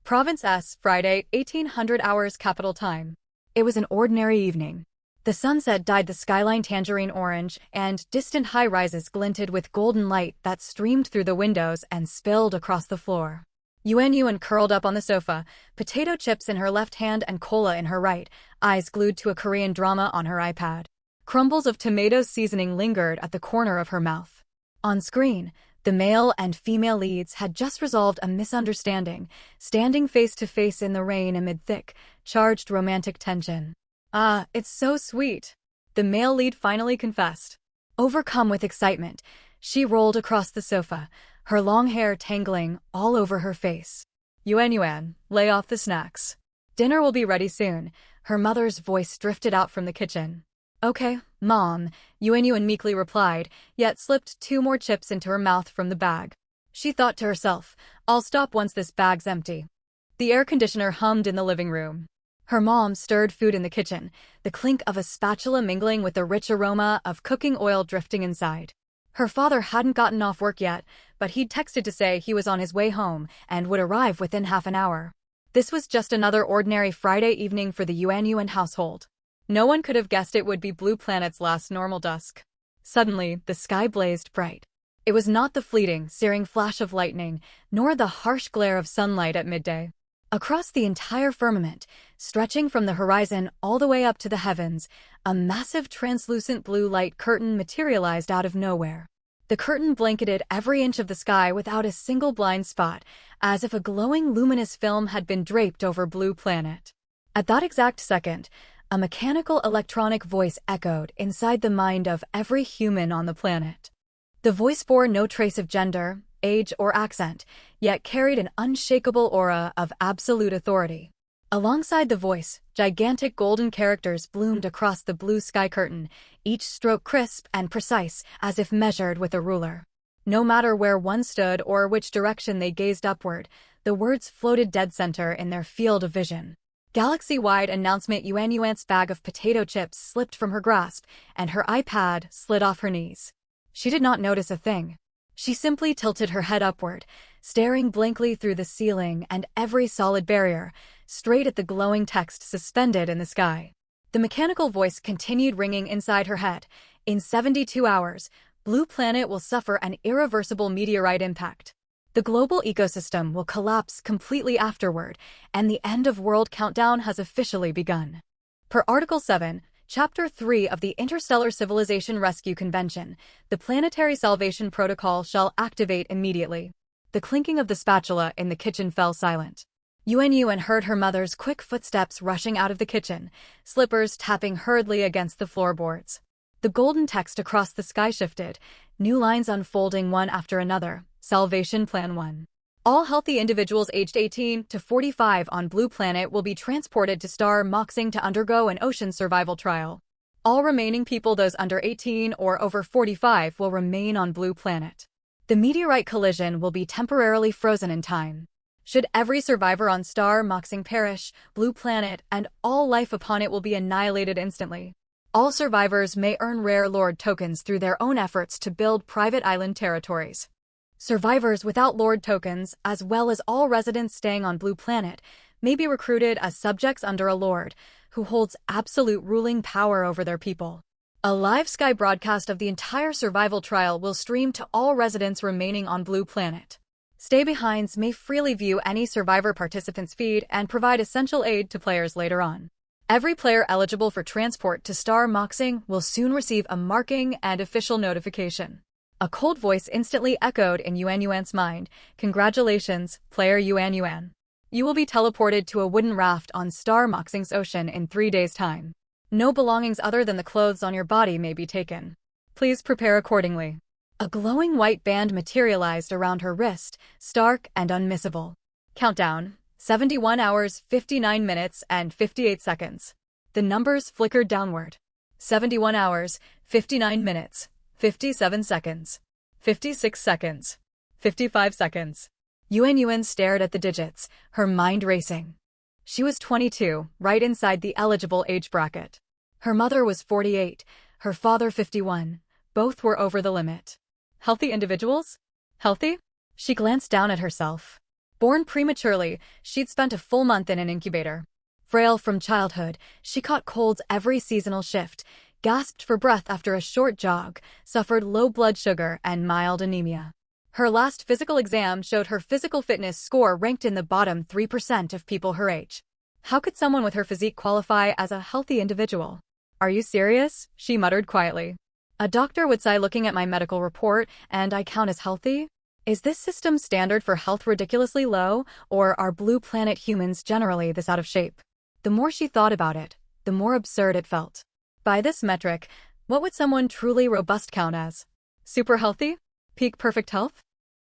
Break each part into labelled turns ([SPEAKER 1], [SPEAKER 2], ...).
[SPEAKER 1] Province S, Friday, 1800 hours capital time. It was an ordinary evening. The sunset dyed the skyline tangerine orange, and distant high-rises glinted with golden light that streamed through the windows and spilled across the floor. Yuan curled up on the sofa, potato chips in her left hand and cola in her right, eyes glued to a Korean drama on her iPad. Crumbles of tomato seasoning lingered at the corner of her mouth. On screen, the male and female leads had just resolved a misunderstanding, standing face to face in the rain amid thick, charged romantic tension. "Ah, it's so sweet," the male lead finally confessed. Overcome with excitement, she rolled across the sofa, her long hair tangling all over her face. Yuan, lay off the snacks. Dinner will be ready soon." Her mother's voice drifted out from the kitchen. "Okay, Mom," Yuan meekly replied, yet slipped 2 more chips into her mouth from the bag. She thought to herself, "I'll stop once this bag's empty." The air conditioner hummed in the living room. Her mom stirred food in the kitchen, the clink of a spatula mingling with the rich aroma of cooking oil drifting inside. Her father hadn't gotten off work yet, but he'd texted to say he was on his way home and would arrive within half an hour. This was just another ordinary Friday evening for the Yuan household. No one could have guessed it would be Blue Planet's last normal dusk. Suddenly, the sky blazed bright. It was not the fleeting, searing flash of lightning, nor the harsh glare of sunlight at midday. Across the entire firmament, stretching from the horizon all the way up to the heavens, a massive translucent blue light curtain materialized out of nowhere. The curtain blanketed every inch of the sky without a single blind spot, as if a glowing luminous film had been draped over Blue Planet. At that exact second, a mechanical electronic voice echoed inside the mind of every human on the planet. The voice bore no trace of gender, age, or accent, yet carried an unshakable aura of absolute authority. Alongside the voice, gigantic golden characters bloomed across the blue sky curtain, each stroke crisp and precise, as if measured with a ruler. No matter where one stood or which direction they gazed upward, the words floated dead center in their field of vision. Galaxy-wide announcement. Yuan's bag of potato chips slipped from her grasp, and her iPad slid off her knees. She did not notice a thing. She simply tilted her head upward, staring blankly through the ceiling and every solid barrier, straight at the glowing text suspended in the sky. The mechanical voice continued ringing inside her head. "In 72 hours, Blue Planet will suffer an irreversible meteorite impact. The global ecosystem will collapse completely afterward, and the end of world countdown has officially begun." Per Article 7, Chapter 3 of the Interstellar Civilization Rescue Convention, the Planetary Salvation Protocol shall activate immediately. The clinking of the spatula in the kitchen fell silent. Yuan heard her mother's quick footsteps rushing out of the kitchen, slippers tapping hurriedly against the floorboards. The golden text across the sky shifted, new lines unfolding one after another. Salvation Plan 1. All healthy individuals aged 18 to 45 on Blue Planet will be transported to Star Moxing to undergo an ocean survival trial. All remaining people, those under 18 or over 45, will remain on Blue Planet. The meteorite collision will be temporarily frozen in time. Should every survivor on Star Moxing perish, Blue Planet and all life upon it will be annihilated instantly. All survivors may earn rare Lord tokens through their own efforts to build private island territories. Survivors without Lord tokens, as well as all residents staying on Blue Planet, may be recruited as subjects under a Lord, who holds absolute ruling power over their people. A live Sky broadcast of the entire survival trial will stream to all residents remaining on Blue Planet. Stay-behinds may freely view any survivor participants' feed and provide essential aid to players later on. Every player eligible for transport to Star Moxing will soon receive a marking and official notification. A cold voice instantly echoed in Yuan's mind. "Congratulations, player Yuan. You will be teleported to a wooden raft on Star Moxing's ocean in 3 days' time. No belongings other than the clothes on your body may be taken. Please prepare accordingly." A glowing white band materialized around her wrist, stark and unmissable. Countdown: 71 hours, 59 minutes, and 58 seconds. The numbers flickered downward. 71 hours, 59 minutes. 57 seconds. 56 seconds. 55 seconds. Yuan stared at the digits, her mind racing. She was 22, right inside the eligible age bracket. Her mother was 48, her father 51. Both were over the limit. Healthy individuals? Healthy? She glanced down at herself. Born prematurely, she'd spent a full month in an incubator. Frail from childhood, she caught colds every seasonal shift, gasped for breath after a short jog, suffered low blood sugar and mild anemia. Her last physical exam showed her physical fitness score ranked in the bottom 3% of people her age. How could someone with her physique qualify as a healthy individual? Are you serious? She muttered quietly. A doctor would say looking at my medical report, and I count as healthy? Is this system standard for health ridiculously low, or are Blue Planet humans generally this out of shape? The more she thought about it, the more absurd it felt. By this metric, what would someone truly robust count as? Super healthy? Peak perfect health?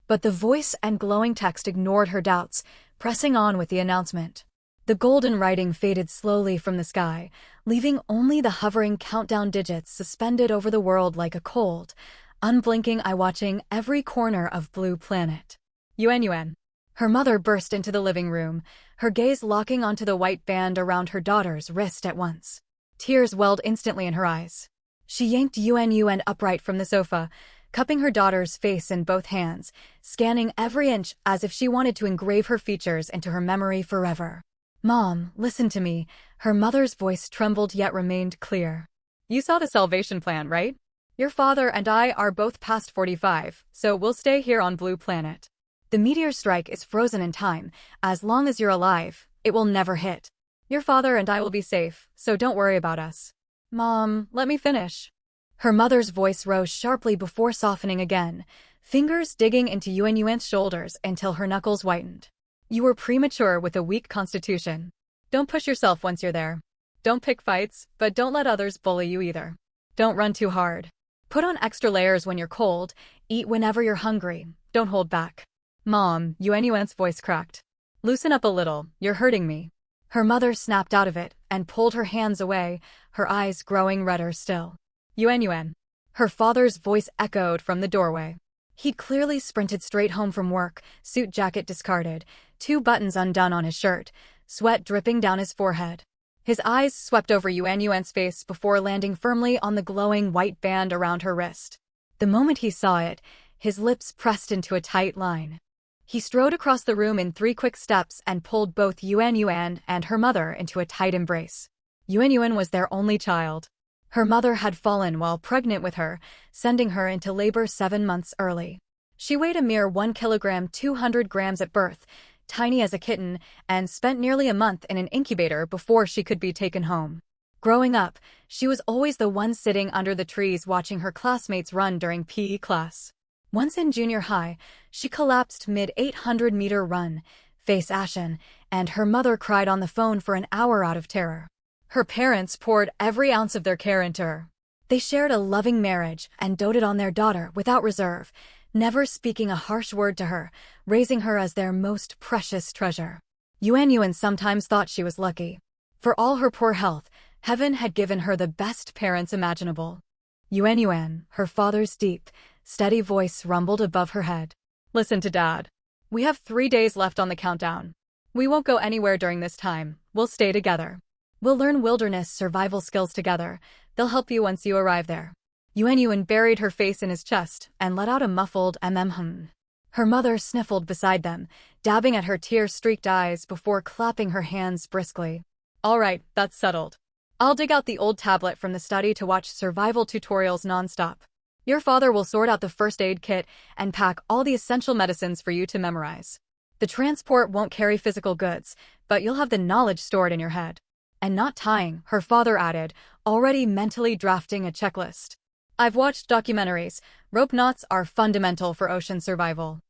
[SPEAKER 1] But the voice and glowing text ignored her doubts, pressing on with the announcement. The golden writing faded slowly from the sky, leaving only the hovering countdown digits suspended over the world like a cold, unblinking eye watching every corner of Blue Planet. Yuan. Her mother burst into the living room, her gaze locking onto the white band around her daughter's wrist at once. Tears welled instantly in her eyes. She yanked Yuan upright from the sofa, cupping her daughter's face in both hands, scanning every inch as if she wanted to engrave her features into her memory forever. Mom, listen to me. Her mother's voice trembled yet remained clear. You saw the Salvation Plan, right? Your father and I are both past 45, so we'll stay here on Blue Planet. The meteor strike is frozen in time. As long as you're alive, it will never hit. Your father and I will be safe, so don't worry about us. Mom, let me finish. Her mother's voice rose sharply before softening again, fingers digging into Yuan's shoulders until her knuckles whitened. You were premature with a weak constitution. Don't push yourself once you're there. Don't pick fights, but don't let others bully you either. Don't run too hard. Put on extra layers when you're cold, eat whenever you're hungry, don't hold back. Mom, Yuan's voice cracked. Loosen up a little, you're hurting me. Her mother snapped out of it and pulled her hands away, her eyes growing redder still. Yuan. Her father's voice echoed from the doorway. He'd clearly sprinted straight home from work, suit jacket discarded, 2 buttons undone on his shirt, sweat dripping down his forehead. His eyes swept over Yuan's face before landing firmly on the glowing white band around her wrist. The moment he saw it, his lips pressed into a tight line. He strode across the room in 3 quick steps and pulled both Yuan and her mother into a tight embrace. Yuan was their only child. Her mother had fallen while pregnant with her, sending her into labor 7 months early. She weighed a mere 1 kilogram 200 grams at birth, tiny as a kitten, and spent nearly a month in an incubator before she could be taken home. Growing up, she was always the one sitting under the trees watching her classmates run during PE class. Once in junior high, she collapsed mid-800-meter run, face ashen, and her mother cried on the phone for an hour out of terror. Her parents poured every ounce of their care into her. They shared a loving marriage and doted on their daughter without reserve, never speaking a harsh word to her, raising her as their most precious treasure. Yuan sometimes thought she was lucky. For all her poor health, heaven had given her the best parents imaginable. Yuan, her father's deep, steady voice rumbled above her head. Listen to Dad. We have 3 days left on the countdown. We won't go anywhere during this time. We'll stay together. We'll learn wilderness survival skills together. They'll help you once you arrive there. Yuan buried her face in his chest and let out a muffled hum. Her mother sniffled beside them, dabbing at her tear-streaked eyes before clapping her hands briskly. All right, that's settled. I'll dig out the old tablet from the study to watch survival tutorials nonstop. Your father will sort out the first aid kit and pack all the essential medicines for you to memorize. The transport won't carry physical goods, but you'll have the knowledge stored in your head. And not tying, her father added, already mentally drafting a checklist. I've watched documentaries. Rope knots are fundamental for ocean survival.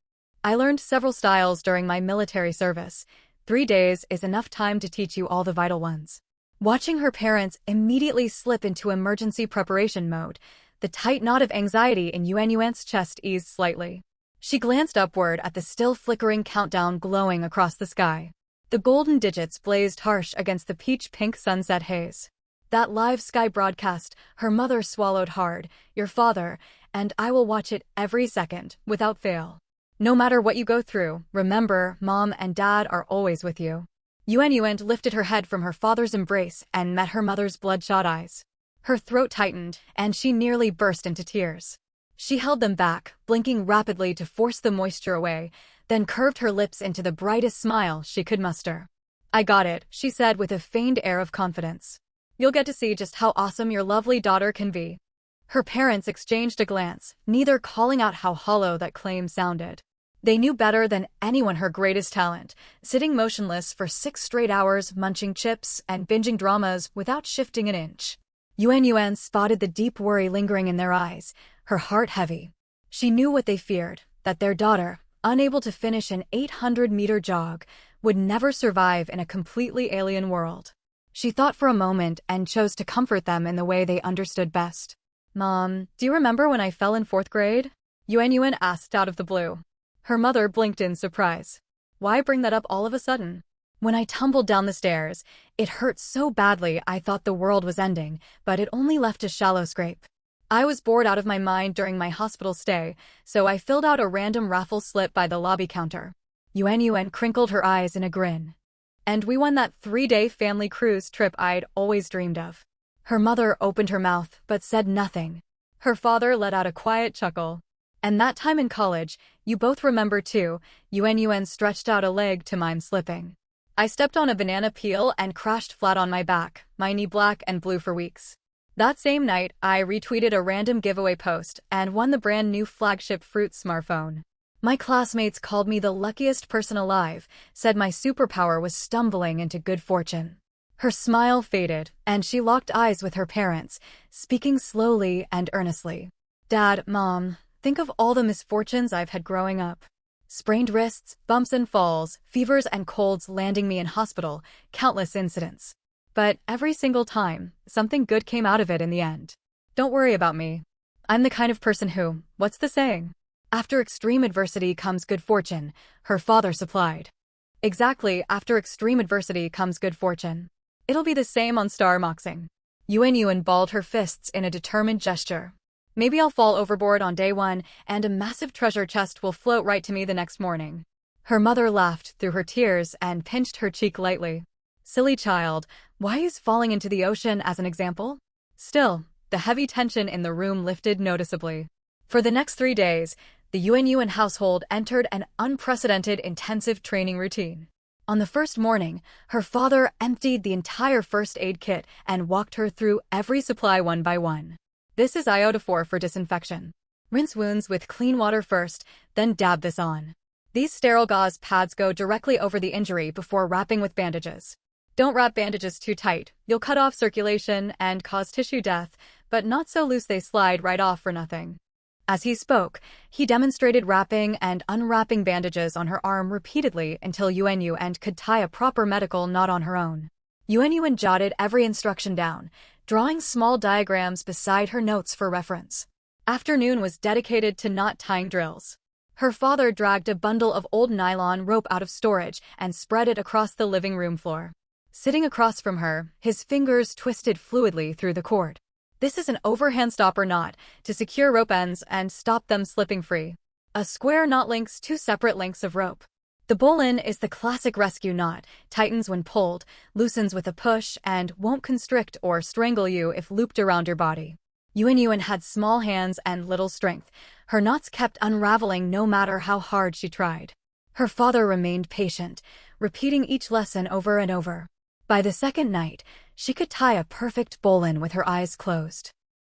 [SPEAKER 1] I learned several styles during my military service. 3 days is enough time to teach you all the vital ones. Watching her parents immediately slip into emergency preparation mode, the tight knot of anxiety in Yuan's chest eased slightly. She glanced upward at the still flickering countdown glowing across the sky. The golden digits blazed harsh against the peach-pink sunset haze. That live Sky broadcast, her mother swallowed hard, your father, and I will watch it every second, without fail. No matter what you go through, remember, Mom and Dad are always with you. Yuan lifted her head from her father's embrace and met her mother's bloodshot eyes. Her throat tightened, and she nearly burst into tears. She held them back, blinking rapidly to force the moisture away, then curved her lips into the brightest smile she could muster. "I got it," she said with a feigned air of confidence. "You'll get to see just how awesome your lovely daughter can be." Her parents exchanged a glance, neither calling out how hollow that claim sounded. They knew better than anyone her greatest talent, sitting motionless for 6 straight hours munching chips and binging dramas without shifting an inch. Yuan spotted the deep worry lingering in their eyes, her heart heavy. She knew what they feared, that their daughter, unable to finish an 800-meter jog, would never survive in a completely alien world. She thought for a moment and chose to comfort them in the way they understood best. "Mom, do you remember when I fell in 4th grade?" Yuan asked out of the blue. Her mother blinked in surprise. "Why bring that up all of a sudden?" "When I tumbled down the stairs, it hurt so badly I thought the world was ending, but it only left a shallow scrape. I was bored out of my mind during my hospital stay, so I filled out a random raffle slip by the lobby counter." Yuan crinkled her eyes in a grin. "And we won that 3-day family cruise trip I'd always dreamed of." Her mother opened her mouth but said nothing. Her father let out a quiet chuckle. "And that time in college, you both remember too." Yuan stretched out a leg to mime slipping. "I stepped on a banana peel and crashed flat on my back, my knee black and blue for weeks. That same night, I retweeted a random giveaway post and won the brand new flagship Fruit smartphone. My classmates called me the luckiest person alive, said my superpower was stumbling into good fortune." Her smile faded, and she locked eyes with her parents, speaking slowly and earnestly. "Dad, Mom, think of all the misfortunes I've had growing up. Sprained wrists, bumps and falls, fevers and colds landing me in hospital, countless incidents. But every single time, something good came out of it in the end. Don't worry about me. I'm the kind of person who, what's the saying? After extreme adversity comes good fortune," her father supplied. "Exactly, after extreme adversity comes good fortune. It'll be the same on Star Moxing." Yuan balled her fists in a determined gesture. "Maybe I'll fall overboard on day 1, and a massive treasure chest will float right to me the next morning." Her mother laughed through her tears and pinched her cheek lightly. "Silly child, why use falling into the ocean as an example?" Still, the heavy tension in the room lifted noticeably. For the next 3 days, the Yuan household entered an unprecedented intensive training routine. On the first morning, her father emptied the entire first aid kit and walked her through every supply one by one. "This is iodophor for disinfection. Rinse wounds with clean water first, then dab this on. These sterile gauze pads go directly over the injury before wrapping with bandages. Don't wrap bandages too tight, you'll cut off circulation and cause tissue death, but not so loose they slide right off for nothing." As he spoke, he demonstrated wrapping and unwrapping bandages on her arm repeatedly until Yuan could tie a proper medical knot on her own. Yuan jotted every instruction down, drawing small diagrams beside her notes for reference. Afternoon was dedicated to knot tying drills. Her father dragged a bundle of old nylon rope out of storage and spread it across the living room floor. Sitting across from her, his fingers twisted fluidly through the cord. "This is an overhand stopper knot to secure rope ends and stop them slipping free. A square knot links 2 separate lengths of rope. The bowline is the classic rescue knot, tightens when pulled, loosens with a push, and won't constrict or strangle you if looped around your body." Yuan had small hands and little strength. Her knots kept unraveling no matter how hard she tried. Her father remained patient, repeating each lesson over and over. By the second night, she could tie a perfect bowline with her eyes closed.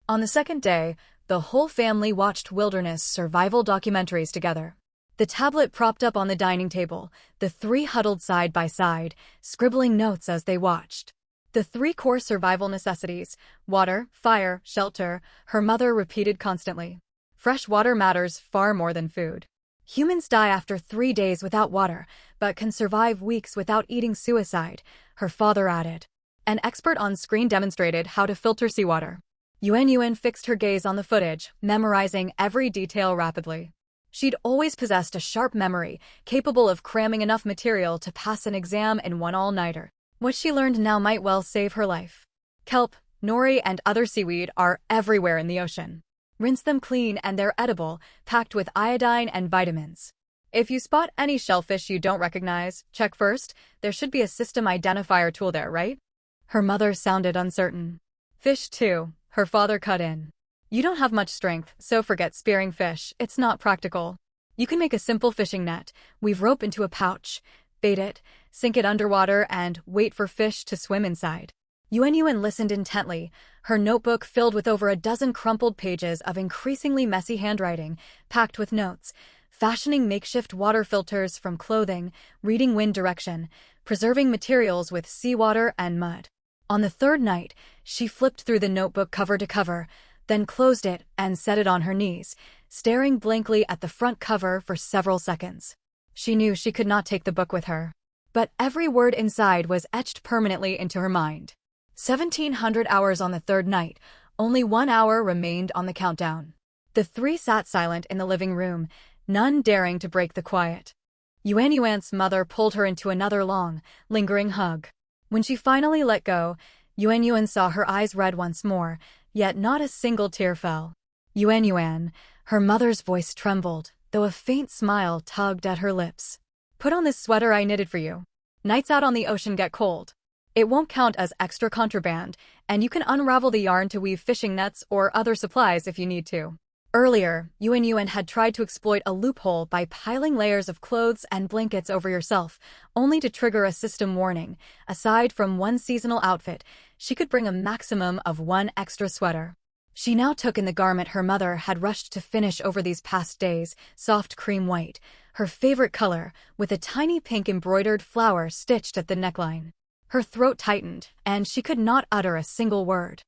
[SPEAKER 1] On the second day, the whole family watched wilderness survival documentaries together. The tablet propped up on the dining table, the 3 huddled side by side, scribbling notes as they watched. The 3 core survival necessities, water, fire, shelter, her mother repeated constantly. Fresh water matters far more than food. Humans die after 3 days without water, but can survive weeks without eating suicide, her father added. An expert on screen demonstrated how to filter seawater. Yuan fixed her gaze on the footage, memorizing every detail rapidly. She'd always possessed a sharp memory, capable of cramming enough material to pass an exam in one all-nighter. What she learned now might well save her life. Kelp, nori, and other seaweed are everywhere in the ocean. Rinse them clean and they're edible, packed with iodine and vitamins. If you spot any shellfish you don't recognize, check first. There should be a system identifier tool there, right? Her mother sounded uncertain. Fish too, her father cut in. You don't have much strength, so forget spearing fish, it's not practical. You can make a simple fishing net, weave rope into a pouch, bait it, sink it underwater, and wait for fish to swim inside. Yuan listened intently, her notebook filled with over a dozen crumpled pages of increasingly messy handwriting, packed with notes, fashioning makeshift water filters from clothing, reading wind direction, preserving materials with seawater and mud. On the third night, she flipped through the notebook cover to cover, then closed it and set it on her knees, staring blankly at the front cover for several seconds. She knew she could not take the book with her, but every word inside was etched permanently into her mind. 1,700 hours on the third night, only 1 hour remained on the countdown. The three sat silent in the living room, none daring to break the quiet. Yuan's mother pulled her into another long, lingering hug. When she finally let go, Yuan saw her eyes red once more, yet not a single tear fell. Yuan, her mother's voice trembled, though a faint smile tugged at her lips. Put on this sweater I knitted for you. Nights out on the ocean get cold. It won't count as extra contraband, and you can unravel the yarn to weave fishing nets or other supplies if you need to. Earlier, Yuan had tried to exploit a loophole by piling layers of clothes and blankets over yourself, only to trigger a system warning. Aside from one seasonal outfit, she could bring a maximum of 1 extra sweater. She now took in the garment her mother had rushed to finish over these past days, soft cream white, her favorite color, with a tiny pink embroidered flower stitched at the neckline. Her throat tightened, and she could not utter a single word.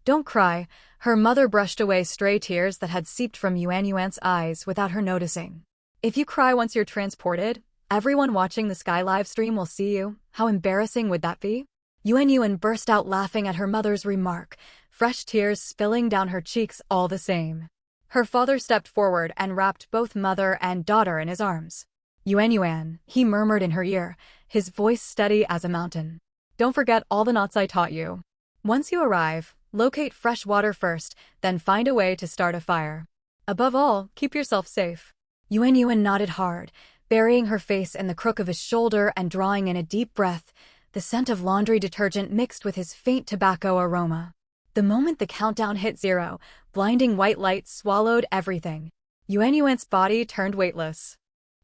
[SPEAKER 1] Don't cry, her mother brushed away stray tears that had seeped from Yuan's eyes without her noticing. If you cry once you're transported, everyone watching the Sky livestream will see you. How embarrassing would that be? Yuan burst out laughing at her mother's remark, fresh tears spilling down her cheeks all the same. Her father stepped forward and wrapped both mother and daughter in his arms. Yuan, he murmured in her ear, his voice steady as a mountain. Don't forget all the knots I taught you. Once you arrive, locate fresh water first, then find a way to start a fire. Above all, keep yourself safe. Yuan nodded hard, burying her face in the crook of his shoulder and drawing in a deep breath, the scent of laundry detergent mixed with his faint tobacco aroma. The moment the countdown hit 0, blinding white light swallowed everything. Yuan's body turned weightless.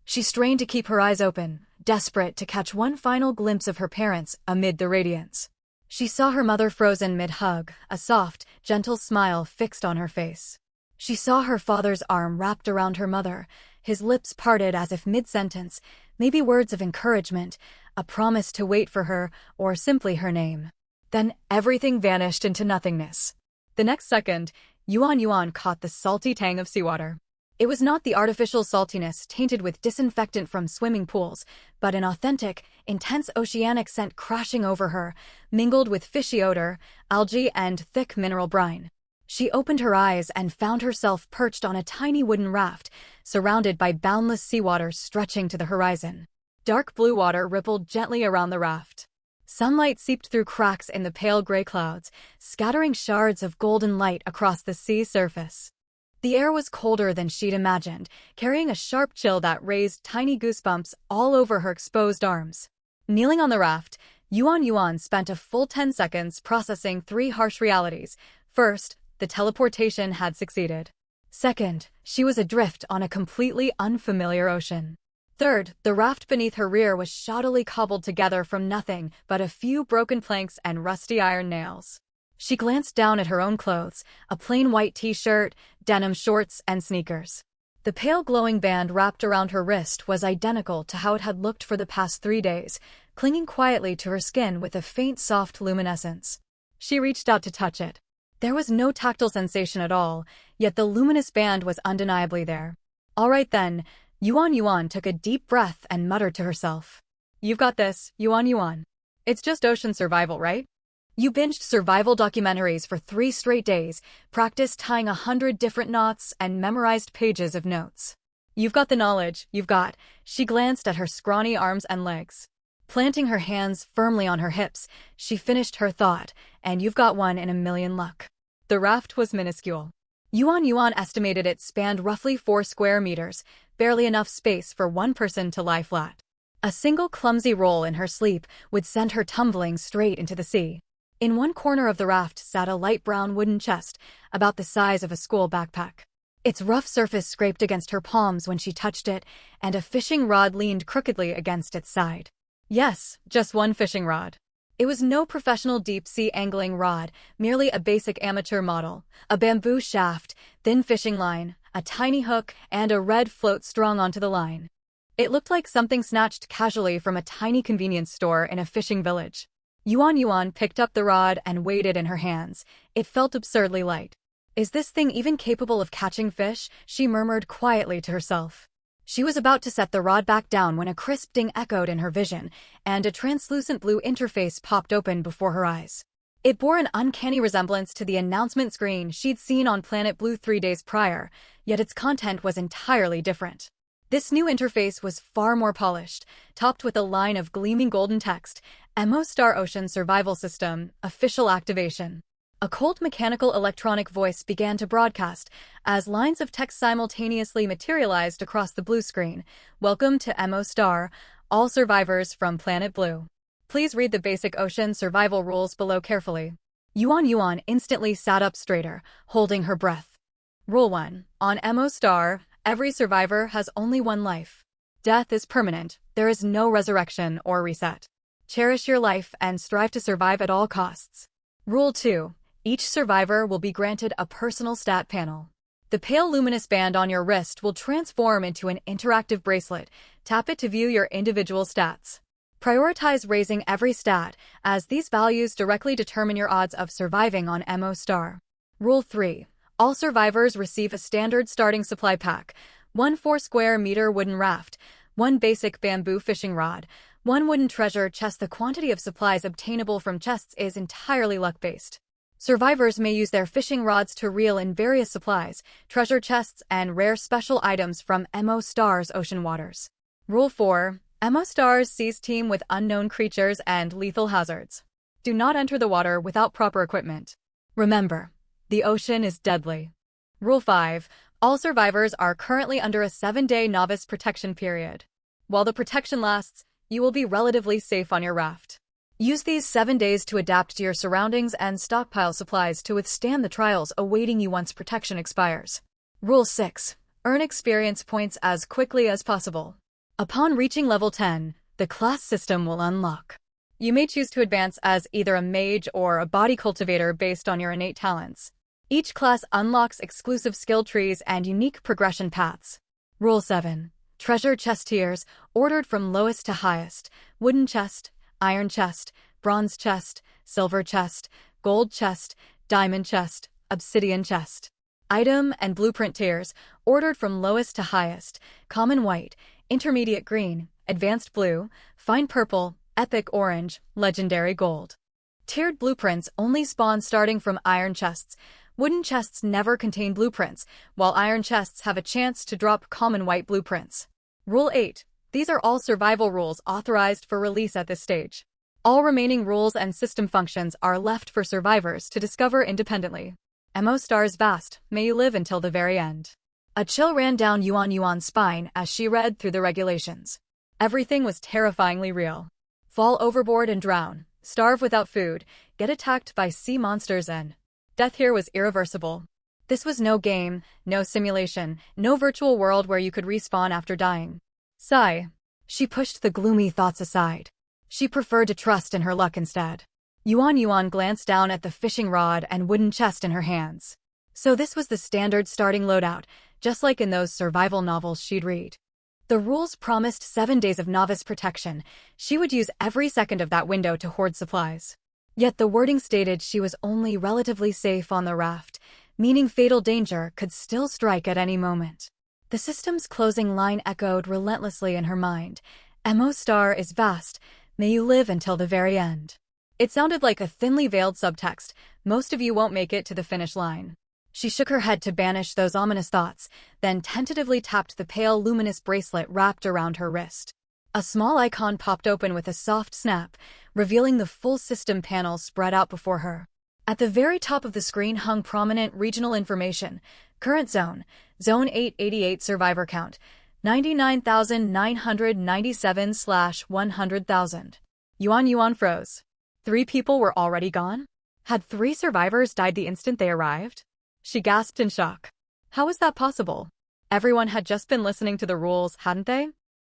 [SPEAKER 1] She strained to keep her eyes open, desperate to catch one final glimpse of her parents amid the radiance. She saw her mother frozen mid-hug, a soft, gentle smile fixed on her face. She saw her father's arm wrapped around her mother, his lips parted as if mid-sentence, maybe words of encouragement, a promise to wait for her, or simply her name. Then everything vanished into nothingness. The next second, Yuan caught the salty tang of seawater. It was not the artificial saltiness tainted with disinfectant from swimming pools, but an authentic, intense oceanic scent crashing over her, mingled with fishy odor, algae, and thick mineral brine. She opened her eyes and found herself perched on a tiny wooden raft, surrounded by boundless seawater stretching to the horizon. Dark blue water rippled gently around the raft. Sunlight seeped through cracks in the pale gray clouds, scattering shards of golden light across the sea surface. The air was colder than she'd imagined, carrying a sharp chill that raised tiny goosebumps all over her exposed arms. Kneeling on the raft, Yuan spent a full 10 seconds processing 3 harsh realities. First, the teleportation had succeeded. Second, she was adrift on a completely unfamiliar ocean. Third, the raft beneath her rear was shoddily cobbled together from nothing but a few broken planks and rusty iron nails. She glanced down at her own clothes, a plain white t-shirt, denim shorts, and sneakers. The pale glowing band wrapped around her wrist was identical to how it had looked for the past 3 days, clinging quietly to her skin with a faint soft luminescence. She reached out to touch it. There was no tactile sensation at all, yet the luminous band was undeniably there. All right then, Yuan took a deep breath and muttered to herself. You've got this, Yuan. It's just ocean survival, right? You binged survival documentaries for 3 straight days, practiced tying 100 different knots, and memorized pages of notes. You've got the knowledge, She glanced at her scrawny arms and legs. Planting her hands firmly on her hips, she finished her thought, and you've got 1 in a million luck. The raft was minuscule. Yuan estimated it spanned roughly 4 square meters, barely enough space for one person to lie flat. A single clumsy roll in her sleep would send her tumbling straight into the sea. In one corner of the raft sat a light brown wooden chest, about the size of a school backpack. Its rough surface scraped against her palms when she touched it, and a fishing rod leaned crookedly against its side. Yes, just one fishing rod. It was no professional deep-sea angling rod, merely a basic amateur model. A bamboo shaft, thin fishing line, a tiny hook, and a red float strung onto the line. It looked like something snatched casually from a tiny convenience store in a fishing village. Yuan Yuan picked up the rod and weighed it in her hands. It felt absurdly light. Is this thing even capable of catching fish? She murmured quietly to herself. She was about to set the rod back down when a crisp ding echoed in her vision, and a translucent blue interface popped open before her eyes. It bore an uncanny resemblance to the announcement screen she'd seen on Planet Blue 3 days prior, yet its content was entirely different. This new interface was far more polished, topped with a line of gleaming golden text: Emo-Star Ocean Survival System, Official Activation. A cold mechanical electronic voice began to broadcast as lines of text simultaneously materialized across the blue screen. Welcome to Emo-Star, all survivors from Planet Blue. Please read the basic ocean survival rules below carefully. Yuan Yuan instantly sat up straighter, holding her breath. Rule 1. On Emo-Star, every survivor has only one life. Death is permanent, there is no resurrection or reset. Cherish your life and strive to survive at all costs. Rule 2. Each survivor will be granted a personal stat panel. The pale luminous band on your wrist will transform into an interactive bracelet. Tap it to view your individual stats. Prioritize raising every stat, as these values directly determine your odds of surviving on Emo-Star. Rule 3. All survivors receive a standard starting supply pack: 1 4-square-meter wooden raft, 1 basic bamboo fishing rod, 1 wooden treasure chest. The quantity of supplies obtainable from chests is entirely luck-based. Survivors may use their fishing rods to reel in various supplies, treasure chests, and rare special items from Emo-Star's ocean waters. Rule 4. Emo-Star's seas teem with unknown creatures and lethal hazards. Do not enter the water without proper equipment. Remember, the ocean is deadly. Rule 5. All survivors are currently under a 7-day novice protection period. While the protection lasts, you will be relatively safe on your raft. Use these 7 days to adapt to your surroundings and stockpile supplies to withstand the trials awaiting you once protection expires. Rule 6. Earn experience points as quickly as possible. Upon reaching level 10, the class system will unlock. You may choose to advance as either a mage or a body cultivator based on your innate talents. Each class unlocks exclusive skill trees and unique progression paths. Rule 7. Treasure chest tiers, ordered from lowest to highest: wooden chest, iron chest, bronze chest, silver chest, gold chest, diamond chest, obsidian chest. Item and blueprint tiers, ordered from lowest to highest: common white, intermediate green, advanced blue, fine purple, epic orange, legendary gold. Tiered blueprints only spawn starting from iron chests. Wooden chests never contain blueprints, while iron chests have a chance to drop common white blueprints. Rule 8. These are all survival rules authorized for release at this stage. All remaining rules and system functions are left for survivors to discover independently. Emo-Star is vast, may you live until the very end. A chill ran down Yuan Yuan's spine as she read through the regulations. Everything was terrifyingly real. Fall overboard and drown, starve without food, get attacked by sea monsters, and death here was irreversible. This was no game, no simulation, no virtual world where you could respawn after dying. Sigh. She pushed the gloomy thoughts aside. She preferred to trust in her luck instead. Yuan Yuan glanced down at the fishing rod and wooden chest in her hands. So this was the standard starting loadout, just like in those survival novels she'd read. The rules promised 7 days of novice protection. She would use every second of that window to hoard supplies. Yet the wording stated she was only relatively safe on the raft, meaning fatal danger could still strike at any moment. The system's closing line echoed relentlessly in her mind. Emo-Star is vast, may you live until the very end. It sounded like a thinly veiled subtext: most of you won't make it to the finish line. She shook her head to banish those ominous thoughts, then tentatively tapped the pale luminous bracelet wrapped around her wrist. A small icon popped open with a soft snap, revealing the full system panel spread out before her. At the very top of the screen hung prominent regional information: current zone, Zone 888, survivor count, 99,997/100,000. Yuan Yuan froze. 3 people were already gone? Had 3 survivors died the instant they arrived? She gasped in shock. How is that possible? Everyone had just been listening to the rules, hadn't they?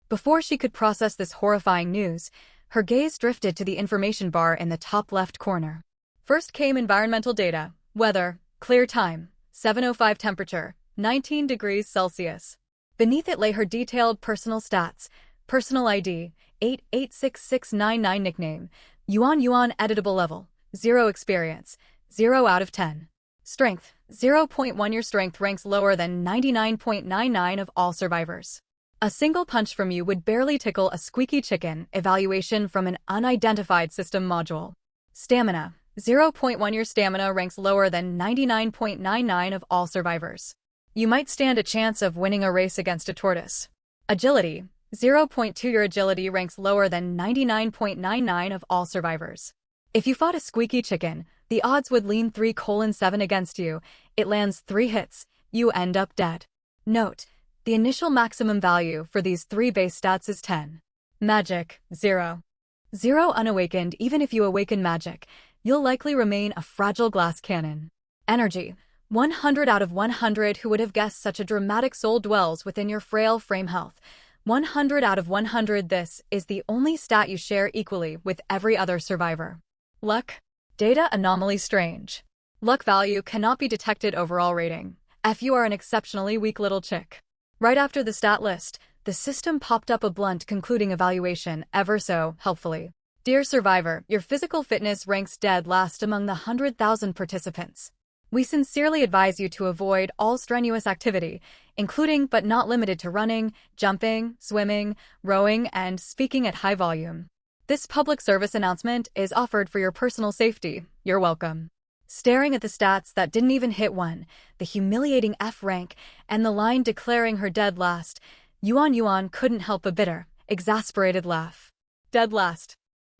[SPEAKER 1] Before she could process this horrifying news, her gaze drifted to the information bar in the top left corner. First came environmental data, weather, clear time, 7:05 temperature, 19 degrees Celsius. Beneath it lay her detailed personal stats, personal ID, 886699 nickname, Yuan editable level, 0 experience, 0 out of 10. Strength, 0.1. Your strength ranks lower than 99.99 of all survivors. A single punch from you would barely tickle a squeaky chicken. Evaluation from an unidentified system module. Stamina, 0.1. Your stamina ranks lower than 99.99 of all survivors. You might stand a chance of winning a race against a tortoise. Agility, 0.2. Your agility ranks lower than 99.99 of all survivors. If you fought a squeaky chicken, the odds would lean 3:7 against you. It lands 3 hits, you end up dead. Note, the initial maximum value for these 3 base stats is 10. Magic, 0. 0 unawakened. Even if you awaken magic, you'll likely remain a fragile glass cannon. Energy, 100 out of 100. Who would have guessed such a dramatic soul dwells within your frail frame health? 100 out of 100. This is the only stat you share equally with every other survivor. Luck, data anomaly strange. Luck value cannot be detected. Overall rating, F. You are an exceptionally weak little chick. Right after the stat list, the system popped up a blunt concluding evaluation, ever so helpfully. Dear survivor, your physical fitness ranks dead last among the 100,000 participants. We sincerely advise you to avoid all strenuous activity, including but not limited to running, jumping, swimming, rowing, and speaking at high volume. This public service announcement is offered for your personal safety. You're welcome. Staring at the stats that didn't even hit 1, the humiliating F rank, and the line declaring her dead last, Yuan couldn't help a bitter, exasperated laugh. Dead last.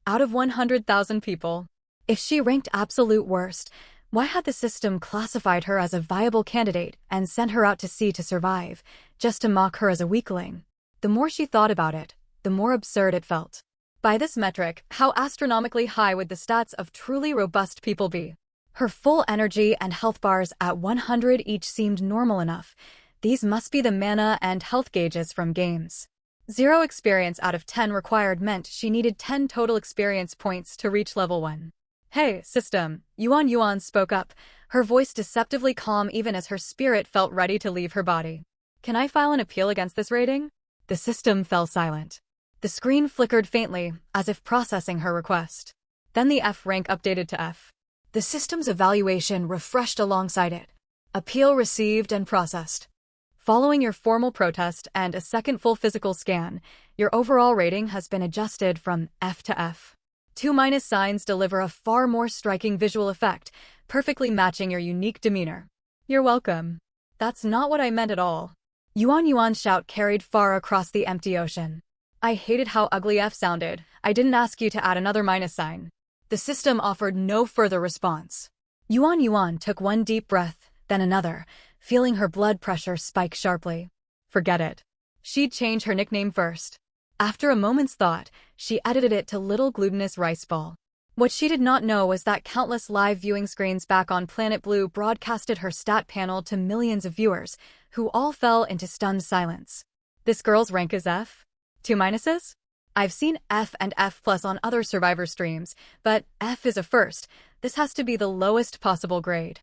[SPEAKER 1] Out of 100,000 people. If she ranked absolute worst, why had the system classified her as a viable candidate and sent her out to sea to survive, just to mock her as a weakling? The more she thought about it, the more absurd it felt. By this metric, how astronomically high would the stats of truly robust people be? Her full energy and health bars at 100 each seemed normal enough. These must be the mana and health gauges from games. 0 experience out of 10 required meant she needed 10 total experience points to reach level 1. Hey, system, Yuan spoke up, her voice deceptively calm even as her spirit felt ready to leave her body. Can I file an appeal against this rating? The system fell silent. The screen flickered faintly, as if processing her request. Then the F rank updated to F. The system's evaluation refreshed alongside it. Appeal received and processed. Following your formal protest and a second full physical scan, your overall rating has been adjusted from F to F. 2 minus signs deliver a far more striking visual effect, perfectly matching your unique demeanor. You're welcome. That's not what I meant at all. Yuan's shout carried far across the empty ocean. I hated how ugly F sounded. I didn't ask you to add another minus sign. The system offered no further response. Yuan took one deep breath, then another, feeling her blood pressure spike sharply. Forget it. She'd change her nickname first. After a moment's thought, she edited it to Little Glutinous Rice Ball. What she did not know was that countless live viewing screens back on Planet Blue broadcasted her stat panel to millions of viewers, who all fell into stunned silence. This girl's rank is F? 2 minuses? I've seen F and F plus on other Survivor streams, but F is a first. This has to be the lowest possible grade.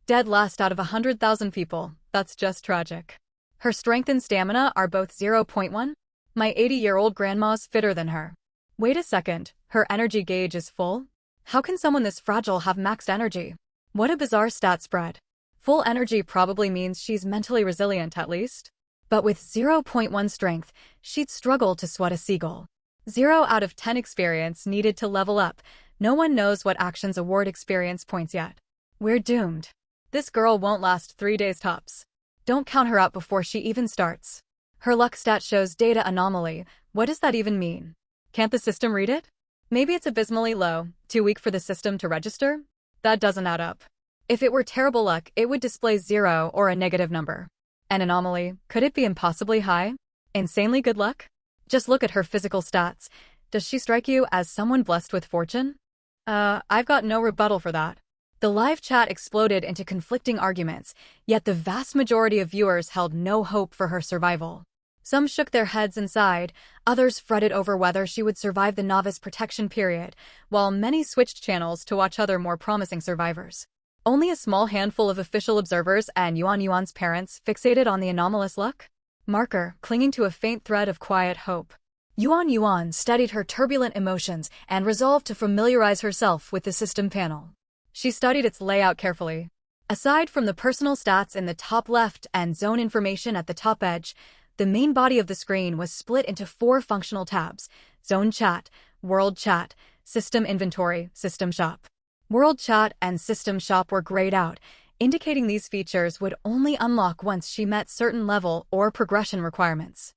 [SPEAKER 1] Dead last out of 100,000 people. That's just tragic. Her strength and stamina are both 0.1. My 80-year-old grandma's fitter than her. Wait a second, her energy gauge is full? How can someone this fragile have maxed energy? What a bizarre stat spread. Full energy probably means she's mentally resilient at least. But with 0.1 strength, she'd struggle to swat a seagull. 0 out of 10 experience needed to level up. No one knows what actions award experience points yet. We're doomed. This girl won't last 3 days tops. Don't count her out before she even starts. Her luck stat shows data anomaly. What does that even mean? Can't the system read it? Maybe it's abysmally low, too weak for the system to register? That doesn't add up. If it were terrible luck, it would display 0 or a negative number. An anomaly, could it be impossibly high? Insanely good luck? Just look at her physical stats. Does she strike you as someone blessed with fortune? I've got no rebuttal for that. The live chat exploded into conflicting arguments, yet the vast majority of viewers held no hope for her survival. Some shook their heads and sighed, others fretted over whether she would survive the novice protection period, while many switched channels to watch other more promising survivors. Only a small handful of official observers and Yuan Yuan's parents fixated on the anomalous luck marker, clinging to a faint thread of quiet hope. Yuan Yuan studied her turbulent emotions and resolved to familiarize herself with the system panel. She studied its layout carefully. Aside from the personal stats in the top left and zone information at the top edge, the main body of the screen was split into 4 functional tabs: Zone Chat, World Chat, System Inventory, System Shop. World Chat and System Shop were grayed out, indicating these features would only unlock once she met certain level or progression requirements.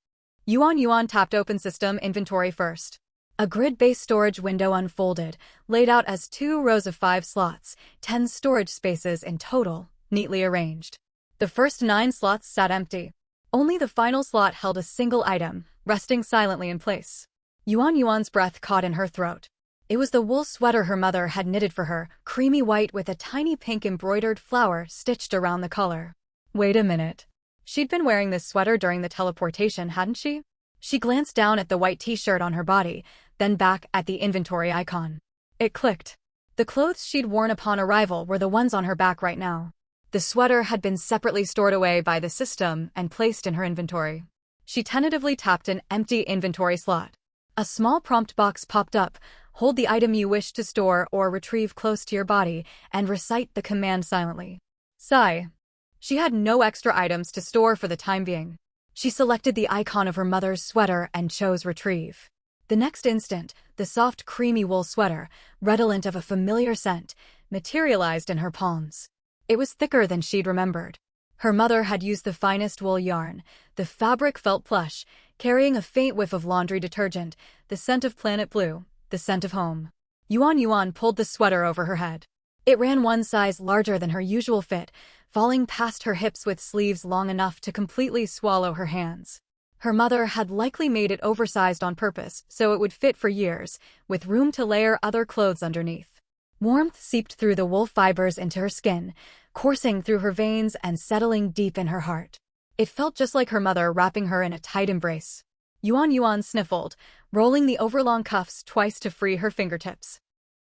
[SPEAKER 1] Yuan Yuan tapped open System Inventory first. A grid-based storage window unfolded, laid out as 2 rows of 5 slots, 10 storage spaces in total, neatly arranged. The first 9 slots sat empty. Only the final slot held a single item, resting silently in place. Yuan Yuan's breath caught in her throat. It was the wool sweater her mother had knitted for her, creamy white with a tiny pink embroidered flower stitched around the collar. Wait a minute. She'd been wearing this sweater during the teleportation, hadn't she? She glanced down at the white t-shirt on her body, then back at the inventory icon. It clicked. The clothes she'd worn upon arrival were the ones on her back right now. The sweater had been separately stored away by the system and placed in her inventory. She tentatively tapped an empty inventory slot. A small prompt box popped up. Hold the item you wish to store or retrieve close to your body and recite the command silently. Sigh. She had no extra items to store for the time being. She selected the icon of her mother's sweater and chose Retrieve. The next instant, the soft, creamy wool sweater, redolent of a familiar scent, materialized in her palms. It was thicker than she'd remembered. Her mother had used the finest wool yarn. The fabric felt plush, carrying a faint whiff of laundry detergent, the scent of Planet Blue, the scent of home. Yuan Yuan pulled the sweater over her head. It ran 1 size larger than her usual fit, falling past her hips with sleeves long enough to completely swallow her hands. Her mother had likely made it oversized on purpose so it would fit for years, with room to layer other clothes underneath. Warmth seeped through the wool fibers into her skin, coursing through her veins and settling deep in her heart. It felt just like her mother wrapping her in a tight embrace. Yuan Yuan sniffled, rolling the overlong cuffs twice to free her fingertips.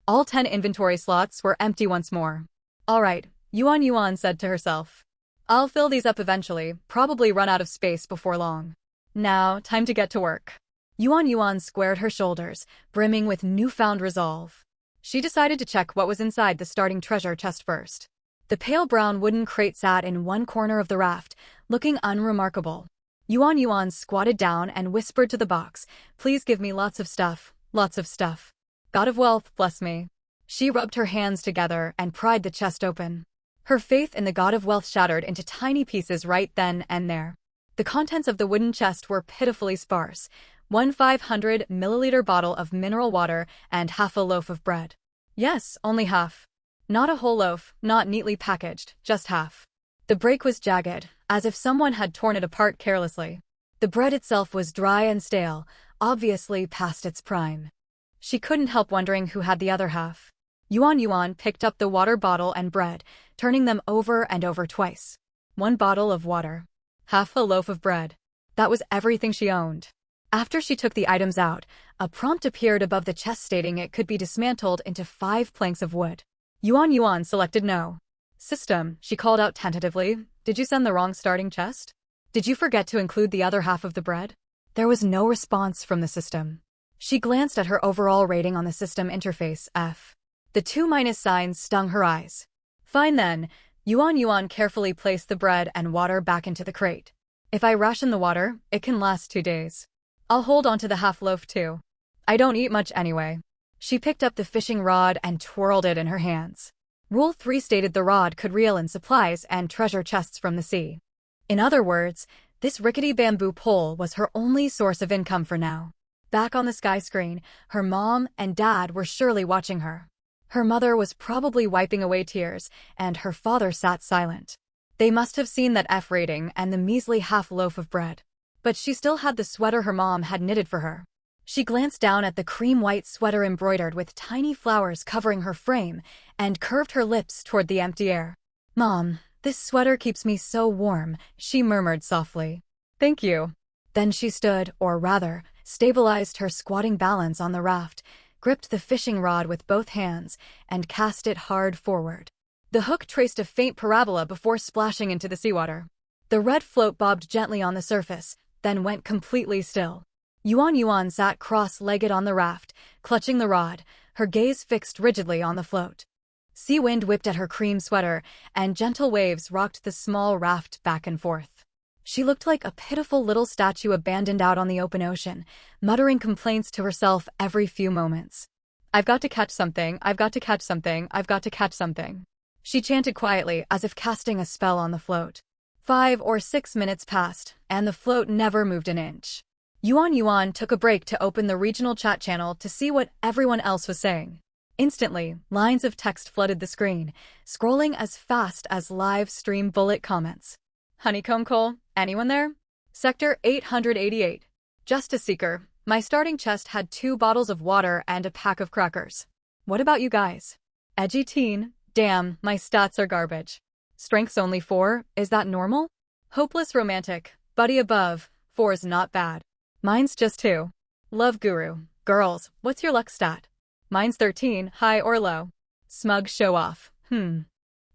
[SPEAKER 1] All 10 inventory slots were empty once more. All right, Yuan Yuan said to herself. I'll fill these up eventually, probably run out of space before long. Now, time to get to work. Yuan Yuan squared her shoulders, brimming with newfound resolve. She decided to check what was inside the starting treasure chest first. The pale brown wooden crate sat in one corner of the raft, looking unremarkable. Yuan Yuan squatted down and whispered to the box, "Please give me lots of stuff, lots of stuff. God of wealth, bless me." She rubbed her hands together and pried the chest open. Her faith in the God of wealth shattered into tiny pieces right then and there. The contents of the wooden chest were pitifully sparse: 1 500-milliliter bottle of mineral water and half a loaf of bread. Yes, only half. Not a whole loaf, not neatly packaged, just half. The break was jagged, as if someone had torn it apart carelessly. The bread itself was dry and stale, obviously past its prime. She couldn't help wondering who had the other half. Yuan Yuan picked up the water bottle and bread, turning them over and over twice. 1 bottle of water. Half a loaf of bread. That was everything she owned. After she took the items out, a prompt appeared above the chest stating it could be dismantled into 5 planks of wood. Yuan Yuan selected no. System, she called out tentatively, did you send the wrong starting chest? Did you forget to include the other half of the bread? There was no response from the system. She glanced at her overall rating on the system interface, F. The 2- signs stung her eyes. Fine then. Yuan Yuan carefully placed the bread and water back into the crate. If I ration the water, it can last 2 days. I'll hold on to the half loaf too. I don't eat much anyway. She picked up the fishing rod and twirled it in her hands. Rule 3 stated the rod could reel in supplies and treasure chests from the sea. In other words, this rickety bamboo pole was her only source of income for now. Back on the sky screen, her mom and dad were surely watching her. Her mother was probably wiping away tears, and her father sat silent. They must have seen that F rating and the measly half loaf of bread. But she still had the sweater her mom had knitted for her. She glanced down at the cream-white sweater embroidered with tiny flowers covering her frame and curved her lips toward the empty air. "Mom, this sweater keeps me so warm," she murmured softly. "Thank you." Then she stood, or rather, stabilized her squatting balance on the raft, gripped the fishing rod with both hands, and cast it hard forward. The hook traced a faint parabola before splashing into the seawater. The red float bobbed gently on the surface, then went completely still. Yuan Yuan sat cross-legged on the raft, clutching the rod, her gaze fixed rigidly on the float. Sea wind whipped at her cream sweater, and gentle waves rocked the small raft back and forth. She looked like a pitiful little statue abandoned out on the open ocean, muttering complaints to herself every few moments. "I've got to catch something, I've got to catch something, I've got to catch something." She chanted quietly, as if casting a spell on the float. 5 or 6 minutes passed, and the float never moved an inch. Yuan Yuan took a break to open the regional chat channel to see what everyone else was saying. Instantly, lines of text flooded the screen, scrolling as fast as live stream bullet comments. "Honeycomb Cole, anyone there? Sector 888. Justice Seeker, my starting chest had 2 bottles of water and a pack of crackers. What about you guys? Edgy teen, damn, my stats are garbage. Strength's only 4, is that normal? Hopeless romantic, buddy above, 4's not bad. Mine's just 2. Love guru, girls, what's your luck stat? Mine's 13, high or low? Smug show off,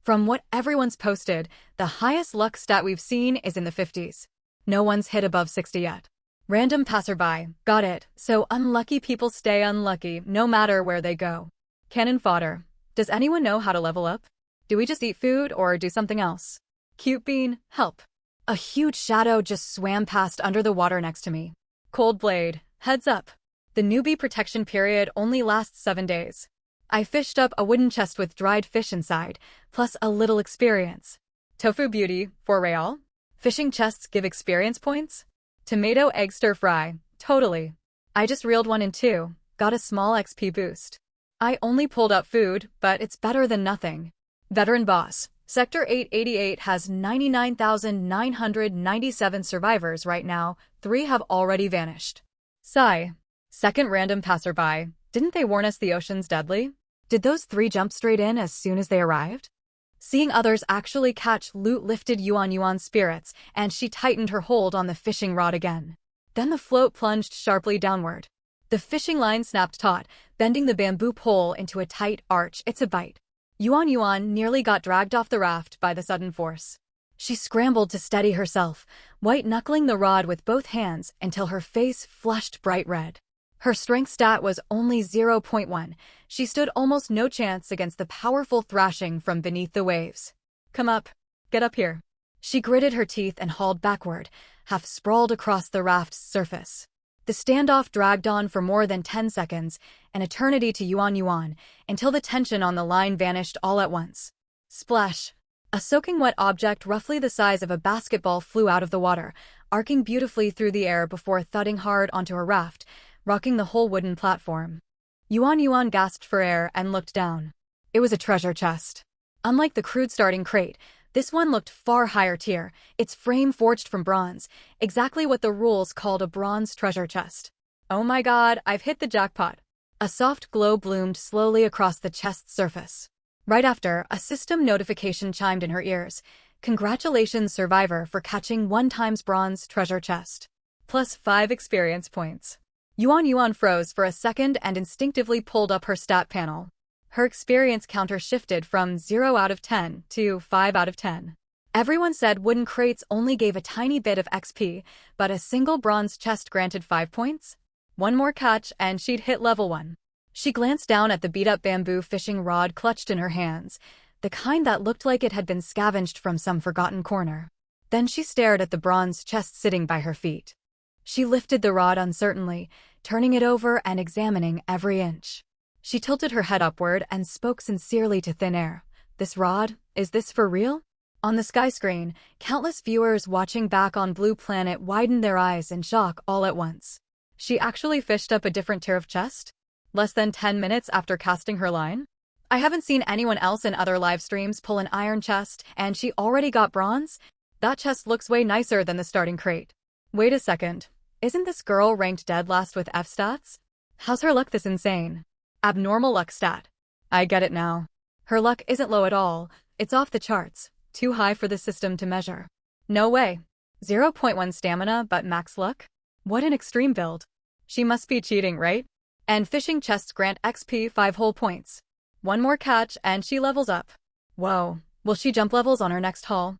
[SPEAKER 1] From what everyone's posted, the highest luck stat we've seen is in the 50s. No one's hit above 60 yet. Random passerby, got it, so unlucky people stay unlucky no matter where they go. Cannon fodder, does anyone know how to level up? Do we just eat food or do something else? Cute bean, help. A huge shadow just swam past under the water next to me. Cold blade, heads up. The newbie protection period only lasts 7 days. I fished up a wooden chest with dried fish inside, plus a little experience. Tofu beauty, 4 real. Fishing chests give experience points? Tomato egg stir fry, totally. I just reeled 1 and 2, got a small XP boost. I only pulled out food, but it's better than nothing. Veteran boss, Sector 888 has 99,997 survivors right now, 3 have already vanished. Sigh. Second random passerby, didn't they warn us the ocean's deadly? Did those 3 jump straight in as soon as they arrived? Seeing others actually catch loot lifted Yuan Yuan's spirits, and she tightened her hold on the fishing rod again. Then the float plunged sharply downward. The fishing line snapped taut, bending the bamboo pole into a tight arch. It's a bite. Yuan Yuan nearly got dragged off the raft by the sudden force. She scrambled to steady herself, white-knuckling the rod with both hands until her face flushed bright red. Her strength stat was only 0.1. She stood almost no chance against the powerful thrashing from beneath the waves. "Come up. Get up here." She gritted her teeth and hauled backward, half sprawled across the raft's surface. The standoff dragged on for more than 10 seconds, an eternity to Yuan Yuan, until the tension on the line vanished all at once. Splash! A soaking wet object roughly the size of a basketball flew out of the water, arcing beautifully through the air before thudding hard onto her raft, rocking the whole wooden platform. Yuan Yuan gasped for air and looked down. It was a treasure chest. Unlike the crude starting crate, this one looked far higher tier, its frame forged from bronze, exactly what the rules called a bronze treasure chest. "Oh my god, I've hit the jackpot." A soft glow bloomed slowly across the chest's surface. Right after, a system notification chimed in her ears. "Congratulations, survivor, for catching 1x bronze treasure chest. Plus 5 experience points." Yuan Yuan froze for a second and instinctively pulled up her stat panel. Her experience counter shifted from 0 out of 10 to 5 out of 10. Everyone said wooden crates only gave a tiny bit of XP, but a single bronze chest granted 5 points? One more catch and she'd hit level 1. She glanced down at the beat-up bamboo fishing rod clutched in her hands, the kind that looked like it had been scavenged from some forgotten corner. Then she stared at the bronze chest sitting by her feet. She lifted the rod uncertainly, turning it over and examining every inch. She tilted her head upward and spoke sincerely to thin air. "This rod, is this for real?" On the sky screen, countless viewers watching back on Blue Planet widened their eyes in shock all at once. She actually fished up a different tier of chest? Less than 10 minutes after casting her line? I haven't seen anyone else in other live streams pull an iron chest, and she already got bronze? That chest looks way nicer than the starting crate. Wait a second. Isn't this girl ranked dead last with F stats? How's her luck this insane? Abnormal luck stat. I get it now. Her luck isn't low at all, it's off the charts, too high for the system to measure. No way. 0.1 stamina but max luck? What an extreme build. She must be cheating, right? And fishing chests grant XP 5 whole points. One more catch and she levels up. Whoa, will she jump levels on her next haul?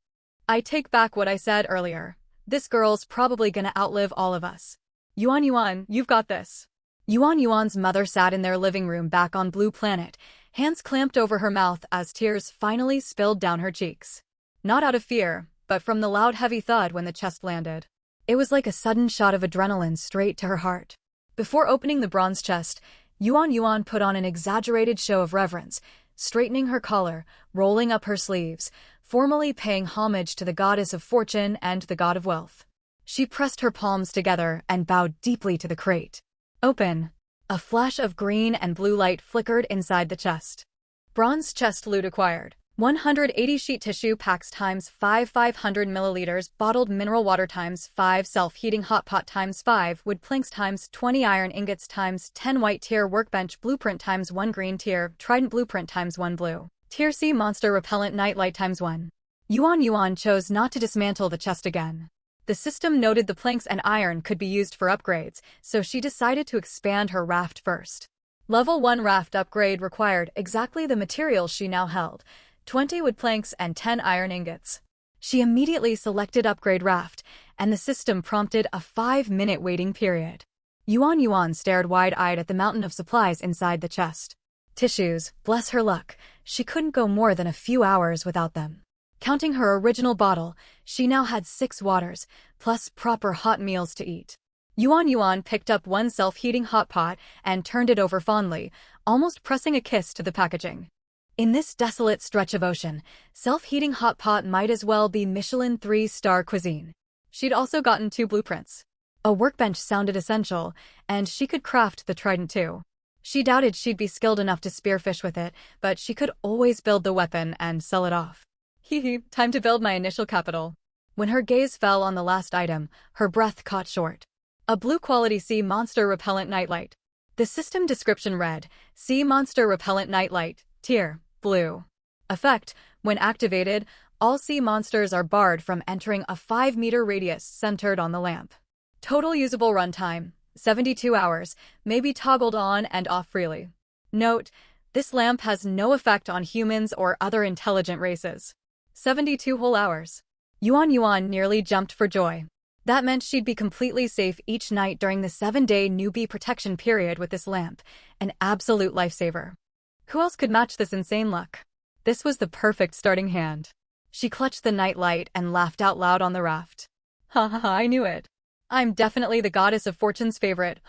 [SPEAKER 1] I take back what I said earlier. This girl's probably gonna outlive all of us. Yuan, you've got this. Yuan's mother sat in their living room back on Blue Planet, hands clamped over her mouth as tears finally spilled down her cheeks. Not out of fear, but from the loud heavy thud when the chest landed. It was like a sudden shot of adrenaline straight to her heart. Before opening the bronze chest, Yuan put on an exaggerated show of reverence, straightening her collar, rolling up her sleeves, formally paying homage to the goddess of fortune and the god of wealth. She pressed her palms together and bowed deeply to the crate. Open. A flash of green and blue light flickered inside the chest. Bronze chest loot acquired. 180 sheet tissue packs times 5 500 milliliters bottled mineral water times 5 self-heating hot pot times 5 wood planks times 20 iron ingots times 10 white tier workbench blueprint times 1 green tier trident blueprint times 1 blue tier sea monster repellent nightlight times 1. Yuan chose not to dismantle the chest again. The system noted the planks and iron could be used for upgrades, so she decided to expand her raft first. Level 1 raft upgrade required exactly the materials she now held, 20 wood planks and 10 iron ingots. She immediately selected Upgrade Raft, and the system prompted a 5-minute waiting period. Yuan stared wide-eyed at the mountain of supplies inside the chest. Tissues, bless her luck, she couldn't go more than a few hours without them. Counting her original bottle, she now had 6 waters, plus proper hot meals to eat. Yuan picked up one self-heating hot pot and turned it over fondly, almost pressing a kiss to the packaging. In this desolate stretch of ocean, self-heating hot pot might as well be Michelin 3-star cuisine. She'd also gotten 2 blueprints. A workbench sounded essential, and she could craft the trident too. She doubted she'd be skilled enough to spearfish with it, but she could always build the weapon and sell it off. Time to build my initial capital. When her gaze fell on the last item, her breath caught short. A blue-quality sea monster repellent nightlight. The system description read, Sea monster repellent nightlight, tier, blue. Effect, when activated, all sea monsters are barred from entering a 5-meter radius centered on the lamp. Total usable runtime, 72 hours, may be toggled on and off freely. Note, this lamp has no effect on humans or other intelligent races. 72 whole hours. Yuan nearly jumped for joy. That meant she'd be completely safe each night during the 7-day newbie protection period with this lamp, an absolute lifesaver. Who else could match this insane luck? This was the perfect starting hand. She clutched the nightlight and laughed out loud on the raft. I knew it. I'm definitely the goddess of fortune's favorite,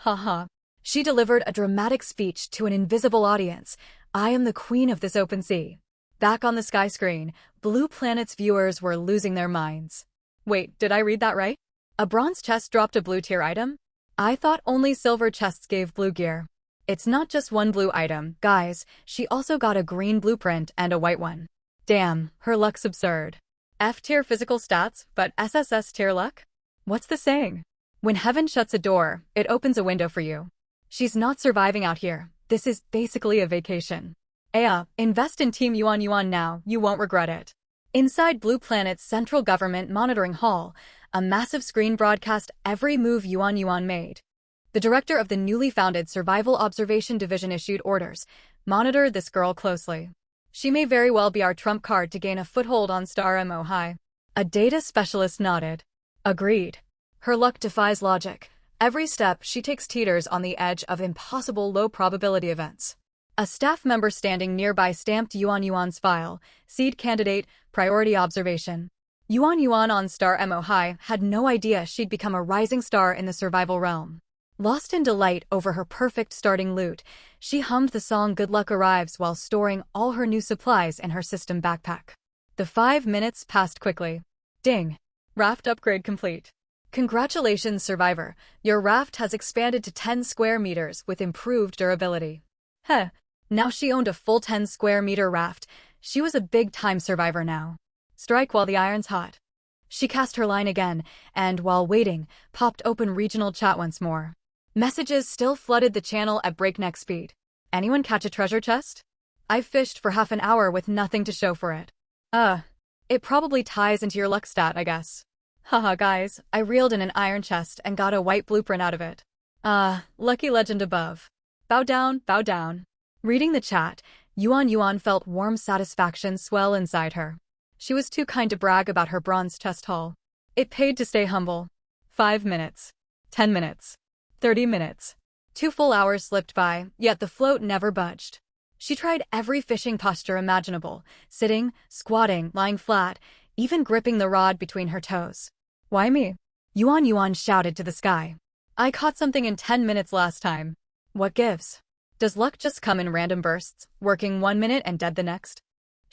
[SPEAKER 1] She delivered a dramatic speech to an invisible audience. I am the queen of this open sea. Back on the sky screen, Blue Planet's viewers were losing their minds. Wait, did I read that right? A bronze chest dropped a blue tier item? I thought only silver chests gave blue gear. It's not just one blue item, guys, she also got a green blueprint and a white one. Damn, her luck's absurd. F-tier physical stats, but SSS tier luck? What's the saying? When heaven shuts a door, it opens a window for you. She's not surviving out here. This is basically a vacation. Invest in Team Yuan now, you won't regret it. Inside Blue Planet's Central Government Monitoring Hall, a massive screen broadcast every move Yuan made. The director of the newly founded Survival Observation Division issued orders. Monitor this girl closely. She may very well be our trump card to gain a foothold on Star Mo High. A data specialist nodded. Agreed. Her luck defies logic. Every step she takes teeters on the edge of impossible low-probability events. A staff member standing nearby stamped Yuan's file. Seed candidate, priority observation. Yuan on Star Mo High had no idea she'd become a rising star in the survival realm. Lost in delight over her perfect starting loot, she hummed the song Good Luck Arrives while storing all her new supplies in her system backpack. The 5 minutes passed quickly. Ding! Raft upgrade complete. Congratulations, survivor. Your raft has expanded to 10 square meters with improved durability. Now she owned a full 10 square meter raft. She was a big-time survivor now. Strike while the iron's hot. She cast her line again, and while waiting, popped open regional chat once more. Messages still flooded the channel at breakneck speed. Anyone catch a treasure chest? I've fished for half an hour with nothing to show for it. It probably ties into your luck stat, I guess. Haha guys, I reeled in an iron chest and got a white blueprint out of it. Lucky legend above. Bow down, bow down. Reading the chat, Yuan felt warm satisfaction swell inside her. She was too kind to brag about her bronze chest haul. It paid to stay humble. 5 minutes. 10 minutes. 30 minutes. 2 full hours slipped by, yet the float never budged. She tried every fishing posture imaginable, sitting, squatting, lying flat, even gripping the rod between her toes. Why me? Yuan shouted to the sky. I caught something in 10 minutes last time. What gives? Does luck just come in random bursts, working 1 minute and dead the next?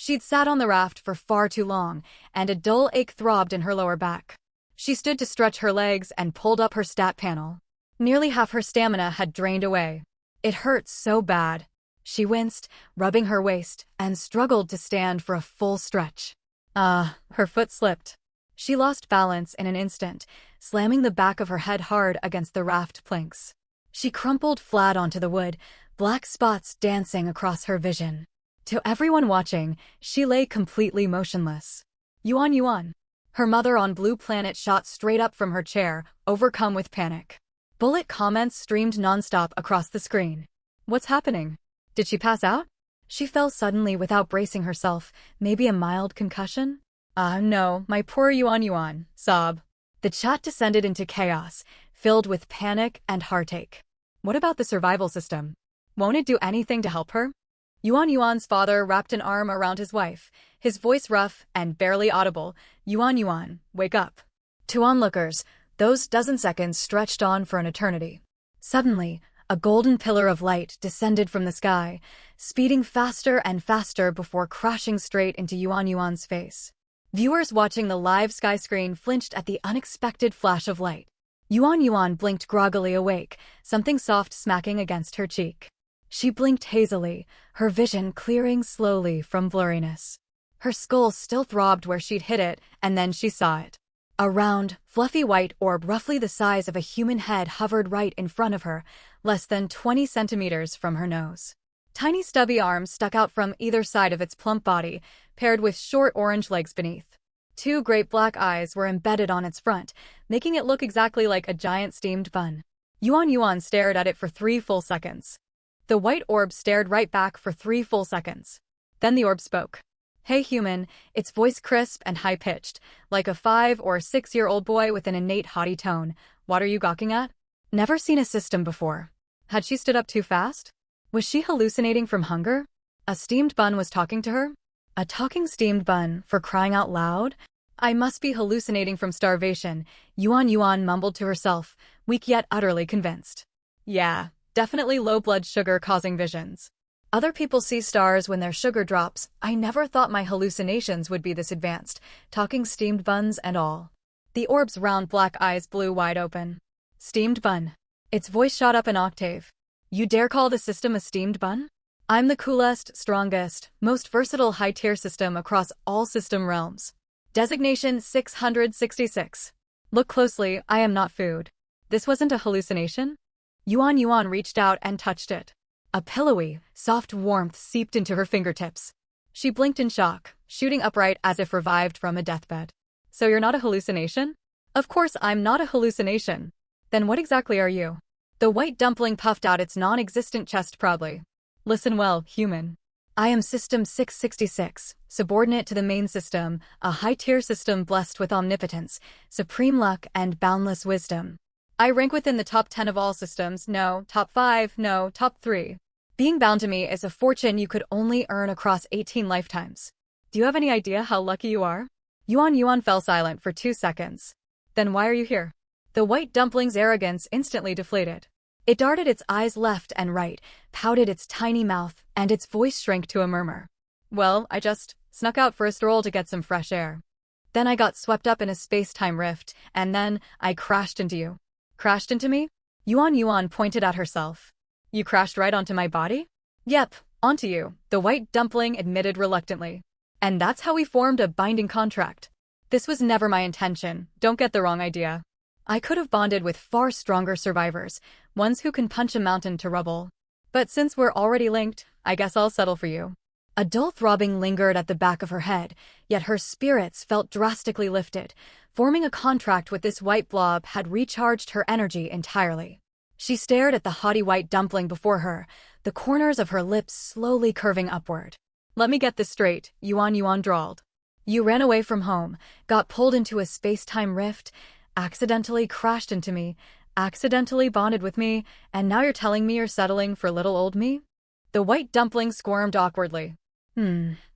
[SPEAKER 1] She'd sat on the raft for far too long, and a dull ache throbbed in her lower back. She stood to stretch her legs and pulled up her stat panel. Nearly half her stamina had drained away. It hurt so bad. She winced, rubbing her waist, and struggled to stand for a full stretch. Her foot slipped. She lost balance in an instant, slamming the back of her head hard against the raft planks. She crumpled flat onto the wood, black spots dancing across her vision. To everyone watching, she lay completely motionless. Yuan. Her mother on Blue Planet shot straight up from her chair, overcome with panic. Bullet comments streamed nonstop across the screen. What's happening? Did she pass out? She fell suddenly without bracing herself, maybe a mild concussion? No, my poor Yuan, sob. The chat descended into chaos, filled with panic and heartache. What about the survival system? Won't it do anything to help her? Yuan's father wrapped an arm around his wife, his voice rough and barely audible. Yuan, wake up. To onlookers, those dozen seconds stretched on for an eternity. Suddenly, a golden pillar of light descended from the sky, speeding faster and faster before crashing straight into Yuan's face. Viewers watching the live sky screen flinched at the unexpected flash of light. Yuan blinked groggily awake, something soft smacking against her cheek. She blinked hazily, her vision clearing slowly from blurriness. Her skull still throbbed where she'd hit it, and then she saw it. A round, fluffy white orb roughly the size of a human head hovered right in front of her, less than 20 centimeters from her nose. Tiny stubby arms stuck out from either side of its plump body, paired with short orange legs beneath. 2 great black eyes were embedded on its front, making it look exactly like a giant steamed bun. Yuan stared at it for 3 full seconds. The white orb stared right back for 3 full seconds. Then the orb spoke. Hey human, its voice crisp and high-pitched, like a 5 or 6-year-old boy with an innate haughty tone. What are you gawking at? Never seen a system before. Had she stood up too fast? Was she hallucinating from hunger? A steamed bun was talking to her? A talking steamed bun, for crying out loud? I must be hallucinating from starvation, Yuan mumbled to herself, weak yet utterly convinced. Yeah, definitely low blood sugar causing visions. Other people see stars when their sugar drops. I never thought my hallucinations would be this advanced, talking steamed buns and all. The orb's round black eyes blew wide open. Steamed bun. Its voice shot up an octave. You dare call the system a steamed bun? I'm the coolest, strongest, most versatile high-tier system across all system realms. Designation 666. Look closely, I am not food. This wasn't a hallucination? Yuan reached out and touched it. A pillowy, soft warmth seeped into her fingertips. She blinked in shock, shooting upright as if revived from a deathbed. So you're not a hallucination? Of course I'm not a hallucination. Then what exactly are you? The white dumpling puffed out its non-existent chest proudly. Listen well, human. I am System 666, subordinate to the main system, a high-tier system blessed with omnipotence, supreme luck, and boundless wisdom. I rank within the top 10 of all systems, no, top 5, no, top 3. Being bound to me is a fortune you could only earn across 18 lifetimes. Do you have any idea how lucky you are? Yuan fell silent for 2 seconds. Then why are you here? The white dumpling's arrogance instantly deflated. It darted its eyes left and right, pouted its tiny mouth, and its voice shrank to a murmur. Well, I just snuck out for a stroll to get some fresh air. Then I got swept up in a space-time rift, and then I crashed into you. Crashed into me? Yuan pointed at herself. You crashed right onto my body? Yep, onto you, the white dumpling admitted reluctantly. And that's how we formed a binding contract. This was never my intention, don't get the wrong idea. I could have bonded with far stronger survivors, ones who can punch a mountain to rubble. But since we're already linked, I guess I'll settle for you. A dull throbbing lingered at the back of her head, yet her spirits felt drastically lifted. Forming a contract with this white blob had recharged her energy entirely. She stared at the haughty white dumpling before her, the corners of her lips slowly curving upward. Let me get this straight, Yuan drawled. You ran away from home, got pulled into a space-time rift, accidentally crashed into me, accidentally bonded with me, and now you're telling me you're settling for little old me? The white dumpling squirmed awkwardly.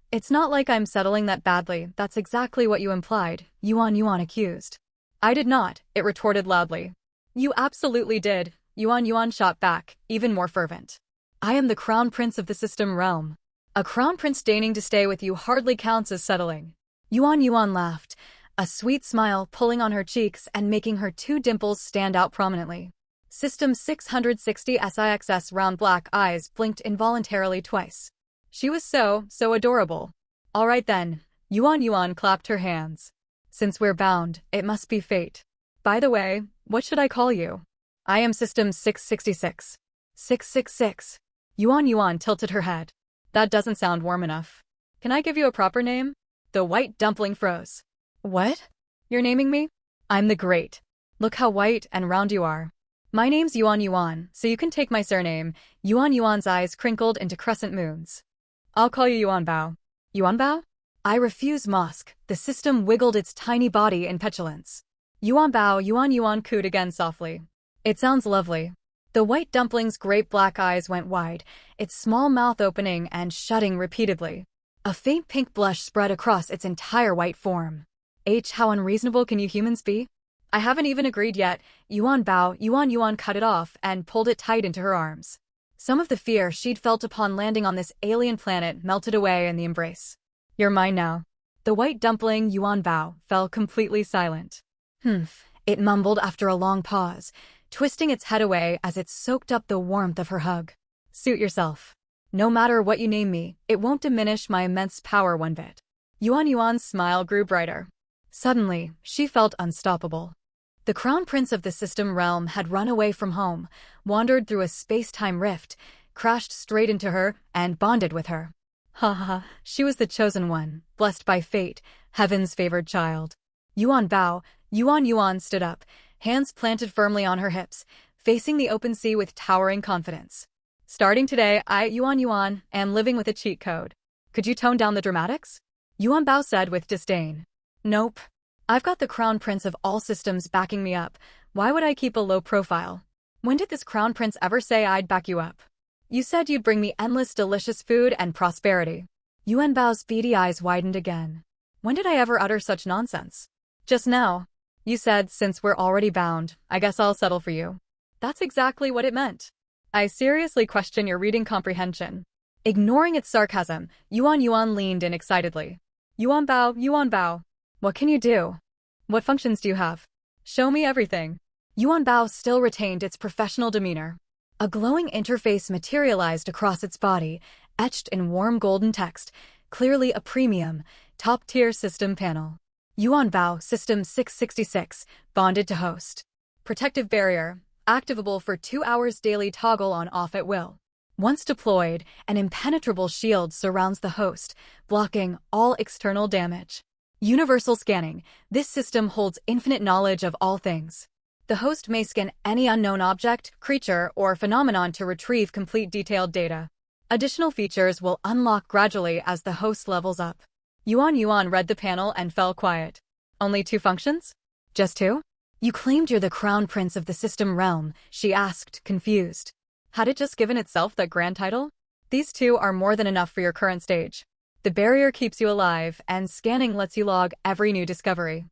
[SPEAKER 1] It's not like I'm settling that badly, that's exactly what you implied, Yuan accused. I did not, it retorted loudly. You absolutely did, Yuan shot back, even more fervent. I am the crown prince of the system realm. A crown prince deigning to stay with you hardly counts as settling. Yuan laughed, a sweet smile pulling on her cheeks and making her two dimples stand out prominently. System 660 SIX's round black eyes blinked involuntarily twice. She was so adorable. All right then, Yuan clapped her hands. Since we're bound, it must be fate. By the way, what should I call you? I am System 666. 666. Yuan tilted her head. That doesn't sound warm enough. Can I give you a proper name? The white dumpling froze. What? You're naming me? I'm the Great. Look how white and round you are. My name's Yuan, so you can take my surname. Yuan's eyes crinkled into crescent moons. I'll call you Yuanbao. Yuanbao? I refuse, Mosk. The system wiggled its tiny body in petulance. Yuanbao, Yuan cooed again softly. It sounds lovely. The white dumpling's great black eyes went wide, its small mouth opening and shutting repeatedly. A faint pink blush spread across its entire white form. How unreasonable can you humans be? I haven't even agreed yet. Yuanbao, Yuan cut it off and pulled it tight into her arms. Some of the fear she'd felt upon landing on this alien planet melted away in the embrace. You're mine now. The white dumpling, Yuanbao, fell completely silent. It mumbled after a long pause, twisting its head away as it soaked up the warmth of her hug. Suit yourself. No matter what you name me, it won't diminish my immense power one bit. Yuan's smile grew brighter. Suddenly, she felt unstoppable. The crown prince of the system realm had run away from home, wandered through a space-time rift, crashed straight into her, and bonded with her. She was the chosen one, blessed by fate, heaven's favored child. Yuan stood up, hands planted firmly on her hips, facing the open sea with towering confidence. Starting today, I, Yuan, am living with a cheat code. Could you tone down the dramatics? Yuanbao said with disdain. Nope. I've got the crown prince of all systems backing me up. Why would I keep a low profile? When did this crown prince ever say I'd back you up? You said you'd bring me endless delicious food and prosperity. Yuanbao's beady eyes widened again. When did I ever utter such nonsense? Just now. You said, since we're already bound, I guess I'll settle for you. That's exactly what it meant. I seriously question your reading comprehension. Ignoring its sarcasm, Yuan leaned in excitedly. Yuanbao. What can you do? What functions do you have? Show me everything. Yuanbao still retained its professional demeanor. A glowing interface materialized across its body, etched in warm golden text, clearly a premium, top-tier system panel. Yuanbao, System 666, bonded to host. Protective barrier, activable for 2 hours daily, toggle on-off at will. Once deployed, an impenetrable shield surrounds the host, blocking all external damage. Universal scanning, this system holds infinite knowledge of all things. The host may scan any unknown object, creature, or phenomenon to retrieve complete detailed data. Additional features will unlock gradually as the host levels up. Yuan read the panel and fell quiet. Only 2 functions? Just 2? You claimed you're the crown prince of the system realm, she asked, confused. Had it just given itself that grand title? These 2 are more than enough for your current stage. The barrier keeps you alive, and scanning lets you log every new discovery.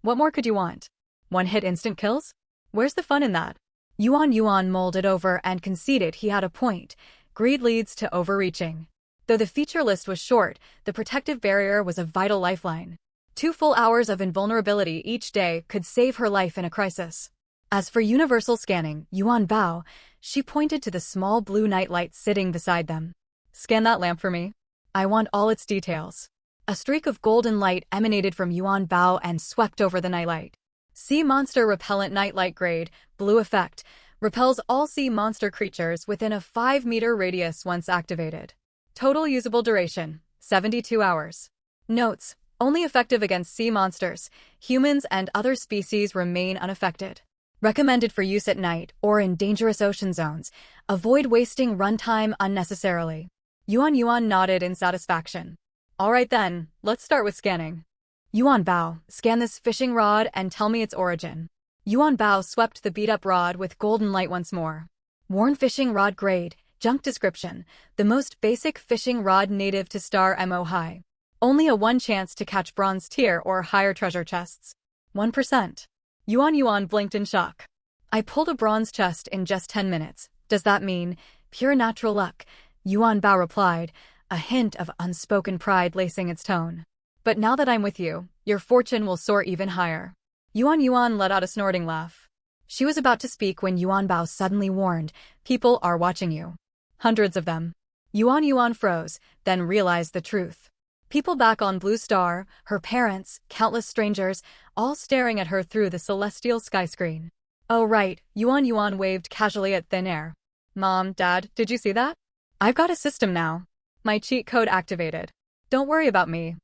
[SPEAKER 1] What more could you want? One-hit instant kills? Where's the fun in that? Yuan mulled it over and conceded he had a point. Greed leads to overreaching. Though the feature list was short, the protective barrier was a vital lifeline. 2 full hours of invulnerability each day could save her life in a crisis. As for universal scanning, Yuanbao, she pointed to the small blue nightlight sitting beside them. Scan that lamp for me. I want all its details. A streak of golden light emanated from Yuan Bao and swept over the nightlight. Sea Monster Repellent Nightlight Grade, Blue Effect, repels all sea monster creatures within a 5-meter radius once activated. Total usable duration, 72 hours. Notes: only effective against sea monsters. Humans and other species remain unaffected. Recommended for use at night or in dangerous ocean zones. Avoid wasting runtime unnecessarily. Yuan nodded in satisfaction. All right then, let's start with scanning. Yuan Bao, scan this fishing rod and tell me its origin. Yuan Bao swept the beat-up rod with golden light once more. Worn fishing rod grade, junk description, the most basic fishing rod native to Star Mo High. Only a 1 chance to catch bronze tier or higher treasure chests. 1%. Yuan blinked in shock. I pulled a bronze chest in just 10 minutes. Does that mean pure natural luck? Yuan Bao replied, a hint of unspoken pride lacing its tone. But now that I'm with you, your fortune will soar even higher. Yuan let out a snorting laugh. She was about to speak when Yuan Bao suddenly warned, people are watching you. Hundreds of them. Yuan froze, then realized the truth. People back on Blue Star, her parents, countless strangers, all staring at her through the celestial sky screen. Oh right, Yuan waved casually at thin air. Mom, Dad, did you see that? I've got a system now. My cheat code activated. Don't worry about me.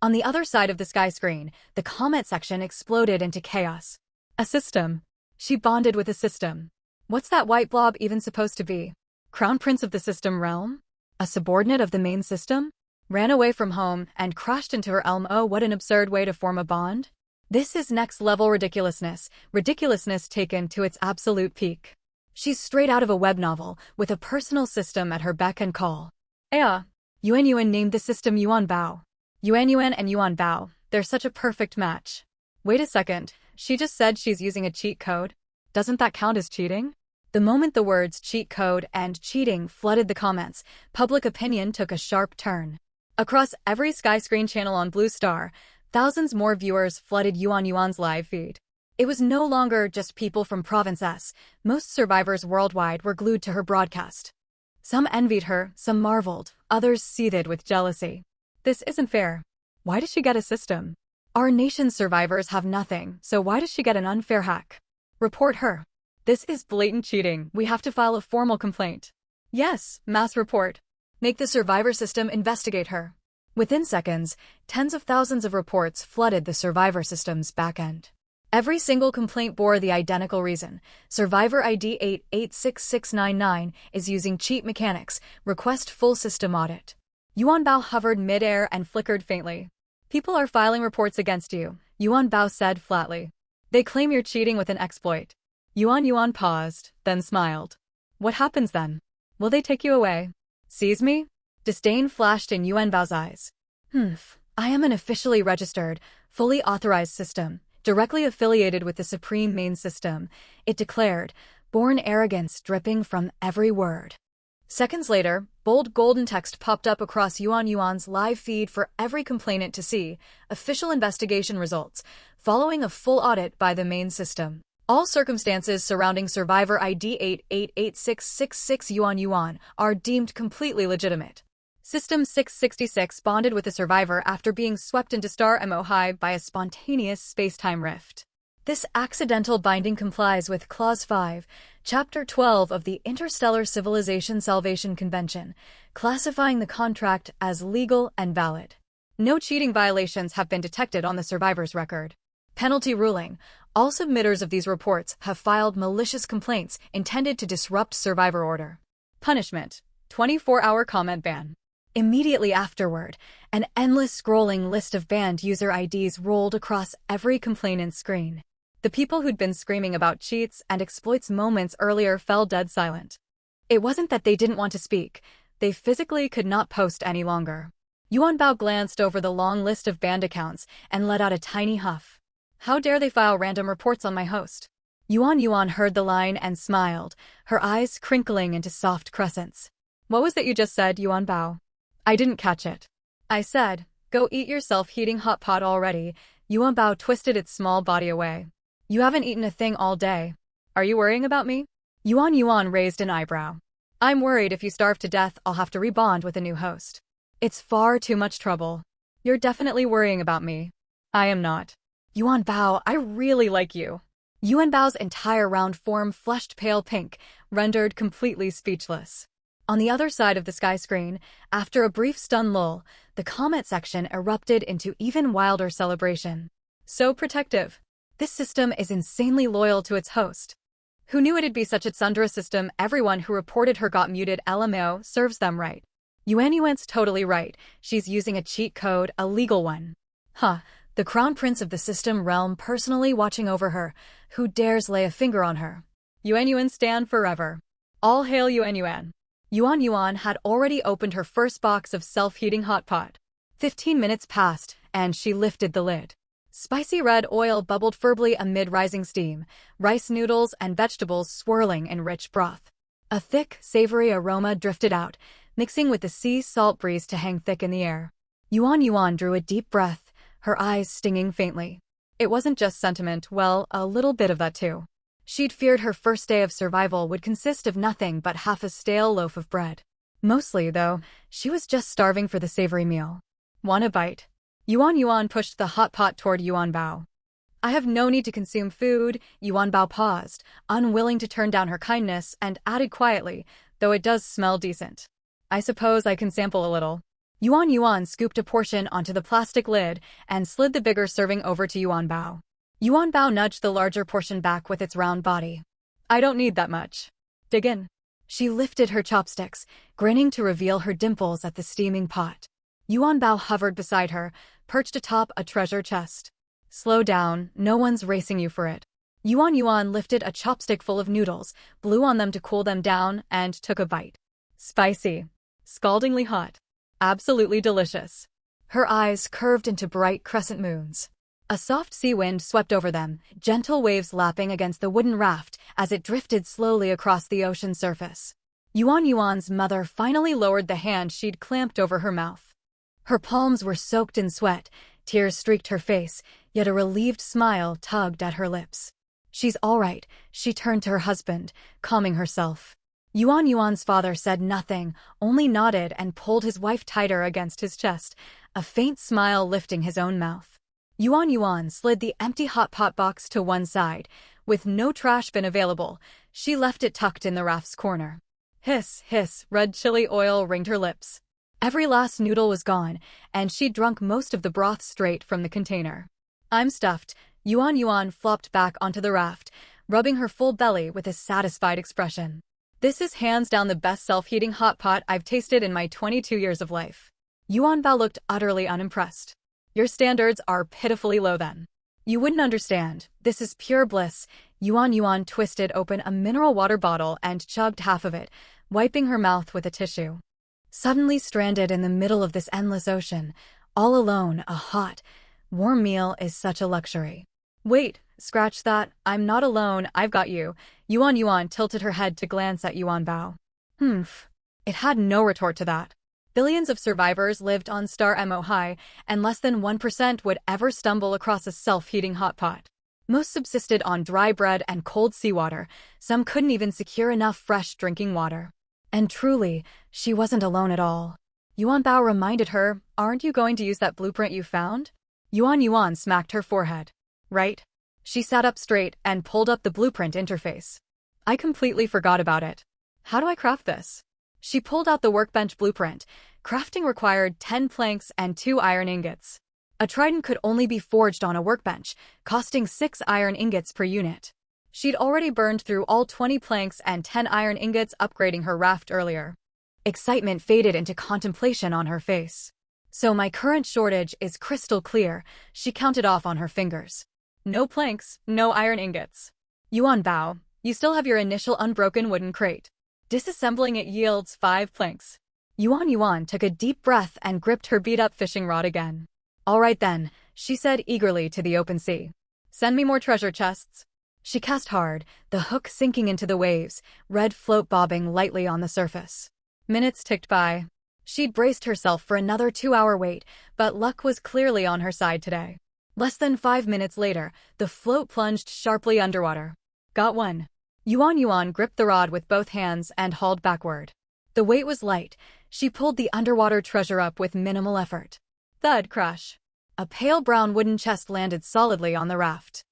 [SPEAKER 1] On the other side of the sky screen, the comment section exploded into chaos. A system. She bonded with a system. What's that white blob even supposed to be? Crown Prince of the system realm? A subordinate of the main system? Ran away from home and crashed into her elm. Oh, what an absurd way to form a bond. This is next-level ridiculousness taken to its absolute peak. She's straight out of a web novel, with a personal system at her beck and call. Yuan named the system Yuan Bao. Yuan and Yuan Bao, they're such a perfect match. Wait a second, she just said she's using a cheat code? Doesn't that count as cheating? The moment the words cheat code and cheating flooded the comments, public opinion took a sharp turn. Across every sky screen channel on Blue Star, thousands more viewers flooded Yuan's live feed. It was no longer just people from Province S. Most survivors worldwide were glued to her broadcast. Some envied her, some marveled, others seethed with jealousy. This isn't fair. Why does she get a system? Our nation's survivors have nothing, so why does she get an unfair hack? Report her. This is blatant cheating. We have to file a formal complaint. Yes, mass report. Make the survivor system investigate her. Within seconds, tens of thousands of reports flooded the survivor system's backend. Every single complaint bore the identical reason. Survivor ID 886699 is using cheat mechanics. Request full system audit. Yuan Bao hovered mid-air and flickered faintly. People are filing reports against you, Yuan Bao said flatly. They claim you're cheating with an exploit. Yuan paused, then smiled. What happens then? Will they take you away? Seize me? Disdain flashed in Yuan Bao's eyes. I am an officially registered, fully authorized system, directly affiliated with the Supreme Main System, it declared, born arrogance dripping from every word. Seconds later, bold golden text popped up across Yuan's live feed for every complainant to see. Official investigation results, following a full audit by the main system. All circumstances surrounding Survivor ID 888666 Yuan are deemed completely legitimate. System 666 bonded with the survivor after being swept into Star Mo High by a spontaneous space-time rift. This accidental binding complies with Clause 5, Chapter 12 of the Interstellar Civilization Salvation Convention, classifying the contract as legal and valid. No cheating violations have been detected on the survivor's record. Penalty ruling: all submitters of these reports have filed malicious complaints intended to disrupt survivor order. Punishment: 24-hour comment ban. Immediately afterward, an endless scrolling list of banned user IDs rolled across every complainant's screen. The people who'd been screaming about cheats and exploits moments earlier fell dead silent. It wasn't that they didn't want to speak, they physically could not post any longer. Yuan Bao glanced over the long list of banned accounts and let out a tiny huff. How dare they file random reports on my host? Yuan heard the line and smiled, her eyes crinkling into soft crescents. What was that you just said, Yuan Bao? I didn't catch it. I said, go eat yourself heating hot pot already. Yuan Bao twisted its small body away. You haven't eaten a thing all day. Are you worrying about me? Yuan raised an eyebrow. I'm worried if you starve to death I'll have to rebond with a new host. It's far too much trouble. You're definitely worrying about me. I am not. Yuan Bao, I really like you. Yuan Bao's entire round form flushed pale pink, rendered completely speechless. On the other side of the sky screen, after a brief stunned lull, the comment section erupted into even wilder celebration. So protective. This system is insanely loyal to its host. Who knew it'd be such a tsundere system? Everyone who reported her got muted. LMAO, serves them right. Yuan's totally right. She's using a cheat code, a legal one. Huh. The crown prince of the system realm personally watching over her. Who dares lay a finger on her? Yuan stand forever. All hail Yuan. Yuan had already opened her first box of self-heating hot pot. 15 minutes passed, and she lifted the lid. Spicy red oil bubbled ferbly amid rising steam, rice noodles and vegetables swirling in rich broth. A thick, savory aroma drifted out, mixing with the sea salt breeze to hang thick in the air. Yuan drew a deep breath, her eyes stinging faintly. It wasn't just sentiment, well, a little bit of that too. She'd feared her first day of survival would consist of nothing but half a stale loaf of bread. Mostly, though, she was just starving for the savory meal. Want a bite? Yuan pushed the hot pot toward Yuan Bao. I have no need to consume food. Yuan Bao paused, unwilling to turn down her kindness, and added quietly, though it does smell decent. I suppose I can sample a little. Yuan scooped a portion onto the plastic lid and slid the bigger serving over to Yuan Bao. Yuan Bao nudged the larger portion back with its round body. I don't need that much. Dig in. She lifted her chopsticks, grinning to reveal her dimples at the steaming pot. Yuan Bao hovered beside her, perched atop a treasure chest. Slow down, no one's racing you for it. Yuan lifted a chopstick full of noodles, blew on them to cool them down, and took a bite. Spicy. Scaldingly hot. Absolutely delicious. Her eyes curved into bright crescent moons. A soft sea wind swept over them, gentle waves lapping against the wooden raft as it drifted slowly across the ocean surface. Yuan's mother finally lowered the hand she'd clamped over her mouth. Her palms were soaked in sweat, tears streaked her face, yet a relieved smile tugged at her lips. She's all right, she turned to her husband, calming herself. Yuan's father said nothing, only nodded and pulled his wife tighter against his chest, a faint smile lifting his own mouth. Yuan slid the empty hot pot box to one side. With no trash bin available, she left it tucked in the raft's corner. Hiss, hiss, red chili oil ringed her lips. Every last noodle was gone, and she'd drunk most of the broth straight from the container. I'm stuffed. Yuan flopped back onto the raft, rubbing her full belly with a satisfied expression. This is hands down the best self-heating hot pot I've tasted in my 22 years of life. Yuan Bao looked utterly unimpressed. Your standards are pitifully low then. You wouldn't understand. This is pure bliss. Yuan twisted open a mineral water bottle and chugged half of it, wiping her mouth with a tissue. Suddenly stranded in the middle of this endless ocean, all alone, a hot, warm meal is such a luxury. Wait, scratch that, I'm not alone, I've got you. Yuan tilted her head to glance at Yuan Bao. Humph. It had no retort to that. Billions of survivors lived on Star Mo High, and less than 1% would ever stumble across a self-heating hot pot. Most subsisted on dry bread and cold seawater, some couldn't even secure enough fresh drinking water. And truly, she wasn't alone at all. Yuan Bao reminded her, aren't you going to use that blueprint you found? Yuan smacked her forehead. Right? She sat up straight and pulled up the blueprint interface. I completely forgot about it. How do I craft this? She pulled out the workbench blueprint. Crafting required 10 planks and 2 iron ingots. A trident could only be forged on a workbench, costing 6 iron ingots per unit. She'd already burned through all 20 planks and 10 iron ingots upgrading her raft earlier. Excitement faded into contemplation on her face. So my current shortage is crystal clear, she counted off on her fingers. No planks, no iron ingots. Yuan Bao, you still have your initial unbroken wooden crate. Disassembling it yields 5 planks. Yuan took a deep breath and gripped her beat-up fishing rod again. All right then, she said eagerly to the open sea. Send me more treasure chests. She cast hard, the hook sinking into the waves, red float bobbing lightly on the surface. Minutes ticked by. She'd braced herself for another 2-hour wait, but luck was clearly on her side today. Less than 5 minutes later, the float plunged sharply underwater. Got one. Yuan gripped the rod with both hands and hauled backward. The weight was light. She pulled the underwater treasure up with minimal effort. Thud crash. A pale brown wooden chest landed solidly on the raft.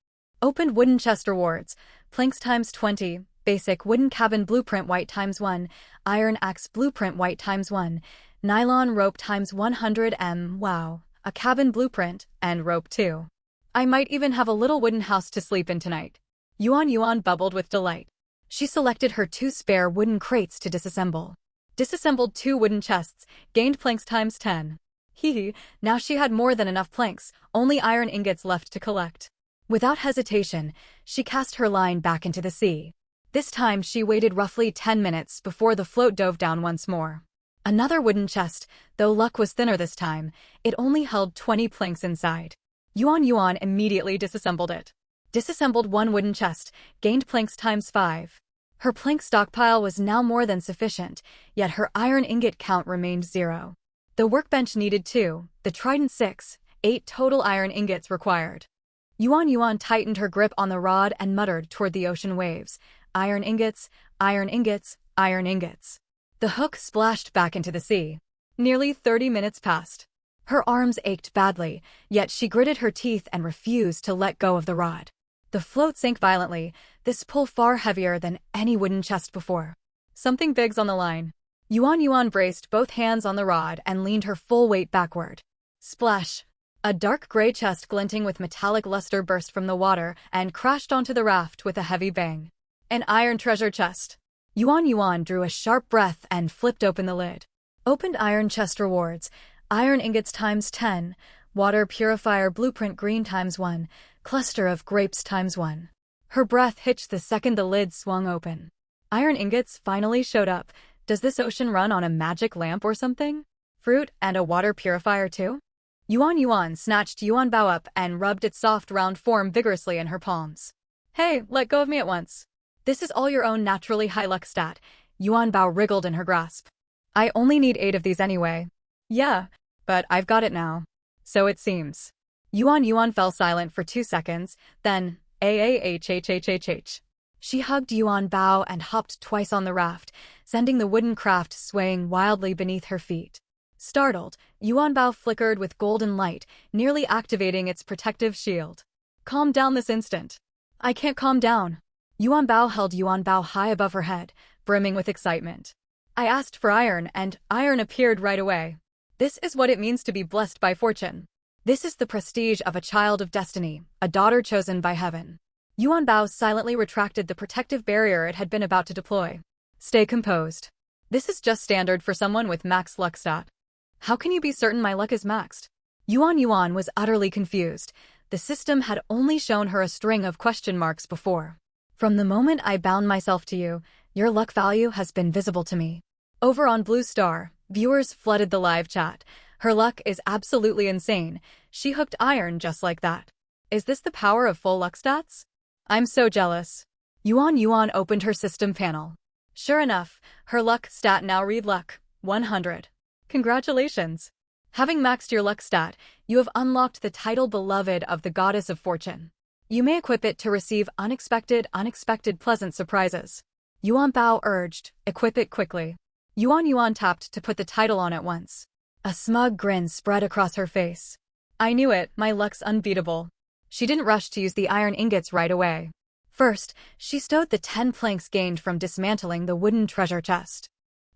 [SPEAKER 1] Opened wooden chest rewards. Planks times 20. Basic wooden cabin blueprint white times 1. Iron axe blueprint white times 1. Nylon rope times 100 Wow. A cabin blueprint, and rope too. I might even have a little wooden house to sleep in tonight. Yuan bubbled with delight. She selected her 2 spare wooden crates to disassemble. Disassembled 2 wooden chests, gained planks times 10. Hee, now she had more than enough planks, only iron ingots left to collect. Without hesitation, she cast her line back into the sea. This time she waited roughly 10 minutes before the float dove down once more. Another wooden chest, though luck was thinner this time, it only held 20 planks inside. Yuan immediately disassembled it. Disassembled 1 wooden chest, gained planks times 5. Her plank stockpile was now more than sufficient, yet her iron ingot count remained 0. The workbench needed 2, the trident 6, 8 total iron ingots required. Yuan tightened her grip on the rod and muttered toward the ocean waves, "Iron ingots, iron ingots, iron ingots." The hook splashed back into the sea. Nearly 30 minutes passed. Her arms ached badly, yet she gritted her teeth and refused to let go of the rod. The float sank violently, this pull far heavier than any wooden chest before. Something big's on the line. Yuan braced both hands on the rod and leaned her full weight backward. Splash! A dark gray chest glinting with metallic luster burst from the water and crashed onto the raft with a heavy bang. An iron treasure chest. Yuan drew a sharp breath and flipped open the lid. Opened iron chest rewards. Iron ingots times 10. Water purifier blueprint green times 1. Cluster of grapes times 1. Her breath hitched the second the lid swung open. Iron ingots finally showed up. Does this ocean run on a magic lamp or something? Fruit and a water purifier too? Yuan snatched Yuanbao up and rubbed its soft round form vigorously in her palms. Hey, let go of me at once. This is all your own naturally high luck stat. Yuanbao wriggled in her grasp. I only need 8 of these anyway. Yeah, but I've got it now. So it seems. Yuan fell silent for 2 seconds, then, ahhhhhh. She hugged Yuanbao and hopped twice on the raft, sending the wooden craft swaying wildly beneath her feet. Startled, Yuanbao flickered with golden light, nearly activating its protective shield. Calm down this instant. I can't calm down. Yuanbao held Yuanbao high above her head, brimming with excitement. I asked for iron, and iron appeared right away. This is what it means to be blessed by fortune. This is the prestige of a child of destiny, a daughter chosen by heaven. Yuanbao silently retracted the protective barrier it had been about to deploy. Stay composed. This is just standard for someone with max luck stat. How can you be certain my luck is maxed? Yuan was utterly confused. The system had only shown her a string of question marks before. From the moment I bound myself to you, your luck value has been visible to me. Over on Blue Star, viewers flooded the live chat. Her luck is absolutely insane. She hooked iron just like that. Is this the power of full luck stats? I'm so jealous. Yuan opened her system panel. Sure enough, her luck stat now read luck 100. Congratulations! Having maxed your luck stat, you have unlocked the title Beloved of the Goddess of Fortune. You may equip it to receive unexpected pleasant surprises. Yuanbao urged, equip it quickly. Yuan tapped to put the title on at once. A smug grin spread across her face. I knew it, my luck's unbeatable. She didn't rush to use the iron ingots right away. First, she stowed the 10 planks gained from dismantling the wooden treasure chest.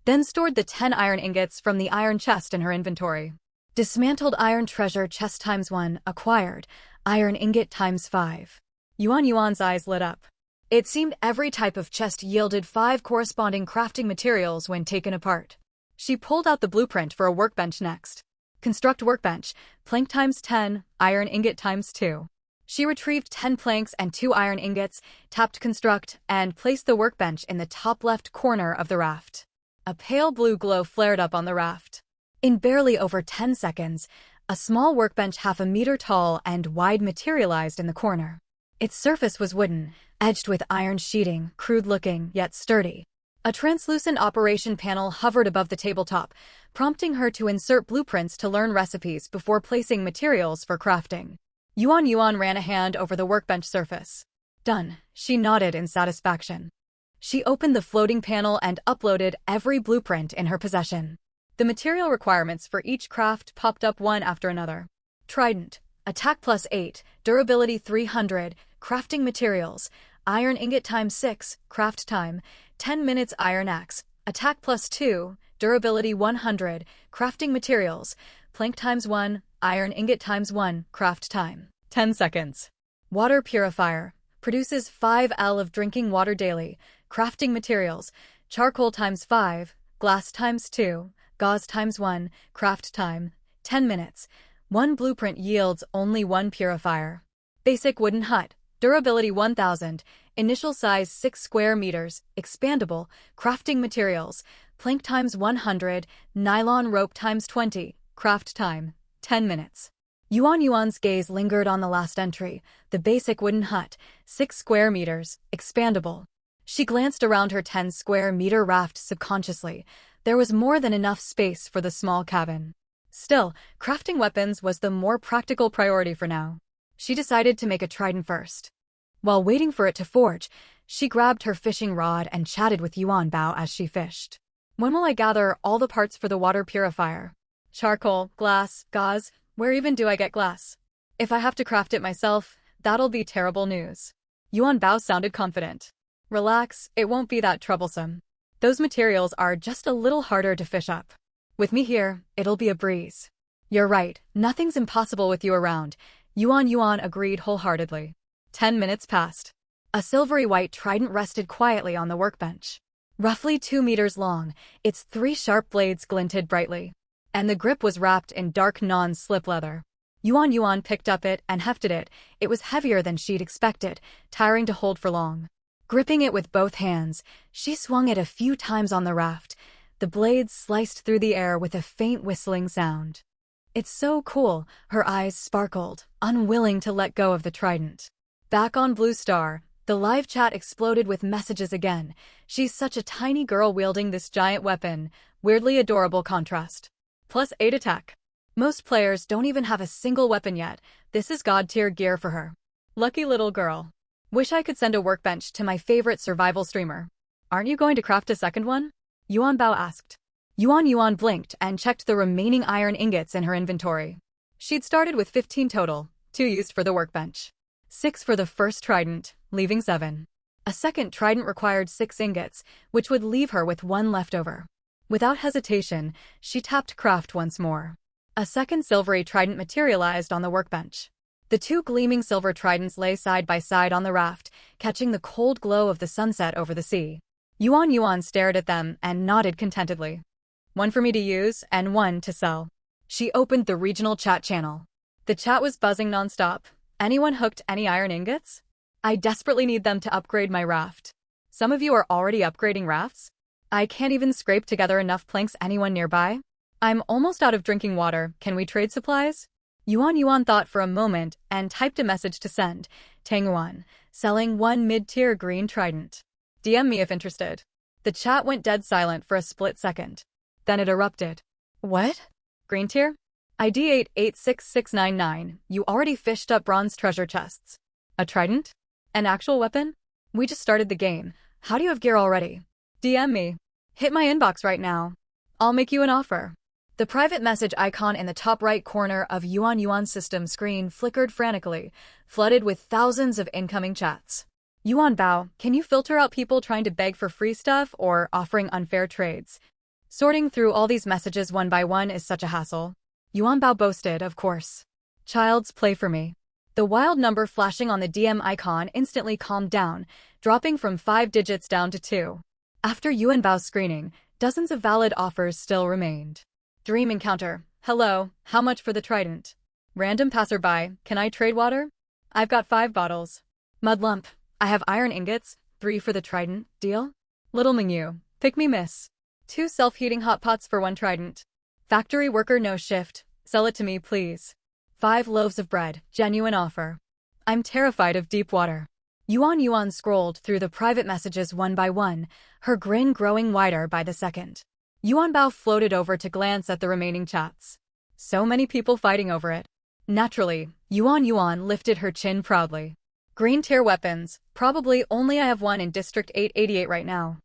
[SPEAKER 1] Then stored the 10 iron ingots from the iron chest in her inventory. Dismantled iron treasure chest times 1 acquired, iron ingot times 5. Yuan's eyes lit up. It seemed every type of chest yielded 5 corresponding crafting materials when taken apart. She pulled out the blueprint for a workbench next. Construct workbench, plank times 10, iron ingot times 2. She retrieved 10 planks and 2 iron ingots, tapped construct, and placed the workbench in the top left corner of the raft. A pale blue glow flared up on the raft. In barely over 10 seconds, a small workbench half a meter tall and wide materialized in the corner. Its surface was wooden, edged with iron sheeting, crude-looking, yet sturdy. A translucent operation panel hovered above the tabletop, prompting her to insert blueprints to learn recipes before placing materials for crafting. Yuan ran a hand over the workbench surface. Done, she nodded in satisfaction. She opened the floating panel and uploaded every blueprint in her possession. The material requirements for each craft popped up one after another. Trident. Attack +8, durability 300, crafting materials. Iron ingot ×6, craft time. 10 minutes iron axe. Attack +2, durability 100, crafting materials. Plank ×1, iron ingot ×1, craft time. 10 seconds. Water purifier. Produces 5L of drinking water daily. Crafting materials. Charcoal ×5, glass ×2, gauze ×1, craft time. 10 minutes. One blueprint yields only one purifier. Basic wooden hut. Durability 1000. Initial size 6 square meters. Expandable. Crafting materials. Plank ×100. Nylon rope ×20. Craft time. 10 minutes. Yuan's gaze lingered on the last entry. The basic wooden hut. 6 square meters. Expandable. She glanced around her 10 square meter raft subconsciously. There was more than enough space for the small cabin. Still, crafting weapons was the more practical priority for now. She decided to make a trident first. While waiting for it to forge, she grabbed her fishing rod and chatted with Yuan Bao as she fished. When will I gather all the parts for the water purifier? Charcoal, glass, gauze, where even do I get glass? If I have to craft it myself, that'll be terrible news. Yuan Bao sounded confident. Relax, it won't be that troublesome. Those materials are just a little harder to fish up. With me here, it'll be a breeze. You're right, nothing's impossible with you around. Yuan agreed wholeheartedly. 10 minutes passed. A silvery white trident rested quietly on the workbench. Roughly 2 meters long, its 3 sharp blades glinted brightly. And the grip was wrapped in dark non-slip leather. Yuan picked up it and hefted it. It was heavier than she'd expected, tiring to hold for long. Gripping it with both hands, she swung it a few times on the raft. The blades sliced through the air with a faint whistling sound. It's so cool, her eyes sparkled, unwilling to let go of the trident. Back on Blue Star, the live chat exploded with messages again. She's such a tiny girl wielding this giant weapon. Weirdly adorable contrast. +8 attack. Most players don't even have a single weapon yet. This is god-tier gear for her. Lucky little girl. Wish I could send a workbench to my favorite survival streamer. Aren't you going to craft a second one? Yuan Bao asked. Yuan blinked and checked the remaining iron ingots in her inventory. She'd started with 15 total, 2 used for the workbench. 6 for the first trident, leaving 7. A second trident required 6 ingots, which would leave her with 1 left over. Without hesitation, she tapped craft once more. A second silvery trident materialized on the workbench. The 2 gleaming silver tridents lay side by side on the raft, catching the cold glow of the sunset over the sea. Yuan stared at them and nodded contentedly. 1 for me to use and 1 to sell. She opened the regional chat channel. The chat was buzzing nonstop. Anyone hooked any iron ingots? I desperately need them to upgrade my raft. Some of you are already upgrading rafts? I can't even scrape together enough planks. Anyone nearby? I'm almost out of drinking water. Can we trade supplies? Yuan thought for a moment and typed a message to send. Tangyuan, selling 1 mid-tier green trident. DM me if interested. The chat went dead silent for a split second. Then it erupted. What? Green tier? ID 886699. You already fished up bronze treasure chests. A trident? An actual weapon? We just started the game. How do you have gear already? DM me. Hit my inbox right now. I'll make you an offer. The private message icon in the top right corner of Yuan's system screen flickered frantically, flooded with thousands of incoming chats. Yuan Bao, can you filter out people trying to beg for free stuff or offering unfair trades? Sorting through all these messages one by one is such a hassle. Yuan Bao boasted, of course. Child's play for me. The wild number flashing on the DM icon instantly calmed down, dropping from 5 digits down to 2. After Yuan Bao's screening, dozens of valid offers still remained. Dream encounter. Hello, how much for the trident? Random passerby, can I trade water? I've got 5 bottles. Mud lump, I have iron ingots, 3 for the trident, deal? Little Mingyu, pick me miss. 2 self-heating hot pots for 1 trident. Factory worker no shift, sell it to me please. 5 loaves of bread, genuine offer. I'm terrified of deep water. Yuan scrolled through the private messages one by one, her grin growing wider by the second. Yuan Bao floated over to glance at the remaining chats. So many people fighting over it. Naturally, Yuan lifted her chin proudly. Green tier weapons, probably only I have 1 in District 888 right now.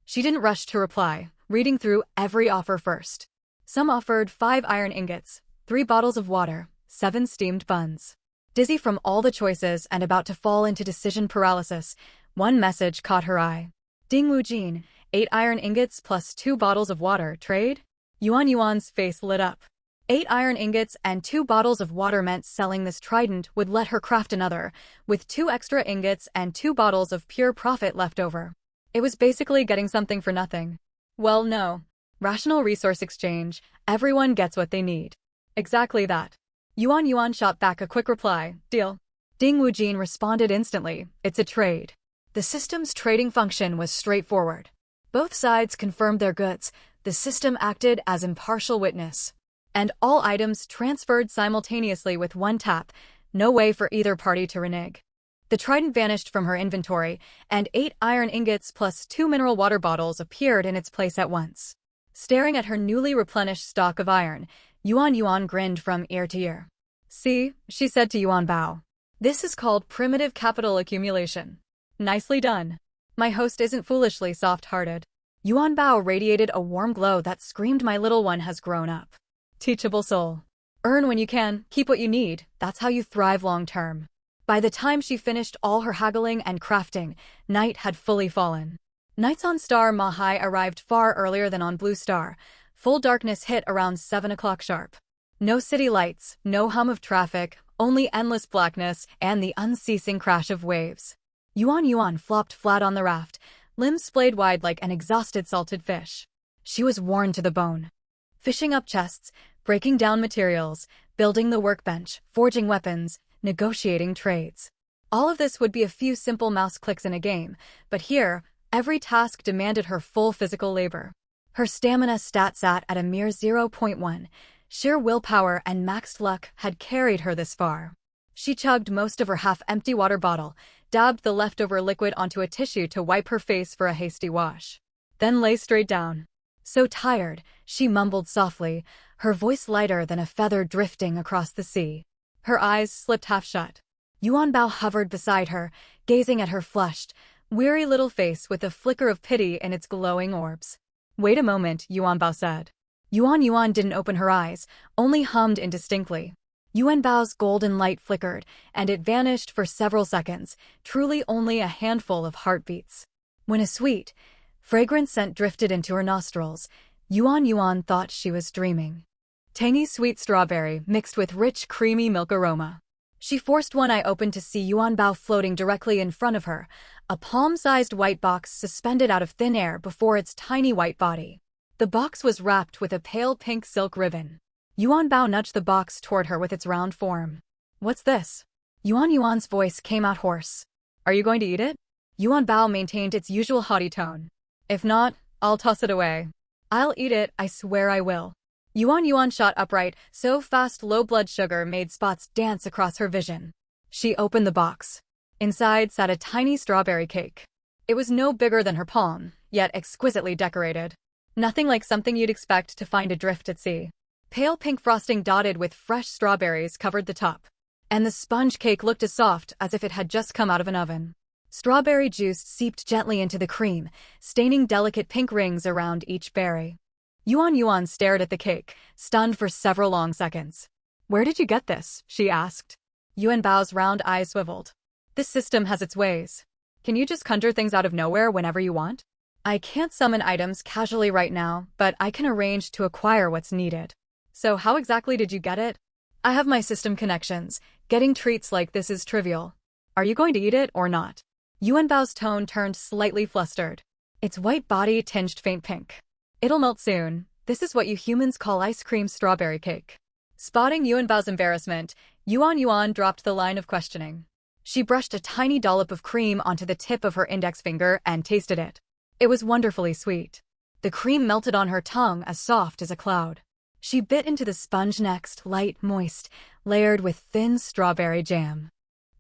[SPEAKER 1] She didn't rush to reply, reading through every offer first. Some offered 5 iron ingots, 3 bottles of water, 7 steamed buns. Dizzy from all the choices and about to fall into decision paralysis, one message caught her eye. Ding Wu Jin, 8 iron ingots plus 2 bottles of water, trade? Yuan Yuan's face lit up. 8 iron ingots and 2 bottles of water meant selling this trident would let her craft another, with 2 extra ingots and 2 bottles of pure profit left over. It was basically getting something for nothing. Well, no. Rational resource exchange, everyone gets what they need. Exactly that. Yuan Yuan shot back a quick reply, deal. Ding Wu Jin responded instantly, it's a trade. The system's trading function was straightforward. Both sides confirmed their goods, the system acted as impartial witness. And all items transferred simultaneously with one tap, no way for either party to renege. The trident vanished from her inventory, and 8 iron ingots plus 2 mineral water bottles appeared in its place at once. Staring at her newly replenished stock of iron, Yuan Yuan grinned from ear to ear. See, she said to Yuan Bao. This is called primitive capital accumulation. Nicely done. My host isn't foolishly soft-hearted. Yuan Bao radiated a warm glow that screamed my little one has grown up. Teachable soul. Earn when you can, keep what you need, that's how you thrive long-term. By the time she finished all her haggling and crafting, night had fully fallen. Nights on Star Mahai arrived far earlier than on Blue Star. Full darkness hit around 7 o'clock sharp. No city lights, no hum of traffic, only endless blackness and the unceasing crash of waves. Yuan Yuan flopped flat on the raft, limbs splayed wide like an exhausted salted fish. She was worn to the bone. Fishing up chests, breaking down materials, building the workbench, forging weapons, negotiating trades. All of this would be a few simple mouse clicks in a game, but here, every task demanded her full physical labor. Her stamina stat sat at a mere 0.1. Sheer willpower and maxed luck had carried her this far. She chugged most of her half-empty water bottle, dabbed the leftover liquid onto a tissue to wipe her face for a hasty wash. Then lay straight down. So tired, she mumbled softly, her voice lighter than a feather drifting across the sea. Her eyes slipped half shut. Yuan Bao hovered beside her, gazing at her flushed, weary little face with a flicker of pity in its glowing orbs. Wait a moment, Yuan Bao said. Yuan Yuan didn't open her eyes, only hummed indistinctly. Yuan Bao's golden light flickered, and it vanished for several seconds, truly only a handful of heartbeats. When a sweet, fragrant scent drifted into her nostrils, Yuan Yuan thought she was dreaming. Tangy sweet strawberry mixed with rich creamy milk aroma. She forced one eye open to see Yuan Bao floating directly in front of her, a palm-sized white box suspended out of thin air before its tiny white body. The box was wrapped with a pale pink silk ribbon. Yuan Bao nudged the box toward her with its round form. What's this? Yuan Yuan's voice came out hoarse. Are you going to eat it? Yuan Bao maintained its usual haughty tone. If not, I'll toss it away. I'll eat it, I swear I will. Yuan Yuan shot upright, so fast low blood sugar made spots dance across her vision. She opened the box. Inside sat a tiny strawberry cake. It was no bigger than her palm, yet exquisitely decorated. Nothing like something you'd expect to find adrift at sea. Pale pink frosting dotted with fresh strawberries covered the top. And the sponge cake looked as soft as if it had just come out of an oven. Strawberry juice seeped gently into the cream, staining delicate pink rings around each berry. Yuan Yuan stared at the cake, stunned for several long seconds. Where did you get this? She asked. Yuan Bao's round eyes swiveled. This system has its ways. Can you just conjure things out of nowhere whenever you want? I can't summon items casually right now, but I can arrange to acquire what's needed. So how exactly did you get it? I have my system connections. Getting treats like this is trivial. Are you going to eat it or not? Yuan Bao's tone turned slightly flustered. Its white body tinged faint pink. It'll melt soon. This is what you humans call ice cream strawberry cake. Spotting Yuan Bao's embarrassment, Yuan Yuan dropped the line of questioning. She brushed a tiny dollop of cream onto the tip of her index finger and tasted it. It was wonderfully sweet. The cream melted on her tongue as soft as a cloud. She bit into the sponge next, light, moist, layered with thin strawberry jam.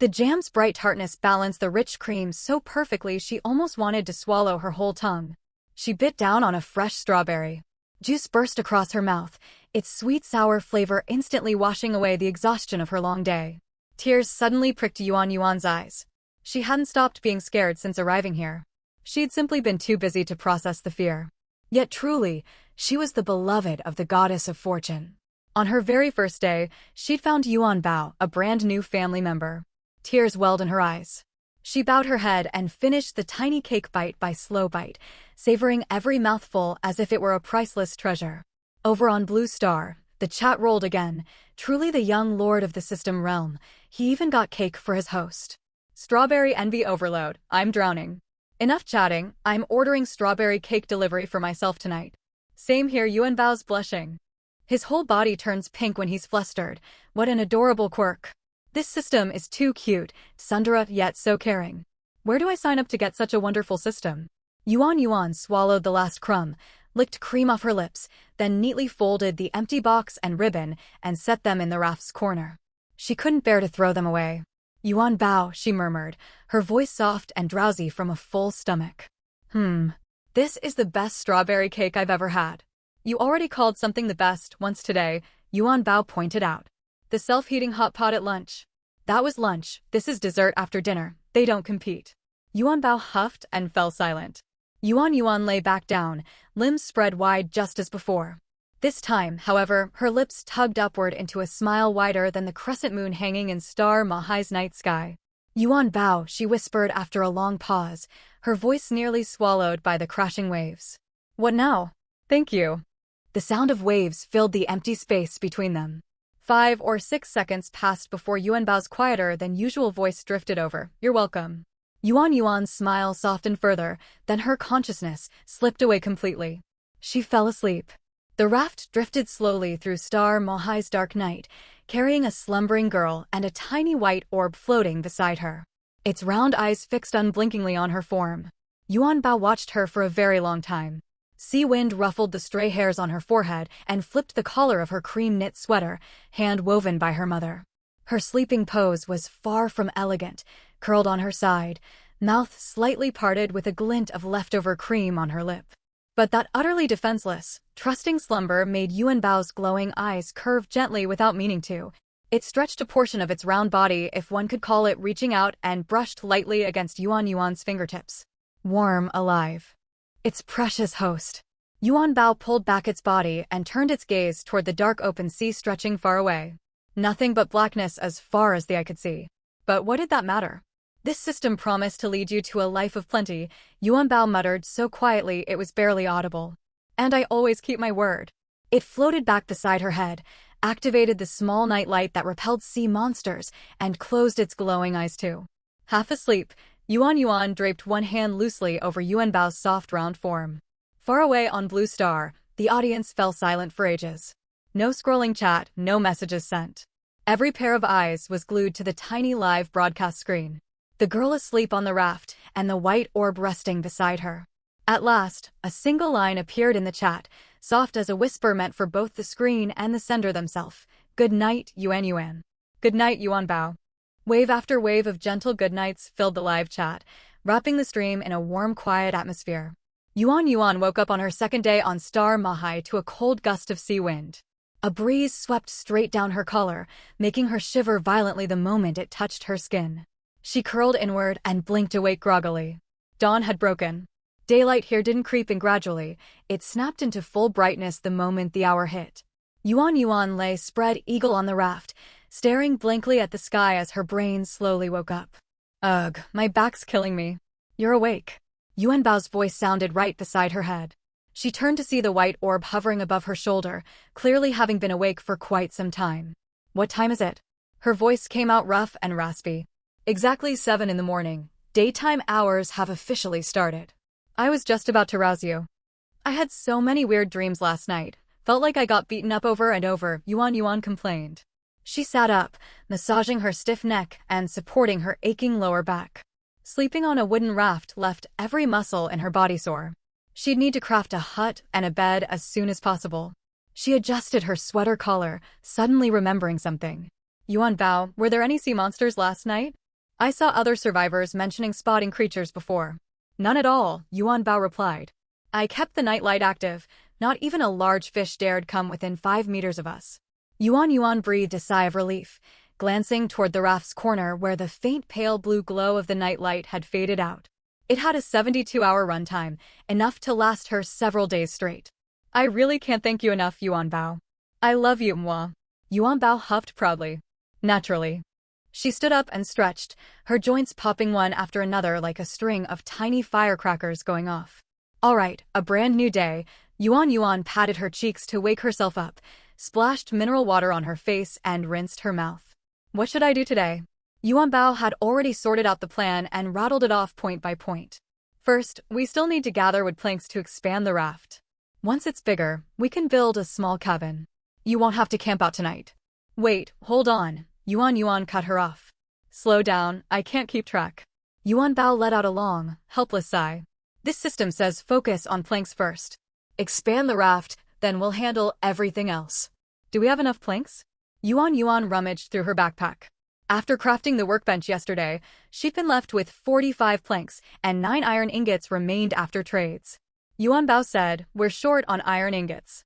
[SPEAKER 1] The jam's bright tartness balanced the rich cream so perfectly she almost wanted to swallow her whole tongue. She bit down on a fresh strawberry. Juice burst across her mouth, its sweet-sour flavor instantly washing away the exhaustion of her long day. Tears suddenly pricked Yuan Yuan's eyes. She hadn't stopped being scared since arriving here. She'd simply been too busy to process the fear. Yet truly, she was the beloved of the goddess of fortune. On her very first day, she'd found Yuan Bao, a brand new family member. Tears welled in her eyes. She bowed her head and finished the tiny cake bite by slow bite, savoring every mouthful as if it were a priceless treasure. Over on Blue Star, the chat rolled again. Truly the young lord of the system realm. He even got cake for his host. Strawberry envy overload. I'm drowning. Enough chatting. I'm ordering strawberry cake delivery for myself tonight. Same here. Yuan Bao's blushing. His whole body turns pink when he's flustered. What an adorable quirk. This system is too cute, tsundere yet so caring. Where do I sign up to get such a wonderful system? Yuan swallowed the last crumb, licked cream off her lips, then neatly folded the empty box and ribbon and set them in the raft's corner. She couldn't bear to throw them away. Yuan Bao, she murmured, her voice soft and drowsy from a full stomach. This is the best strawberry cake I've ever had. You already called something the best once today, Yuan Bao pointed out. The self-heating hot pot at lunch. That was lunch, this is dessert after dinner, they don't compete. Yuan Bao huffed and fell silent. Yuan lay back down, limbs spread wide just as before. This time, however, her lips tugged upward into a smile wider than the crescent moon hanging in Star Mahai's night sky. Yuan Bao, she whispered after a long pause, her voice nearly swallowed by the crashing waves. What now? Thank you. The sound of waves filled the empty space between them. 5 or 6 seconds passed before Yuan Bao's quieter than usual voice drifted over. You're welcome. Yuan's smile softened further, then her consciousness slipped away completely. She fell asleep. The raft drifted slowly through Star Mahai's dark night, carrying a slumbering girl and a tiny white orb floating beside her. Its round eyes fixed unblinkingly on her form. Yuan Bao watched her for a very long time. Sea wind ruffled the stray hairs on her forehead and flipped the collar of her cream-knit sweater, hand-woven by her mother. Her sleeping pose was far from elegant, curled on her side, mouth slightly parted with a glint of leftover cream on her lip. But that utterly defenseless, trusting slumber made Yuan Bao's glowing eyes curve gently without meaning to. It stretched a portion of its round body, if one could call it, reaching out and brushed lightly against Yuan's fingertips. Warm, alive. Its precious host. Yuan Bao pulled back its body and turned its gaze toward the dark open sea stretching far away. Nothing but blackness as far as the eye could see. But what did that matter? This system promised to lead you to a life of plenty, Yuan Bao muttered so quietly it was barely audible. And I always keep my word. It floated back beside her head, activated the small night light that repelled sea monsters, and closed its glowing eyes too. Half asleep, Yuan draped one hand loosely over Yuan Bao's soft round form. Far away on Blue Star, the audience fell silent for ages. No scrolling chat, no messages sent. Every pair of eyes was glued to the tiny live broadcast screen. The girl asleep on the raft, and the white orb resting beside her. At last, a single line appeared in the chat, soft as a whisper meant for both the screen and the sender themselves. Good night, Yuan. Good night, Yuan Bao. Wave after wave of gentle goodnights filled the live chat, wrapping the stream in a warm, quiet atmosphere. Yuan woke up on her second day on Star Mahai to a cold gust of sea wind. A breeze swept straight down her collar, making her shiver violently the moment it touched her skin. She curled inward and blinked awake groggily. Dawn had broken. Daylight here didn't creep in gradually, it snapped into full brightness the moment the hour hit. Yuan lay spread eagle on the raft, staring blankly at the sky as her brain slowly woke up. Ugh, my back's killing me. You're awake. Yuan Bao's voice sounded right beside her head. She turned to see the white orb hovering above her shoulder, clearly having been awake for quite some time. What time is it? Her voice came out rough and raspy. Exactly 7 in the morning. Daytime hours have officially started. I was just about to rouse you. I had so many weird dreams last night. Felt like I got beaten up over and over, Yuan complained. She sat up, massaging her stiff neck and supporting her aching lower back. Sleeping on a wooden raft left every muscle in her body sore. She'd need to craft a hut and a bed as soon as possible. She adjusted her sweater collar, suddenly remembering something. Yuan Bao, were there any sea monsters last night? I saw other survivors mentioning spotting creatures before. None at all, Yuan Bao replied. I kept the nightlight active. Not even a large fish dared come within 5 meters of us. Yuan breathed a sigh of relief, glancing toward the raft's corner where the faint pale blue glow of the nightlight had faded out. It had a 72-hour runtime, enough to last her several days straight. I really can't thank you enough, Yuan Bao. I love you, moi. Yuan Bao huffed proudly. Naturally. She stood up and stretched, her joints popping one after another like a string of tiny firecrackers going off. All right, a brand new day. Yuan patted her cheeks to wake herself up, splashed mineral water on her face and rinsed her mouth. What should I do today? Yuan Bao had already sorted out the plan and rattled it off point by point. First, we still need to gather wood planks to expand the raft. Once it's bigger, we can build a small cabin. You won't have to camp out tonight. Wait, hold on. Yuan cut her off. Slow down, I can't keep track. Yuan Bao let out a long, helpless sigh. This system says focus on planks first. Expand the raft, then we'll handle everything else. Do we have enough planks? Yuan rummaged through her backpack. After crafting the workbench yesterday, she'd been left with 45 planks and 9 iron ingots remained after trades. Yuan Bao said, we're short on iron ingots.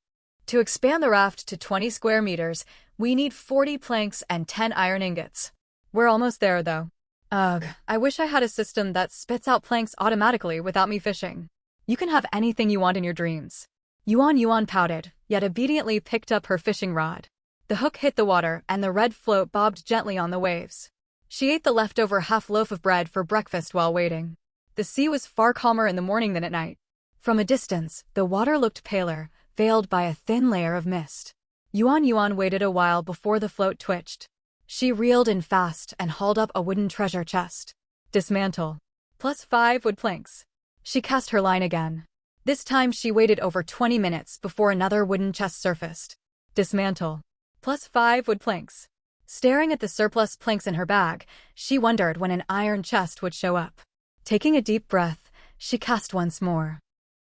[SPEAKER 1] To expand the raft to 20 square meters, we need 40 planks and 10 iron ingots. We're almost there, though. Ugh, I wish I had a system that spits out planks automatically without me fishing. You can have anything you want in your dreams. Yuan pouted, yet obediently picked up her fishing rod. The hook hit the water, and the red float bobbed gently on the waves. She ate the leftover half loaf of bread for breakfast while waiting. The sea was far calmer in the morning than at night. From a distance, the water looked paler, veiled by a thin layer of mist. Yuan waited a while before the float twitched. She reeled in fast and hauled up a wooden treasure chest. Dismantle. +5 wood planks. She cast her line again. This time she waited over 20 minutes before another wooden chest surfaced. Dismantle. +5 wood planks. Staring at the surplus planks in her bag, she wondered when an iron chest would show up. Taking a deep breath, she cast once more.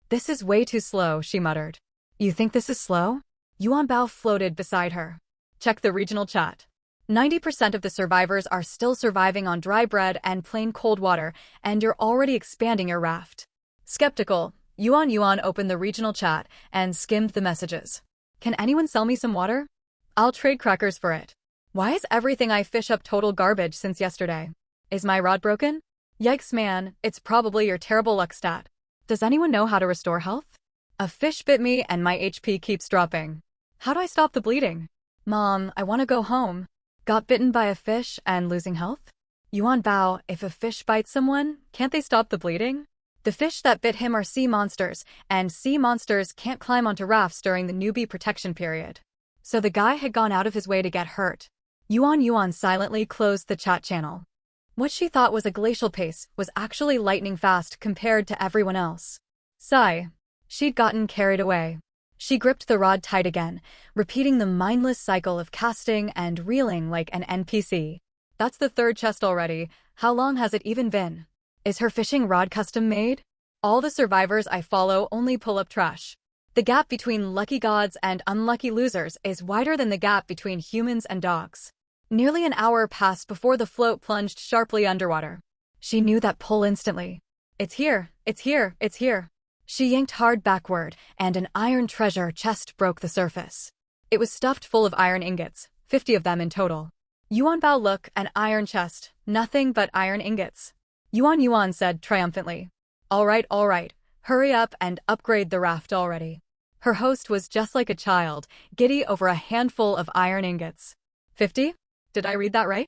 [SPEAKER 1] This is way too slow, she muttered. You think this is slow? Yuan Bao floated beside her. Check the regional chat. 90% of the survivors are still surviving on dry bread and plain cold water, and you're already expanding your raft. Skeptical, Yuan opened the regional chat and skimmed the messages. Can anyone sell me some water? I'll trade crackers for it. Why is everything I fish up total garbage since yesterday? Is my rod broken? Yikes man, it's probably your terrible luck stat. Does anyone know how to restore health? A fish bit me and my HP keeps dropping. How do I stop the bleeding? Mom, I want to go home. Got bitten by a fish and losing health? Yuan Bao, if a fish bites someone, can't they stop the bleeding? The fish that bit him are sea monsters, and sea monsters can't climb onto rafts during the newbie protection period. So the guy had gone out of his way to get hurt. Yuan silently closed the chat channel. What she thought was a glacial pace was actually lightning fast compared to everyone else. Sigh. She'd gotten carried away. She gripped the rod tight again, repeating the mindless cycle of casting and reeling like an NPC. That's the third chest already. How long has it even been? Is her fishing rod custom made? All the survivors I follow only pull up trash. The gap between lucky gods and unlucky losers is wider than the gap between humans and dogs. Nearly an hour passed before the float plunged sharply underwater. She knew that pull instantly. It's here, it's here, it's here. She yanked hard backward, and an iron treasure chest broke the surface. It was stuffed full of iron ingots, 50 of them in total. Yuan Bao, look, an iron chest, nothing but iron ingots. Yuan said triumphantly. All right, hurry up and upgrade the raft already. Her host was just like a child, giddy over a handful of iron ingots. 50? Did I read that right?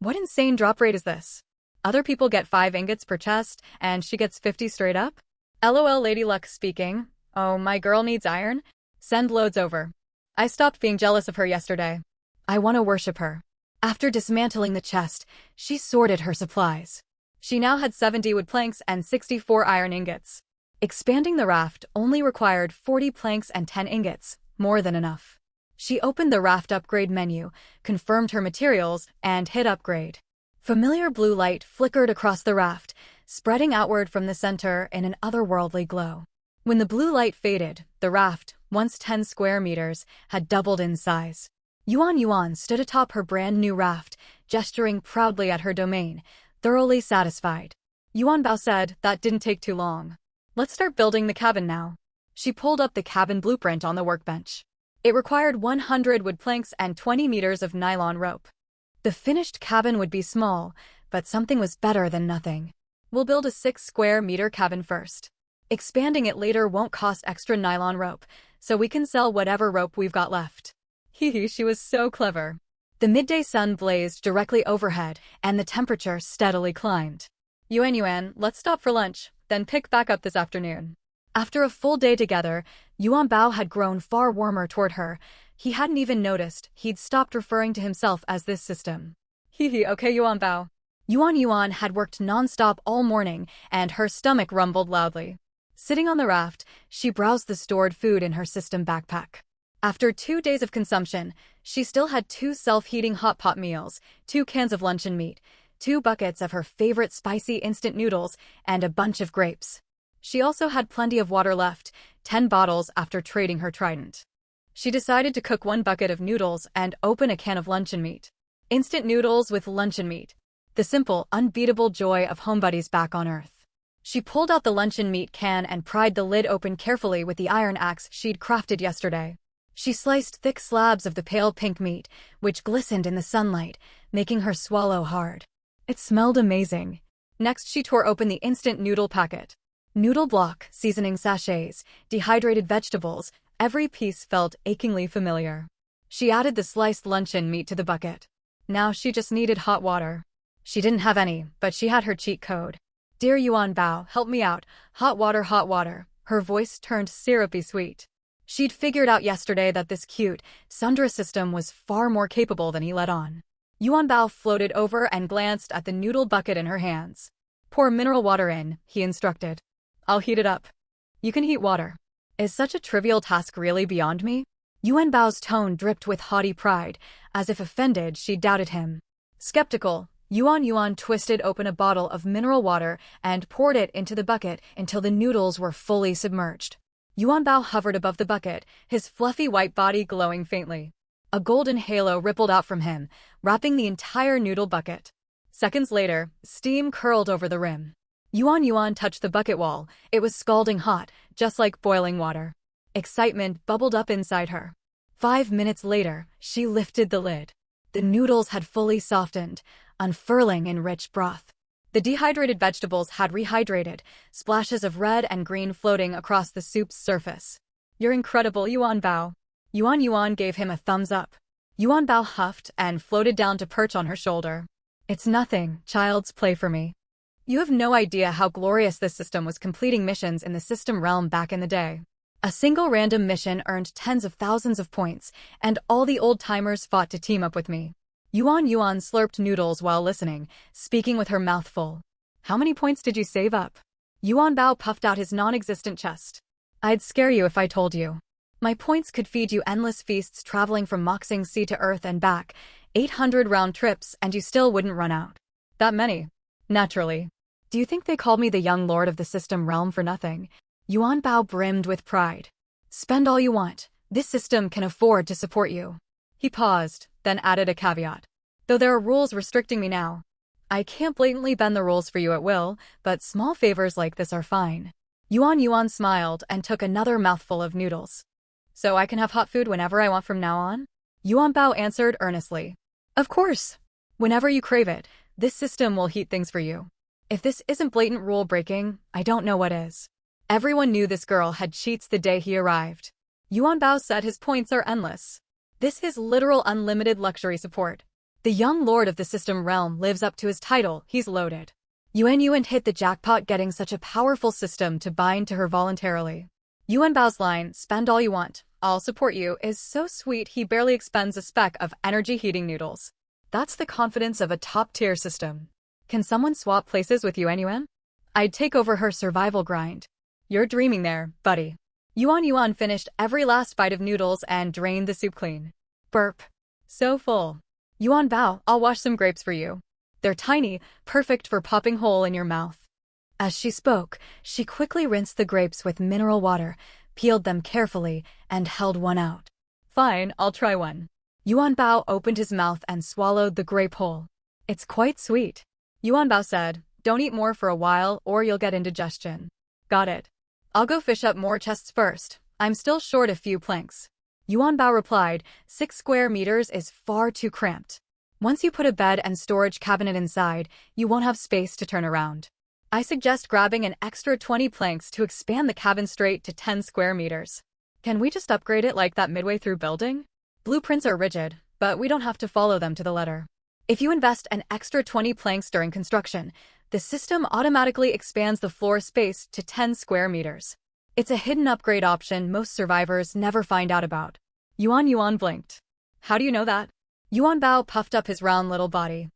[SPEAKER 1] What insane drop rate is this? Other people get 5 ingots per chest, and she gets 50 straight up? LOL, Lady Luck speaking. Oh, my girl needs iron? Send loads over. I stopped being jealous of her yesterday. I want to worship her. After dismantling the chest, she sorted her supplies. She now had 70 wood planks and 64 iron ingots. Expanding the raft only required 40 planks and 10 ingots, more than enough. She opened the raft upgrade menu, confirmed her materials, and hit upgrade. Familiar blue light flickered across the raft, spreading outward from the center in an otherworldly glow. When the blue light faded, the raft, once 10 square meters, had doubled in size. Yuan stood atop her brand new raft, gesturing proudly at her domain, thoroughly satisfied. Yuan Bao said that didn't take too long. Let's start building the cabin now. She pulled up the cabin blueprint on the workbench. It required 100 wood planks and 20 meters of nylon rope. The finished cabin would be small, but something was better than nothing. We'll build a 6 square meter cabin first. Expanding it later won't cost extra nylon rope, so we can sell whatever rope we've got left. Hee, she was so clever. The midday sun blazed directly overhead, and the temperature steadily climbed. Yuan, let's stop for lunch, then pick back up this afternoon. After a full day together, Yuan Bao had grown far warmer toward her. He hadn't even noticed he'd stopped referring to himself as this system. Okay, Yuan Bao. Yuan had worked non-stop all morning, and her stomach rumbled loudly. Sitting on the raft, she browsed the stored food in her system backpack. After 2 days of consumption, she still had 2 self-heating hot pot meals, 2 cans of luncheon meat, 2 buckets of her favorite spicy instant noodles, and a bunch of grapes. She also had plenty of water left, 10 bottles after trading her trident. She decided to cook 1 bucket of noodles and open a can of luncheon meat. Instant noodles with luncheon meat. The simple, unbeatable joy of homebuddies back on Earth. She pulled out the luncheon meat can and pried the lid open carefully with the iron axe she'd crafted yesterday. She sliced thick slabs of the pale pink meat, which glistened in the sunlight, making her swallow hard. It smelled amazing. Next, she tore open the instant noodle packet. Noodle block, seasoning sachets, dehydrated vegetables, every piece felt achingly familiar. She added the sliced luncheon meat to the bucket. Now she just needed hot water. She didn't have any, but she had her cheat code. Dear Yuan Bao, help me out. Hot water, hot water. Her voice turned syrupy sweet. She'd figured out yesterday that this cute, Sundra system was far more capable than he let on. Yuan Bao floated over and glanced at the noodle bucket in her hands. Pour mineral water in, he instructed. I'll heat it up. You can heat water. Is such a trivial task really beyond me? Yuan Bao's tone dripped with haughty pride, as if offended she doubted him. Skeptical, Yuan twisted open a bottle of mineral water and poured it into the bucket until the noodles were fully submerged. Yuan Bao hovered above the bucket, his fluffy white body glowing faintly. A golden halo rippled out from him, wrapping the entire noodle bucket. Seconds later, steam curled over the rim. Yuan touched the bucket wall. It was scalding hot, just like boiling water. Excitement bubbled up inside her. 5 minutes later, she lifted the lid. The noodles had fully softened, unfurling in rich broth. The dehydrated vegetables had rehydrated, splashes of red and green floating across the soup's surface. You're incredible, Yuan Bao. Yuan gave him a thumbs up. Yuan Bao huffed and floated down to perch on her shoulder. It's nothing, child's play for me. You have no idea how glorious this system was completing missions in the system realm back in the day. A single random mission earned tens of thousands of points, and all the old-timers fought to team up with me. Yuan slurped noodles while listening, speaking with her mouth full. How many points did you save up? Yuan Bao puffed out his non-existent chest. I'd scare you if I told you. My points could feed you endless feasts traveling from Moxing Sea to Earth and back, 800 round trips, and you still wouldn't run out. That many. Naturally. Do you think they called me the young lord of the system realm for nothing? Yuan Bao brimmed with pride. Spend all you want. This system can afford to support you. He paused, then added a caveat. Though there are rules restricting me now. I can't blatantly bend the rules for you at will, but small favors like this are fine. Yuan smiled and took another mouthful of noodles. So I can have hot food whenever I want from now on? Yuan Bao answered earnestly. Of course. Whenever you crave it, this system will heat things for you. If this isn't blatant rule breaking, I don't know what is. Everyone knew this girl had cheats the day he arrived. Yuan Bao said his points are endless. This is literal unlimited luxury support. The young lord of the system realm lives up to his title, he's loaded. Yuan hit the jackpot getting such a powerful system to bind to her voluntarily. Yuan Bao's line, spend all you want, I'll support you, is so sweet he barely expends a speck of energy heating noodles. That's the confidence of a top-tier system. Can someone swap places with Yuan? I'd take over her survival grind. You're dreaming there, buddy. Yuan finished every last bite of noodles and drained the soup clean. Burp. So full. Yuan Bao, I'll wash some grapes for you. They're tiny, perfect for popping hole in your mouth. As she spoke, she quickly rinsed the grapes with mineral water, peeled them carefully, and held one out. Fine, I'll try one. Yuan Bao opened his mouth and swallowed the grape whole. It's quite sweet. Yuan Bao said, don't eat more for a while or you'll get indigestion. Got it. I'll go fish up more chests first. I'm still short a few planks. Yuan Bao replied, 6 square meters is far too cramped. Once you put a bed and storage cabinet inside, you won't have space to turn around. I suggest grabbing an extra 20 planks to expand the cabin straight to 10 square meters. Can we just upgrade it like that midway through building? Blueprints are rigid, but we don't have to follow them to the letter. If you invest an extra 20 planks during construction, the system automatically expands the floor space to 10 square meters. It's a hidden upgrade option most survivors never find out about. Yuan Yuan blinked. How do you know that? Yuan Bao puffed up his round little body.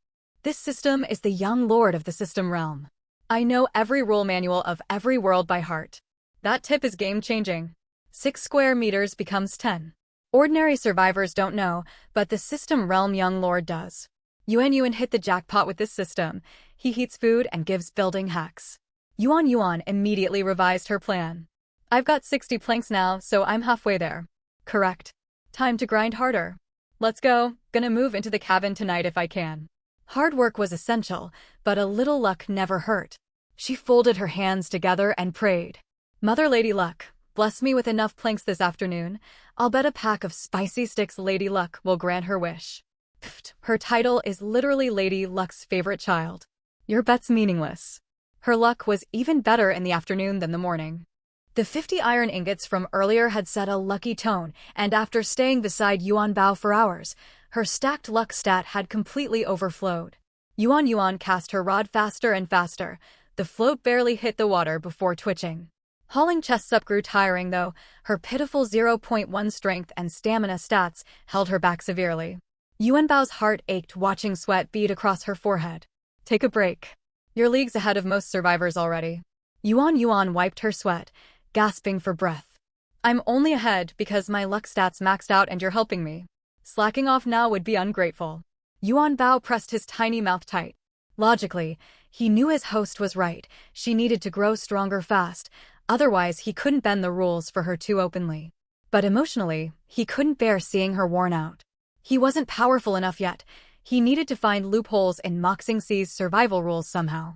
[SPEAKER 1] This system is the young lord of the system realm. I know every rule manual of every world by heart. That tip is game-changing. 6 square meters becomes 10. Ordinary survivors don't know, but the system realm young lord does. Yuan Yuan hit the jackpot with this system. He heats food and gives building hacks. Yuan Yuan immediately revised her plan. I've got 60 planks now, so I'm halfway there. Correct. Time to grind harder. Let's go. Gonna move into the cabin tonight if I can. Hard work was essential, but a little luck never hurt. She folded her hands together and prayed. Mother Lady Luck, bless me with enough planks this afternoon. I'll bet a pack of spicy sticks Lady Luck will grant her wish. Pfft, her title is literally Lady Luck's favorite child. Your bet's meaningless. Her luck was even better in the afternoon than the morning. The 50 iron ingots from earlier had set a lucky tone, and after staying beside Yuan Bao for hours, her stacked luck stat had completely overflowed. Yuan Yuan cast her rod faster and faster. The float barely hit the water before twitching. Hauling chests up grew tiring though. Her pitiful 0.1 strength and stamina stats held her back severely. Yuan Bao's heart ached watching sweat bead across her forehead. Take a break. You're leagues ahead of most survivors already. Yuan Yuan wiped her sweat, gasping for breath. I'm only ahead because my luck stats maxed out and you're helping me. Slacking off now would be ungrateful. Yuan Bao pressed his tiny mouth tight. Logically, he knew his host was right. She needed to grow stronger fast, otherwise he couldn't bend the rules for her too openly. But emotionally, he couldn't bear seeing her worn out. He wasn't powerful enough yet. He needed to find loopholes in Moxing C's survival rules somehow.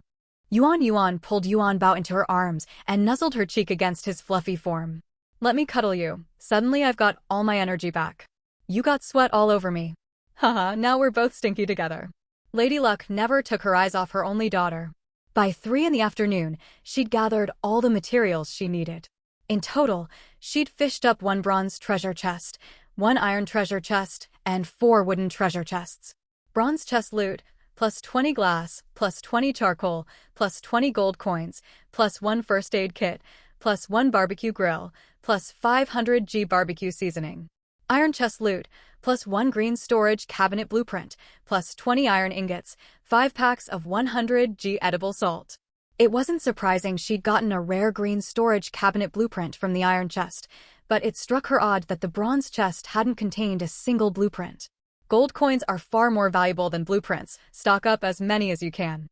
[SPEAKER 1] Yuan Yuan pulled Yuan Bao into her arms and nuzzled her cheek against his fluffy form. Let me cuddle you. Suddenly I've got all my energy back. You got sweat all over me. Haha, now we're both stinky together. Lady Luck never took her eyes off her only daughter. By 3 in the afternoon, she'd gathered all the materials she needed. In total, she'd fished up 1 bronze treasure chest, 1 iron treasure chest, and 4 wooden treasure chests. Bronze chest loot, plus 20 glass, plus 20 charcoal, plus 20 gold coins, plus 1 first aid kit, plus 1 barbecue grill, plus 500 G barbecue seasoning. Iron chest loot, plus 1 green storage cabinet blueprint, plus 20 iron ingots, 5 packs of 100 G edible salt. It wasn't surprising she'd gotten a rare green storage cabinet blueprint from the iron chest, but it struck her odd that the bronze chest hadn't contained a single blueprint. Gold coins are far more valuable than blueprints. Stock up as many as you can.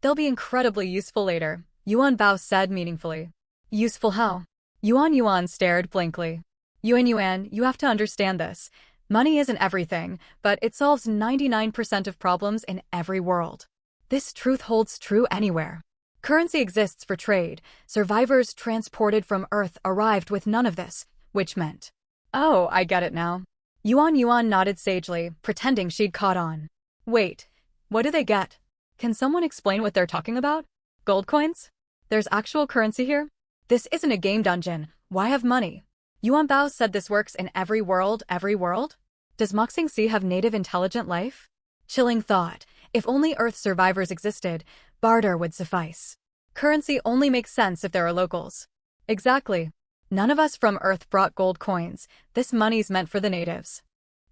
[SPEAKER 1] They'll be incredibly useful later, Yuan Bao said meaningfully. Useful how? Yuan Yuan stared blankly. Yuan Yuan, you have to understand this. Money isn't everything, but it solves 99% of problems in every world. This truth holds true anywhere. Currency exists for trade. Survivors transported from Earth arrived with none of this, which meant... Oh, I get it now. Yuan Yuan nodded sagely, pretending she'd caught on. Wait, what do they get? Can someone explain what they're talking about? Gold coins? There's actual currency here? This isn't a game dungeon. Why have money? Yuan Bao said this works in every world, every world? Does Moxing C have native intelligent life? Chilling thought. If only Earth survivors existed, barter would suffice. Currency only makes sense if there are locals. Exactly. None of us from Earth brought gold coins. This money's meant for the natives.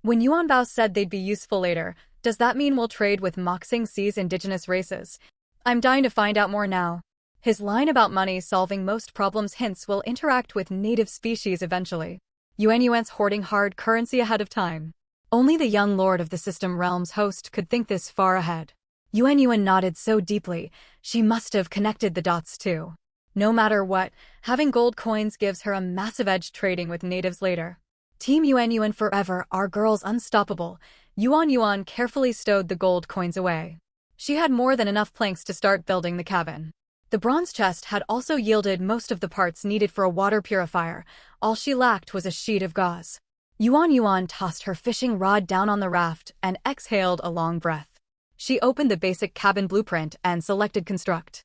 [SPEAKER 1] When Yuan Bao said they'd be useful later, does that mean we'll trade with Moxing C's indigenous races? I'm dying to find out more now. His line about money solving most problems hints we'll interact with native species eventually. Yuan Yuan's hoarding hard currency ahead of time. Only the young lord of the system realm's host could think this far ahead. Yuan Yuan nodded so deeply, she must have connected the dots too. No matter what, having gold coins gives her a massive edge trading with natives later. Team Yuan Yuan forever, our girls unstoppable. Yuan Yuan carefully stowed the gold coins away. She had more than enough planks to start building the cabin. The bronze chest had also yielded most of the parts needed for a water purifier. All she lacked was a sheet of gauze. Yuan Yuan tossed her fishing rod down on the raft and exhaled a long breath. She opened the basic cabin blueprint and selected construct.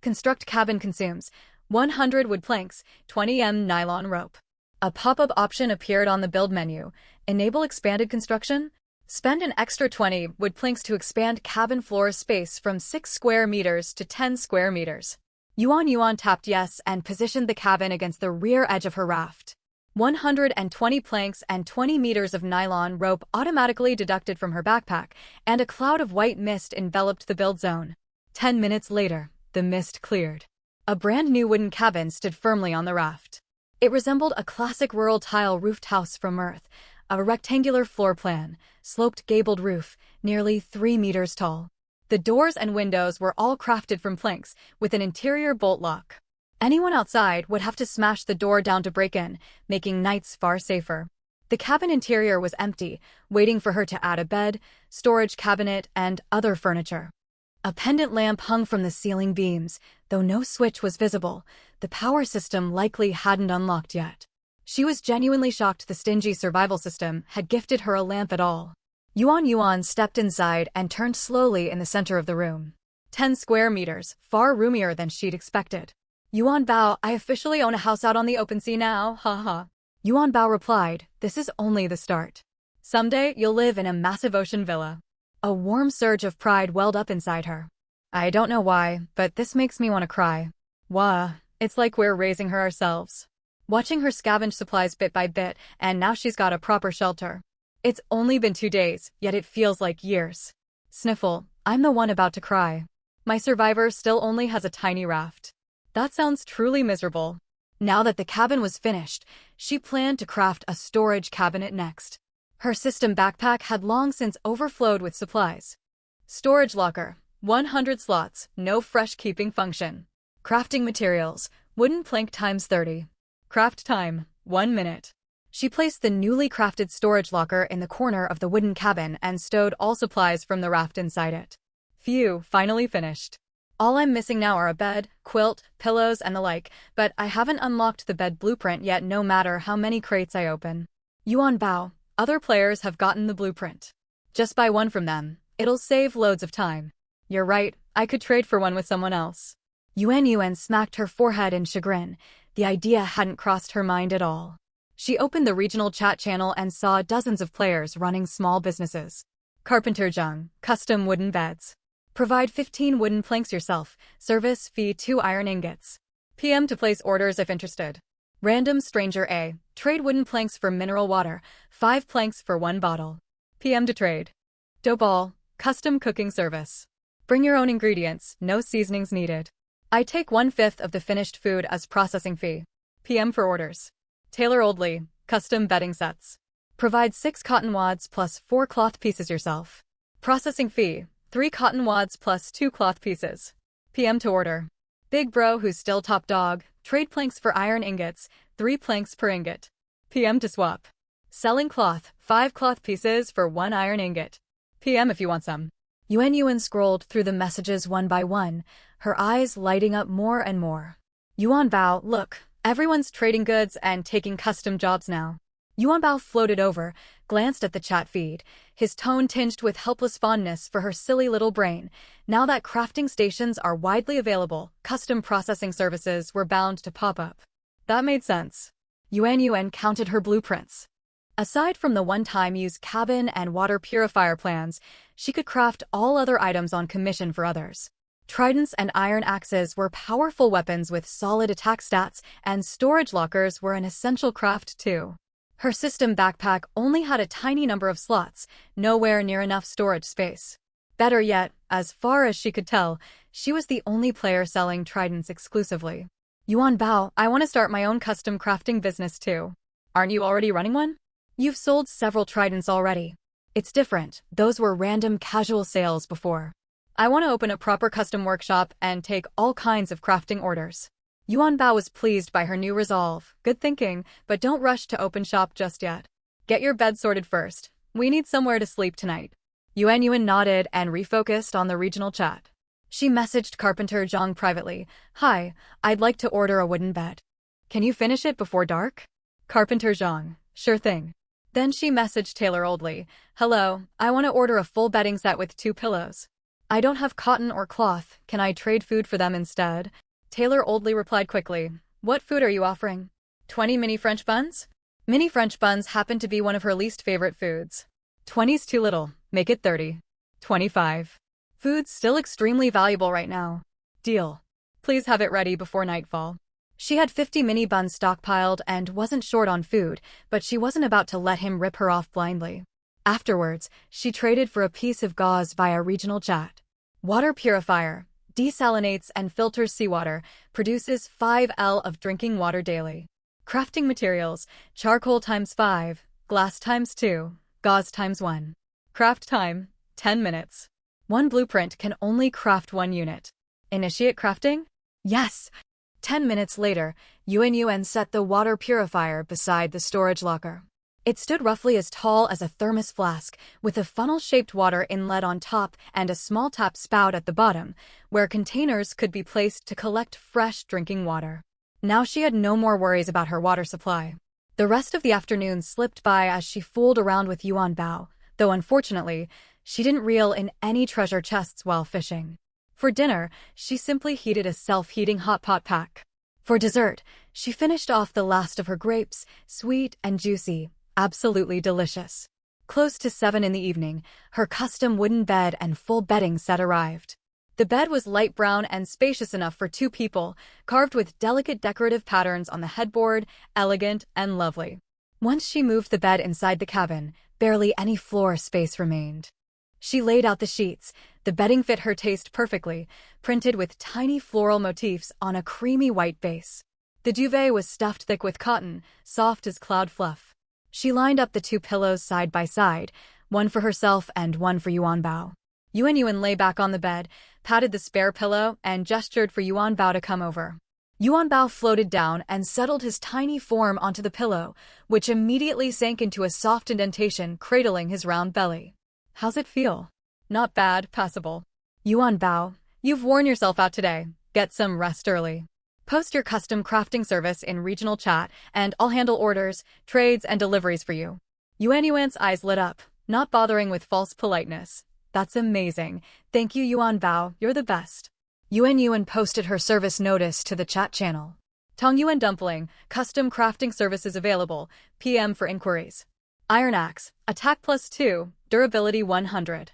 [SPEAKER 1] Construct cabin consumes 100 wood planks, 20 nylon rope. A pop-up option appeared on the build menu. Enable expanded construction? Spend an extra 20 wood planks to expand cabin floor space from 6 square meters to 10 square meters. Yuan tapped yes and positioned the cabin against the rear edge of her raft. 120 planks and 20 meters of nylon rope automatically deducted from her backpack, and a cloud of white mist enveloped the build zone. 10 minutes later, the mist cleared. A brand new wooden cabin stood firmly on the raft. It resembled a classic rural tile roofed house from Earth, a rectangular floor plan, sloped gabled roof, nearly 3 meters tall. The doors and windows were all crafted from planks, with an interior bolt lock. Anyone outside would have to smash the door down to break in, making nights far safer. The cabin interior was empty, waiting for her to add a bed, storage cabinet, and other furniture. A pendant lamp hung from the ceiling beams, though no switch was visible. The power system likely hadn't unlocked yet. She was genuinely shocked the stingy survival system had gifted her a lamp at all. Yuan stepped inside and turned slowly in the center of the room. 10 square meters, far roomier than she'd expected. Yuan Bao, I officially own a house out on the open sea now, haha. Yuan Bao replied, this is only the start. Someday you'll live in a massive ocean villa. A warm surge of pride welled up inside her. I don't know why, but this makes me want to cry. Wah, it's like we're raising her ourselves. Watching her scavenge supplies bit by bit, and now she's got a proper shelter. It's only been 2 days, yet it feels like years. Sniffle, I'm the one about to cry. My survivor still only has a tiny raft. That sounds truly miserable. Now that the cabin was finished, she planned to craft a storage cabinet next. Her system backpack had long since overflowed with supplies. Storage locker, 100 slots, no fresh keeping function. Crafting materials, wooden plank times 30. Craft time, 1 minute. She placed the newly crafted storage locker in the corner of the wooden cabin and stowed all supplies from the raft inside it. Phew, finally finished. All I'm missing now are a bed, quilt, pillows, and the like, but I haven't unlocked the bed blueprint yet no matter how many crates I open. Yuan Bao, other players have gotten the blueprint. Just buy one from them. It'll save loads of time. You're right, I could trade for one with someone else. Yuan smacked her forehead in chagrin. The idea hadn't crossed her mind at all. She opened the regional chat channel and saw dozens of players running small businesses. Carpenter Zhang, custom wooden beds. Provide 15 wooden planks yourself. Service fee 2 iron ingots. PM to place orders if interested. Random Stranger A. Trade wooden planks for mineral water. 5 planks for 1 bottle. PM to trade. Doball. Custom cooking service. Bring your own ingredients. No seasonings needed. I take 1/5 of the finished food as processing fee. PM for orders. Taylor Oldley. Custom bedding sets. Provide 6 cotton wads plus 4 cloth pieces yourself. Processing fee. 3 cotton wads plus 2 cloth pieces. PM to order. Big Bro who's still top dog. Trade planks for iron ingots. 3 planks per ingot. PM to swap. Selling cloth. 5 cloth pieces for 1 iron ingot. PM if you want some. Yuan scrolled through the messages one by one, her eyes lighting up more and more. Yuan Bao, look, everyone's trading goods and taking custom jobs now. Yuan Bao floated over, glanced at the chat feed, his tone tinged with helpless fondness for her silly little brain. Now that crafting stations are widely available, custom processing services were bound to pop up. That made sense. Yuan counted her blueprints. Aside from the one-time use cabin and water purifier plans, she could craft all other items on commission for others. Tridents and iron axes were powerful weapons with solid attack stats, and storage lockers were an essential craft too. Her system backpack only had a tiny number of slots, nowhere near enough storage space. Better yet, as far as she could tell, she was the only player selling tridents exclusively. Yuan Bao, I want to start my own custom crafting business too. Aren't you already running one? You've sold several tridents already. It's different, those were random casual sales before. I want to open a proper custom workshop and take all kinds of crafting orders. Yuan Bao was pleased by her new resolve. Good thinking, but don't rush to open shop just yet. Get your bed sorted first. We need somewhere to sleep tonight. Yuan nodded and refocused on the regional chat. She messaged Carpenter Zhang privately. Hi, I'd like to order a wooden bed. Can you finish it before dark? Carpenter Zhang. Sure thing. Then she messaged Taylor Oldley. Hello, I want to order a full bedding set with 2 pillows. I don't have cotton or cloth, can I trade food for them instead? Taylor Oldley replied quickly. What food are you offering? 20 mini French buns? Mini French buns happen to be one of her least favorite foods. 20's too little, make it 30. 25. Food's still extremely valuable right now. Deal. Please have it ready before nightfall. She had 50 mini buns stockpiled and wasn't short on food, but she wasn't about to let him rip her off blindly. Afterwards, she traded for a piece of gauze via regional chat. Water purifier, desalinates and filters seawater, produces 5L of drinking water daily. Crafting materials, charcoal times 5, glass times 2, gauze times 1. Craft time, 10 minutes. One blueprint can only craft 1 unit. Initiate crafting? Yes. 10 minutes later, Yuan set the water purifier beside the storage locker. It stood roughly as tall as a thermos flask, with a funnel-shaped water inlet on top and a small tap spout at the bottom, where containers could be placed to collect fresh drinking water. Now she had no more worries about her water supply. The rest of the afternoon slipped by as she fooled around with Yuan Bao, though unfortunately, she didn't reel in any treasure chests while fishing. For dinner, she simply heated a self-heating hot pot pack. For dessert, she finished off the last of her grapes, sweet and juicy, absolutely delicious. Close to 7 in the evening, her custom wooden bed and full bedding set arrived. The bed was light brown and spacious enough for 2 people, carved with delicate decorative patterns on the headboard, elegant and lovely. Once she moved the bed inside the cabin, barely any floor space remained. She laid out the sheets. The bedding fit her taste perfectly, printed with tiny floral motifs on a creamy white base. The duvet was stuffed thick with cotton, soft as cloud fluff. She lined up the 2 pillows side by side, one for herself and one for Yuan Bao. Yuan lay back on the bed, patted the spare pillow, and gestured for Yuan Bao to come over. Yuan Bao floated down and settled his tiny form onto the pillow, which immediately sank into a soft indentation cradling his round belly. How's it feel? Not bad, passable. Yuan Bao, you've worn yourself out today. Get some rest early. Post your custom crafting service in regional chat, and I'll handle orders, trades, and deliveries for you. Yuan's eyes lit up, not bothering with false politeness. That's amazing. Thank you, Yuan Bao, you're the best. Yuan posted her service notice to the chat channel. Tong Yuan Dumpling, custom crafting services available, PM for inquiries. Iron Axe, attack +2, durability 100.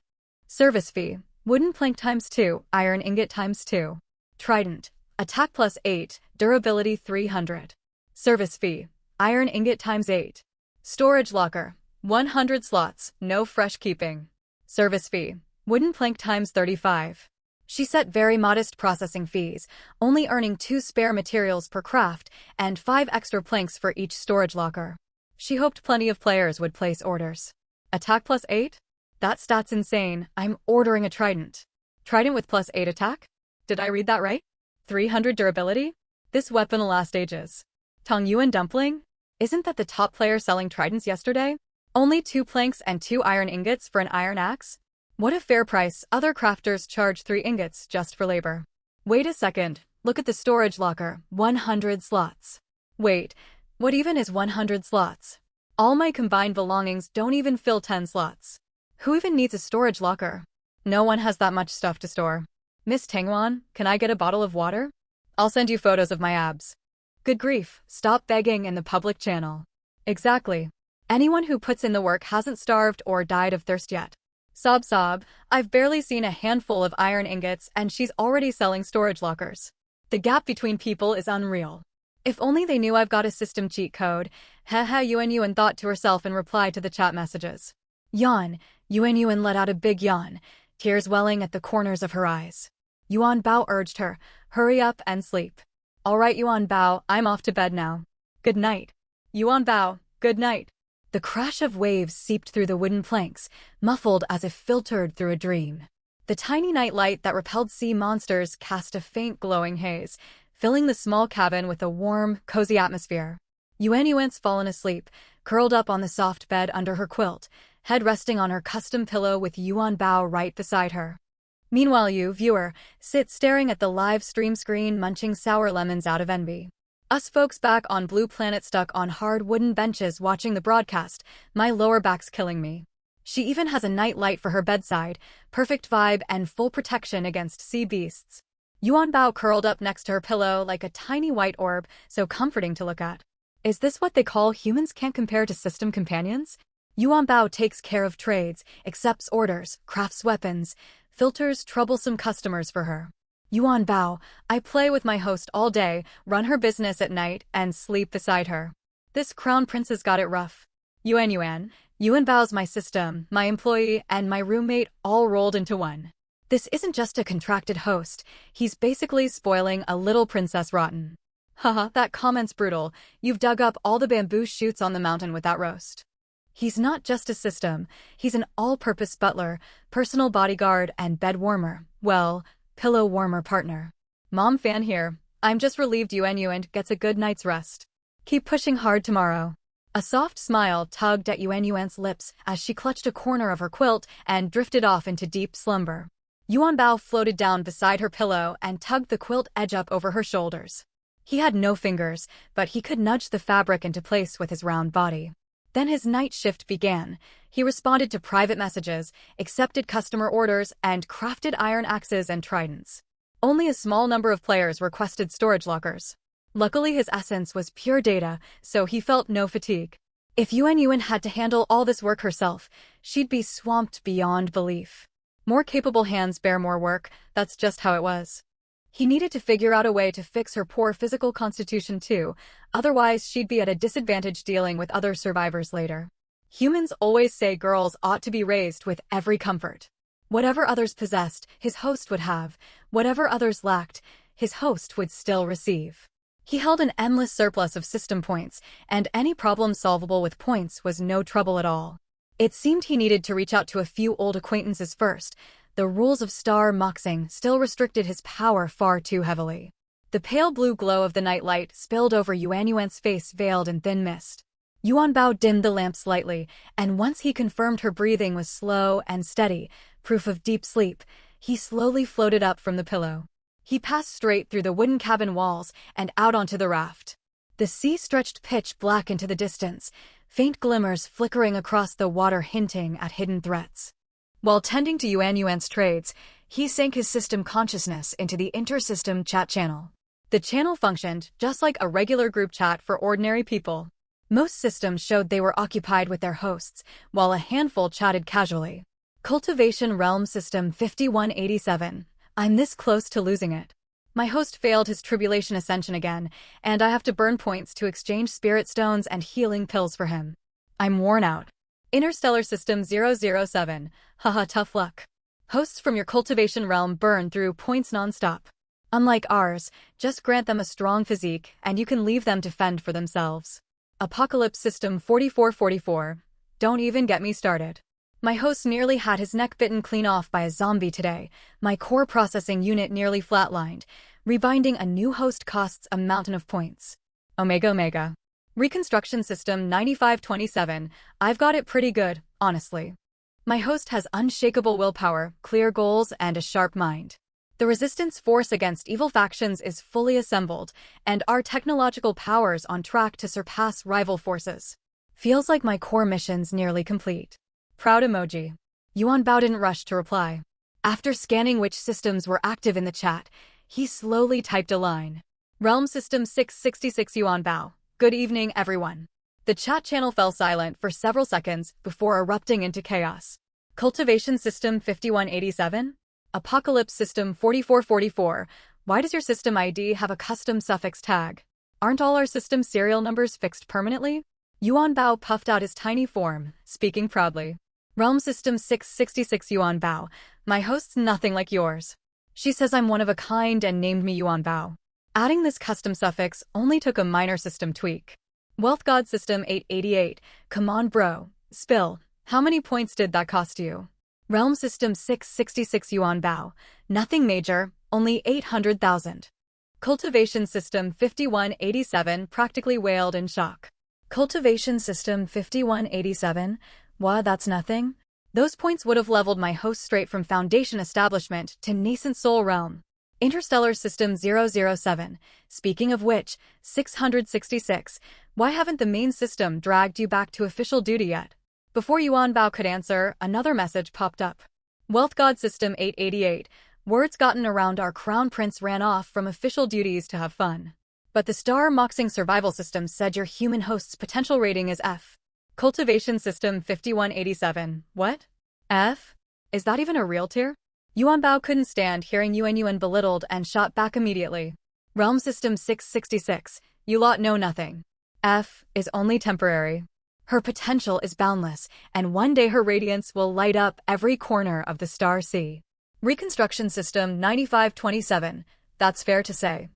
[SPEAKER 1] Service fee, wooden plank ×2, iron ingot ×2. Trident, attack +8, durability 300. Service fee, iron ingot ×8. Storage locker, 100 slots, no fresh keeping. Service fee, wooden plank ×35. She set very modest processing fees, only earning 2 spare materials per craft and 5 extra planks for each storage locker. She hoped plenty of players would place orders. Attack +8? That stat's insane. I'm ordering a trident. Trident with +8 attack? Did I read that right? 300 durability? This weapon'll last ages. Tong Yuan Dumpling? Isn't that the top player selling tridents yesterday? Only 2 planks and 2 iron ingots for an iron axe? What a fair price. Other crafters charge 3 ingots just for labor. Wait a second. Look at the storage locker. 100 slots. Wait. What even is 100 slots? All my combined belongings don't even fill 10 slots. Who even needs a storage locker? No one has that much stuff to store. Miss Tangwan, can I get a bottle of water? I'll send you photos of my abs. Good grief, stop begging in the public channel. Exactly. Anyone who puts in the work hasn't starved or died of thirst yet. Sob sob, I've barely seen a handful of iron ingots and she's already selling storage lockers. The gap between people is unreal. If only they knew I've got a system cheat code. Haha, Yuan thought to herself in reply to the chat messages. Yawn. Yuan let out a big yawn, tears welling at the corners of her eyes. Yuan Bao urged her, hurry up and sleep. All right, Yuan Bao, I'm off to bed now. Good night. Yuan Bao, good night. The crash of waves seeped through the wooden planks, muffled as if filtered through a dream. The tiny night light that repelled sea monsters cast a faint glowing haze, filling the small cabin with a warm, cozy atmosphere. Yuan's fallen asleep, curled up on the soft bed under her quilt, head resting on her custom pillow with Yuan Bao right beside her. Meanwhile you, viewer, sit staring at the live stream screen munching sour lemons out of envy. Us folks back on Blue Planet stuck on hard wooden benches watching the broadcast, my lower back's killing me. She even has a night light for her bedside, perfect vibe and full protection against sea beasts. Yuan Bao curled up next to her pillow like a tiny white orb, so comforting to look at. Is this what they call humans can't compare to system companions? Yuan Bao takes care of trades, accepts orders, crafts weapons, filters troublesome customers for her. Yuan Bao, I play with my host all day, run her business at night, and sleep beside her. This crown princess got it rough. Yuan Bao's my system, my employee, and my roommate all rolled into one. This isn't just a contracted host, he's basically spoiling a little princess rotten. Haha, that comment's brutal. You've dug up all the bamboo shoots on the mountain with that roast. He's not just a system, he's an all-purpose butler, personal bodyguard, and bed warmer. Well, pillow warmer partner. Mom fan here. I'm just relieved Yuan gets a good night's rest. Keep pushing hard tomorrow. A soft smile tugged at Yuan's lips as she clutched a corner of her quilt and drifted off into deep slumber. Yuan Bao floated down beside her pillow and tugged the quilt edge up over her shoulders. He had no fingers, but he could nudge the fabric into place with his round body. Then his night shift began. He responded to private messages, accepted customer orders, and crafted iron axes and tridents. Only a small number of players requested storage lockers. Luckily, his essence was pure data, so he felt no fatigue. If Yuan had to handle all this work herself, she'd be swamped beyond belief. More capable hands bear more work, that's just how it was. He needed to figure out a way to fix her poor physical constitution too, otherwise she'd be at a disadvantage dealing with other survivors later. Humans always say girls ought to be raised with every comfort. Whatever others possessed, his host would have. Whatever others lacked, his host would still receive. He held an endless surplus of system points, and any problem solvable with points was no trouble at all. It seemed he needed to reach out to a few old acquaintances first. The rules of star moxing still restricted his power far too heavily. The pale blue glow of the nightlight spilled over Yuan's face veiled in thin mist. Yuan Bao dimmed the lamp slightly, and once he confirmed her breathing was slow and steady, proof of deep sleep, he slowly floated up from the pillow. He passed straight through the wooden cabin walls and out onto the raft. The sea stretched pitch black into the distance, faint glimmers flickering across the water hinting at hidden threats. While tending to Yuan's trades, he sank his system consciousness into the inter-system chat channel. The channel functioned just like a regular group chat for ordinary people. Most systems showed they were occupied with their hosts, while a handful chatted casually. Cultivation Realm System 5187. I'm this close to losing it. My host failed his tribulation ascension again, and I have to burn points to exchange spirit stones and healing pills for him. I'm worn out. Interstellar System 007. Haha, tough luck. Hosts from your cultivation realm burn through points non-stop. Unlike ours, just grant them a strong physique and you can leave them to fend for themselves. Apocalypse System 4444. Don't even get me started. My host nearly had his neck bitten clean off by a zombie today. My core processing unit nearly flatlined. Rebinding a new host costs a mountain of points. Omega. Reconstruction System 9527. I've got it pretty good, honestly. My host has unshakable willpower, clear goals, and a sharp mind. The resistance force against evil factions is fully assembled, and our technological powers on track to surpass rival forces. Feels like my core mission's nearly complete. Proud emoji. Yuan Bao didn't rush to reply. After scanning which systems were active in the chat, he slowly typed a line. Realm System 666 Yuan Bao. Good evening, everyone. The chat channel fell silent for several seconds before erupting into chaos. Cultivation System 5187? Apocalypse System 4444. Why does your system ID have a custom suffix tag? Aren't all our system serial numbers fixed permanently? Yuan Bao puffed out his tiny form, speaking proudly. Realm System 666 Yuan Bao. My host's nothing like yours. She says I'm one of a kind and named me Yuan Bao. Adding this custom suffix only took a minor system tweak. Wealth God System 888. Come on bro. Spill. How many points did that cost you? Realm System 666 Yuan Bao. Nothing major, only 800,000. Cultivation System 5187 practically wailed in shock. Cultivation System 5187? What, that's nothing? Those points would have leveled my host straight from Foundation Establishment to Nascent Soul Realm. Interstellar System 007. Speaking of which, 666. Why haven't the main system dragged you back to official duty yet? Before Yuan Bao could answer, another message popped up. Wealth God System 888. Words gotten around our crown prince ran off from official duties to have fun. But the Star Moxing survival system said your human host's potential rating is F. Cultivation System 5187. What? F? Is that even a real tier? Yuan Bao couldn't stand hearing Yuan belittled and shot back immediately. Realm System 666. You lot know nothing. F is only temporary. Her potential is boundless, and one day her radiance will light up every corner of the Star Sea. Reconstruction System 9527. That's fair to say.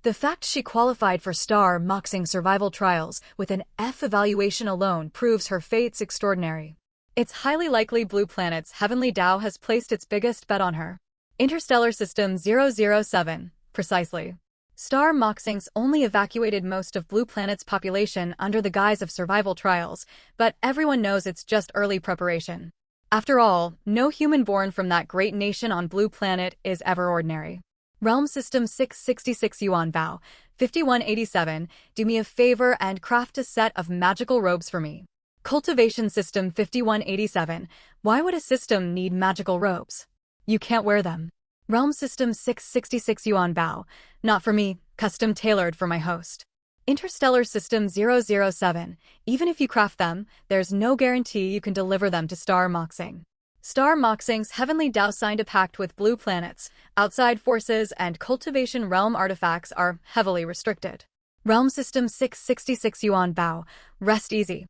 [SPEAKER 1] The fact she qualified for Star Moxing survival trials with an F evaluation alone proves her fate's extraordinary. It's highly likely Blue Planet's Heavenly Tao has placed its biggest bet on her. Interstellar System 007. Precisely. Star Moxing's only evacuated most of Blue Planet's population under the guise of survival trials, but everyone knows it's just early preparation. After all, no human born from that great nation on Blue Planet is ever ordinary. Realm System 666 Yuan Bao, 5187, do me a favor and craft a set of magical robes for me. Cultivation System 5187, why would a system need magical robes? You can't wear them. Realm System 666 Yuan Bao, not for me, custom tailored for my host. Interstellar System 007, even if you craft them, there's no guarantee you can deliver them to Star Moxing. Star Moxing's Heavenly Tao signed a pact with Blue Planets. Outside forces and cultivation realm artifacts are heavily restricted. Realm System 666 Yuan Bao, rest easy.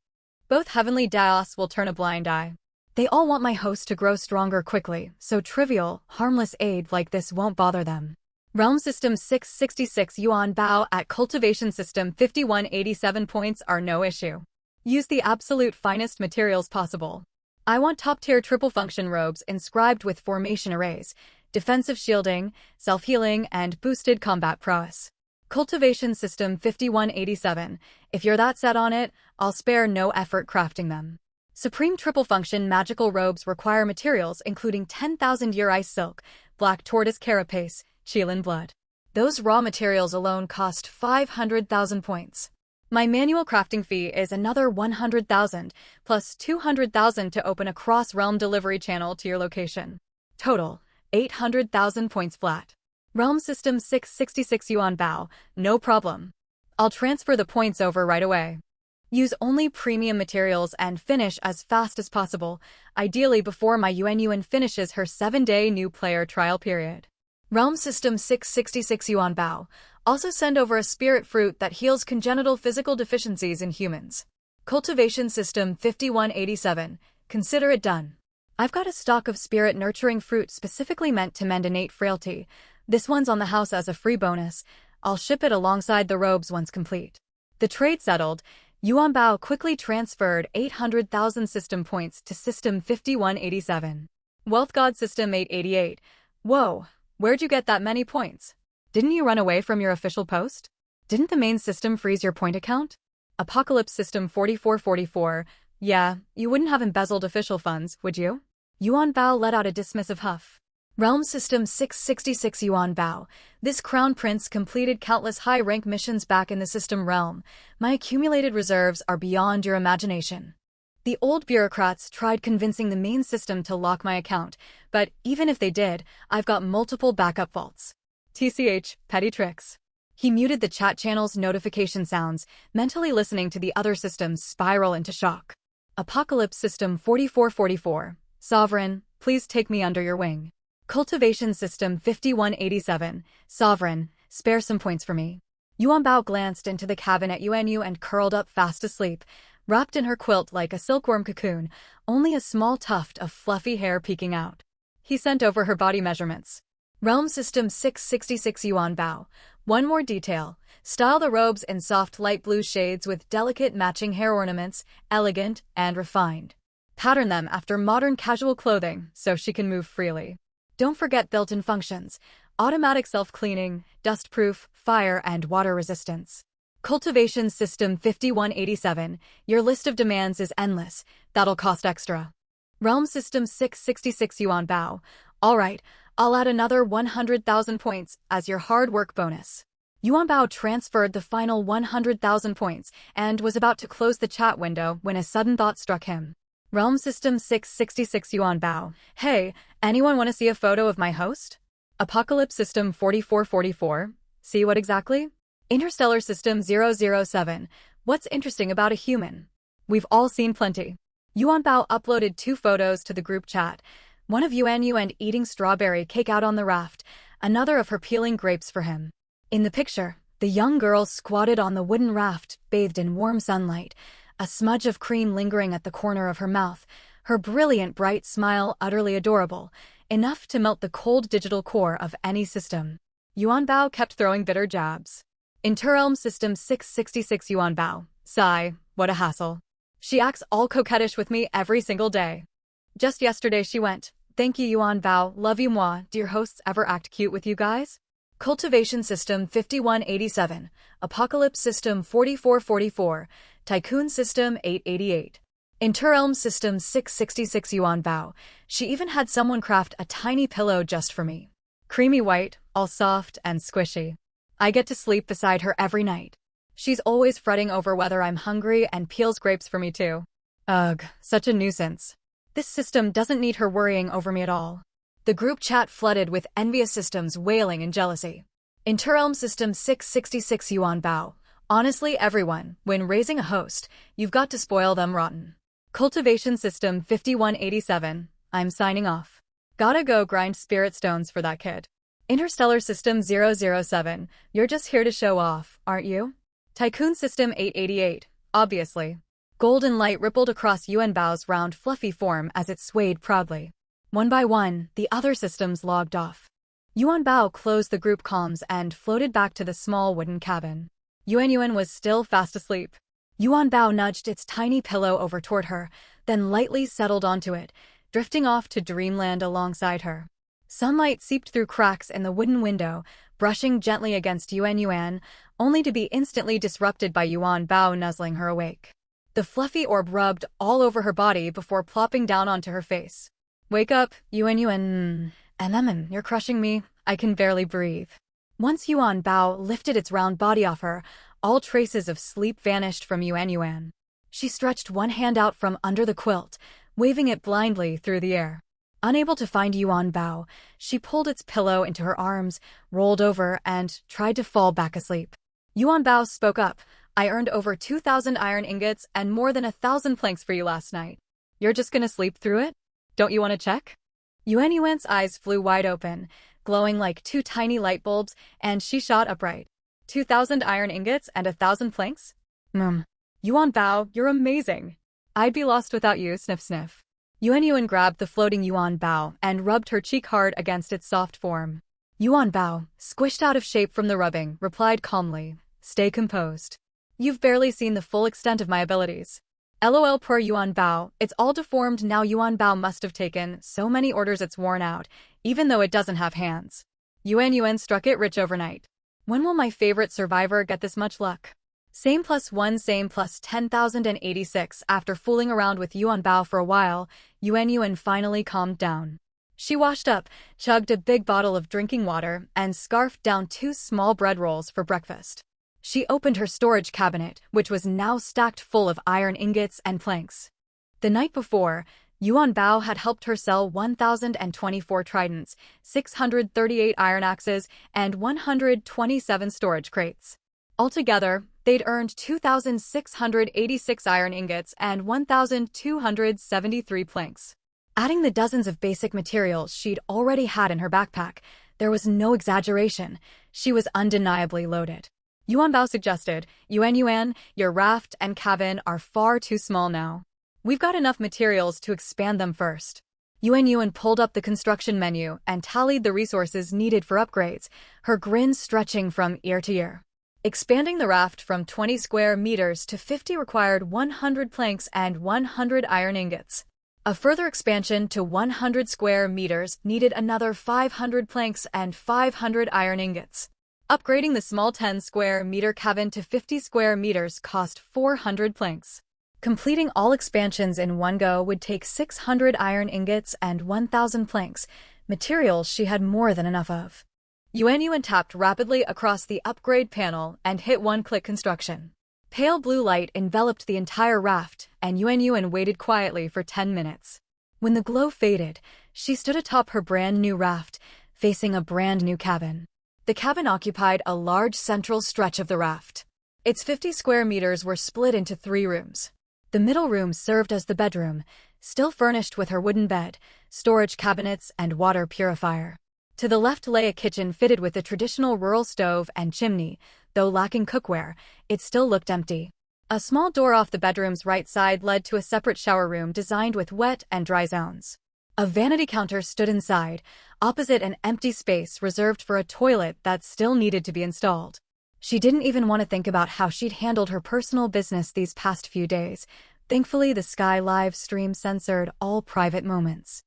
[SPEAKER 1] Both Heavenly Daos will turn a blind eye. They all want my host to grow stronger quickly, so trivial, harmless aid like this won't bother them. Realm System 666 Yuan Bao at Cultivation System 5187 points are no issue. Use the absolute finest materials possible. I want top-tier triple-function robes inscribed with formation arrays, defensive shielding, self-healing, and boosted combat prowess. Cultivation System 5187. If you're that set on it, I'll spare no effort crafting them. Supreme triple-function magical robes require materials including 10,000-year ice silk, black tortoise carapace, Qilin blood. Those raw materials alone cost 500,000 points. My manual crafting fee is another 100,000, plus 200,000 to open a cross-realm delivery channel to your location. Total, 800,000 points flat. Realm System 666 Yuan Bao, no problem. I'll transfer the points over right away. Use only premium materials and finish as fast as possible, ideally before my Yuan finishes her 7-day new player trial period. Realm System 666 Yuan Bao, also send over a spirit fruit that heals congenital physical deficiencies in humans. Cultivation System 5187, consider it done. I've got a stock of spirit-nurturing fruit specifically meant to mend innate frailty. This one's on the house as a free bonus. I'll ship it alongside the robes once complete. The trade settled, Yuan Bao quickly transferred 800,000 system points to System 5187. Wealth God System 888. Whoa, where'd you get that many points? Didn't you run away from your official post? Didn't the main system freeze your point account? Apocalypse System 4444. Yeah, you wouldn't have embezzled official funds, would you? Yuan Bao let out a dismissive huff. Realm System 666 Yuan Bao. This Crown Prince completed countless high-rank missions back in the system realm. My accumulated reserves are beyond your imagination. The old bureaucrats tried convincing the main system to lock my account, but even if they did, I've got multiple backup vaults. TCH, petty tricks. He muted the chat channel's notification sounds, mentally listening to the other systems spiral into shock. Apocalypse System 4444. Sovereign, please take me under your wing. Cultivation System 5187. Sovereign, spare some points for me. Yuan Bao glanced into the cabin at Yuan and curled up fast asleep, wrapped in her quilt like a silkworm cocoon, only a small tuft of fluffy hair peeking out. He sent over her body measurements. Realm System 666 Yuan Bao. One more detail. Style the robes in soft light blue shades with delicate matching hair ornaments, elegant and refined. Pattern them after modern casual clothing so she can move freely. Don't forget built-in functions. Automatic self-cleaning, dust-proof, fire and water resistance. Cultivation System 5187. Your list of demands is endless. That'll cost extra. Realm System 666 Yuan Bao. Alright, I'll add another 100,000 points as your hard work bonus. Yuan Bao transferred the final 100,000 points and was about to close the chat window when a sudden thought struck him. Realm System 666 Yuan Bao. Hey, anyone want to see a photo of my host? Apocalypse System 4444. See what exactly? Interstellar System 007. What's interesting about a human? We've all seen plenty. Yuan Bao uploaded 2 photos to the group chat. One of Yuan Yuan eating strawberry cake out on the raft, another of her peeling grapes for him. In the picture, the young girl squatted on the wooden raft, bathed in warm sunlight, a smudge of cream lingering at the corner of her mouth, her brilliant bright smile utterly adorable, enough to melt the cold digital core of any system. Yuan Bao kept throwing bitter jabs. Interrealm System 666 Yuan Bao. Sigh, what a hassle. She acts all coquettish with me every single day. Just yesterday she went, thank you Yuan Bao, love you moi, do your hosts ever act cute with you guys? Cultivation System 5187, Apocalypse System 4444, Tycoon System 888. Interrealm System 666 Yuan Bao. She even had someone craft a tiny pillow just for me. Creamy white, all soft and squishy. I get to sleep beside her every night. She's always fretting over whether I'm hungry and peels grapes for me too. Ugh, such a nuisance. This system doesn't need her worrying over me at all. The group chat flooded with envious systems wailing in jealousy. Interrealm System 666 Yuan Bao. Honestly, everyone, when raising a host, you've got to spoil them rotten. Cultivation System 5187. I'm signing off. Gotta go grind spirit stones for that kid. Interstellar System 007. You're just here to show off, aren't you? Tycoon System 888. Obviously. Golden light rippled across Yuan Bao's round fluffy form as it swayed proudly. One by one, the other systems logged off. Yuan Bao closed the group comms and floated back to the small wooden cabin. Yuan Yuan was still fast asleep. Yuan Bao nudged its tiny pillow over toward her, then lightly settled onto it, drifting off to dreamland alongside her. Sunlight seeped through cracks in the wooden window, brushing gently against Yuan Yuan, only to be instantly disrupted by Yuan Bao nuzzling her awake. The fluffy orb rubbed all over her body before plopping down onto her face. Wake up, Yuan Yuan. You're crushing me. I can barely breathe. Once Yuan Bao lifted its round body off her, all traces of sleep vanished from Yuan Yuan. She stretched one hand out from under the quilt, waving it blindly through the air. Unable to find Yuan Bao, she pulled its pillow into her arms, rolled over, and tried to fall back asleep. Yuan Bao spoke up. I earned over 2,000 iron ingots and more than 1,000 planks for you last night. You're just gonna sleep through it? Don't you want to check? Yuan Yuan's eyes flew wide open, glowing like 2 tiny light bulbs, and she shot upright. 2,000 iron ingots and 1,000 planks? Yuan Bao, you're amazing. I'd be lost without you, sniff sniff. Yuan Yuan grabbed the floating Yuan Bao and rubbed her cheek hard against its soft form. Yuan Bao, squished out of shape from the rubbing, replied calmly, stay composed. You've barely seen the full extent of my abilities. LOL poor Yuan Bao, it's all deformed now. Yuan Bao must have taken so many orders it's worn out, even though it doesn't have hands. Yuan Yuan struck it rich overnight. When will my favorite survivor get this much luck? Same +1 same plus 10,086. After fooling around with Yuan Bao for a while, Yuan Yuan finally calmed down. She washed up, chugged a big bottle of drinking water, and scarfed down 2 small bread rolls for breakfast. She opened her storage cabinet, which was now stacked full of iron ingots and planks. The night before, Yuan Bao had helped her sell 1,024 tridents, 638 iron axes, and 127 storage crates. Altogether, they'd earned 2,686 iron ingots and 1,273 planks. Adding the dozens of basic materials she'd already had in her backpack, there was no exaggeration. She was undeniably loaded. Yuan Bao suggested, Yuan Yuan, your raft and cabin are far too small now. We've got enough materials to expand them first. Yuan Yuan pulled up the construction menu and tallied the resources needed for upgrades, her grin stretching from ear to ear. Expanding the raft from 20 square meters to 50 required 100 planks and 100 iron ingots. A further expansion to 100 square meters needed another 500 planks and 500 iron ingots. Upgrading the small 10 square meter cabin to 50 square meters cost 400 planks. Completing all expansions in one go would take 600 iron ingots and 1,000 planks, materials she had more than enough of. Yuan Yuan tapped rapidly across the upgrade panel and hit one-click construction. Pale blue light enveloped the entire raft, and Yuan waited quietly for 10 minutes. When the glow faded, she stood atop her brand-new raft, facing a brand-new cabin. The cabin occupied a large central stretch of the raft. Its 50 square meters were split into 3 rooms. The middle room served as the bedroom, still furnished with her wooden bed, storage cabinets, and water purifier. To the left lay a kitchen fitted with a traditional rural stove and chimney. Though lacking cookware, it still looked empty. A small door off the bedroom's right side led to a separate shower room designed with wet and dry zones. A vanity counter stood inside, opposite an empty space reserved for a toilet that still needed to be installed. She didn't even want to think about how she'd handled her personal business these past few days. Thankfully, the Sky live stream censored all private moments.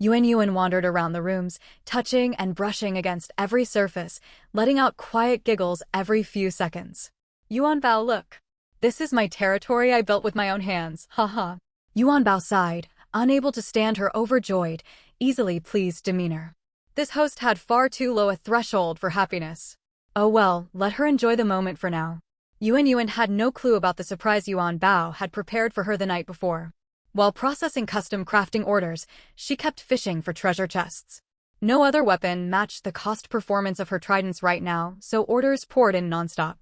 [SPEAKER 1] Yuan wandered around the rooms, touching and brushing against every surface, letting out quiet giggles every few seconds. Yuanbao, look. This is my territory I built with my own hands, haha. Yuanbao sighed, unable to stand her overjoyed, easily pleased demeanor. This host had far too low a threshold for happiness. Oh well, let her enjoy the moment for now. Yuan had no clue about the surprise Yuanbao had prepared for her the night before. While processing custom crafting orders, she kept fishing for treasure chests. No other weapon matched the cost performance of her tridents right now, so orders poured in nonstop.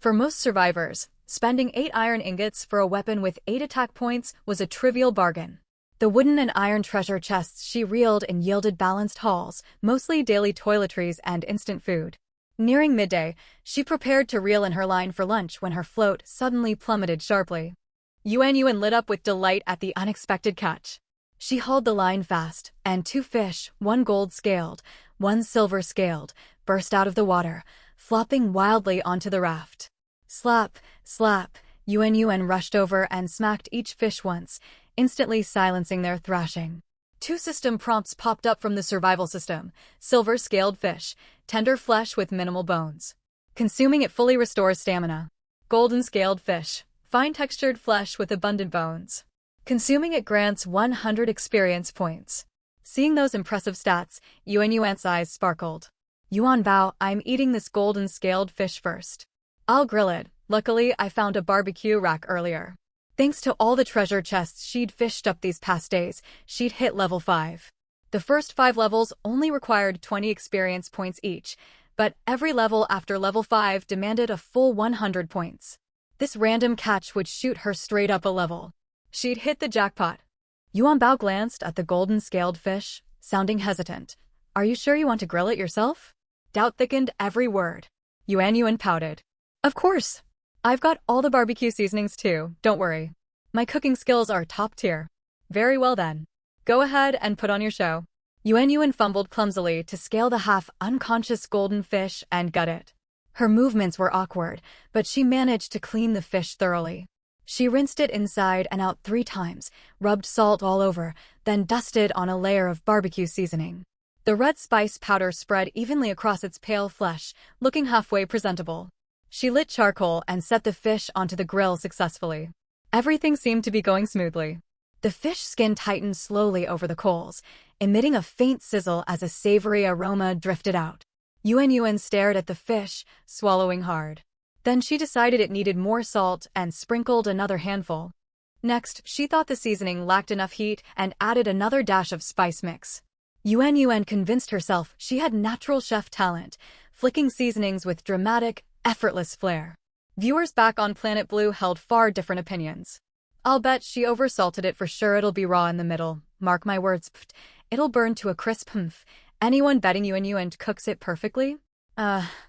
[SPEAKER 1] For most survivors, spending 8 iron ingots for a weapon with 8 attack points was a trivial bargain. The wooden and iron treasure chests she reeled in yielded balanced hauls, mostly daily toiletries and instant food. Nearing midday, she prepared to reel in her line for lunch when her float suddenly plummeted sharply. Yuan lit up with delight at the unexpected catch. She hauled the line fast, and 2 fish, 1 gold-scaled, 1 silver-scaled, burst out of the water, flopping wildly onto the raft. Slap, slap, Yuan rushed over and smacked each fish once, instantly silencing their thrashing. 2 system prompts popped up from the survival system: silver-scaled fish, tender flesh with minimal bones. Consuming it fully restores stamina. Golden-scaled fish, fine-textured flesh with abundant bones. Consuming it grants 100 experience points. Seeing those impressive stats, Yuan's eyes sparkled. Yuanbao, I'm eating this golden-scaled fish first. I'll grill it. Luckily, I found a barbecue rack earlier. Thanks to all the treasure chests she'd fished up these past days, she'd hit level 5. The first 5 levels only required 20 experience points each, but every level after level 5 demanded a full 100 points. This random catch would shoot her straight up a level. She'd hit the jackpot. Yuanbao glanced at the golden-scaled fish, sounding hesitant. Are you sure you want to grill it yourself? Doubt thickened every word. Yuan pouted. Of course. I've got all the barbecue seasonings too, don't worry. My cooking skills are top tier. Very well then. Go ahead and put on your show. Yuan fumbled clumsily to scale the half-unconscious golden fish and gut it. Her movements were awkward, but she managed to clean the fish thoroughly. She rinsed it inside and out 3 times, rubbed salt all over, then dusted on a layer of barbecue seasoning. The red spice powder spread evenly across its pale flesh, looking halfway presentable. She lit charcoal and set the fish onto the grill successfully. Everything seemed to be going smoothly. The fish skin tightened slowly over the coals, emitting a faint sizzle as a savory aroma drifted out. Yuan stared at the fish, swallowing hard. Then she decided it needed more salt and sprinkled another handful. Next, she thought the seasoning lacked enough heat and added another dash of spice mix. Yuan convinced herself she had natural chef talent, flicking seasonings with dramatic, effortless flair. Viewers back on Planet Blue held far different opinions. I'll bet she oversalted it for sure. It'll be raw in the middle. Mark my words, it'll burn to a crisp humph. Anyone betting Yuan cooks it perfectly?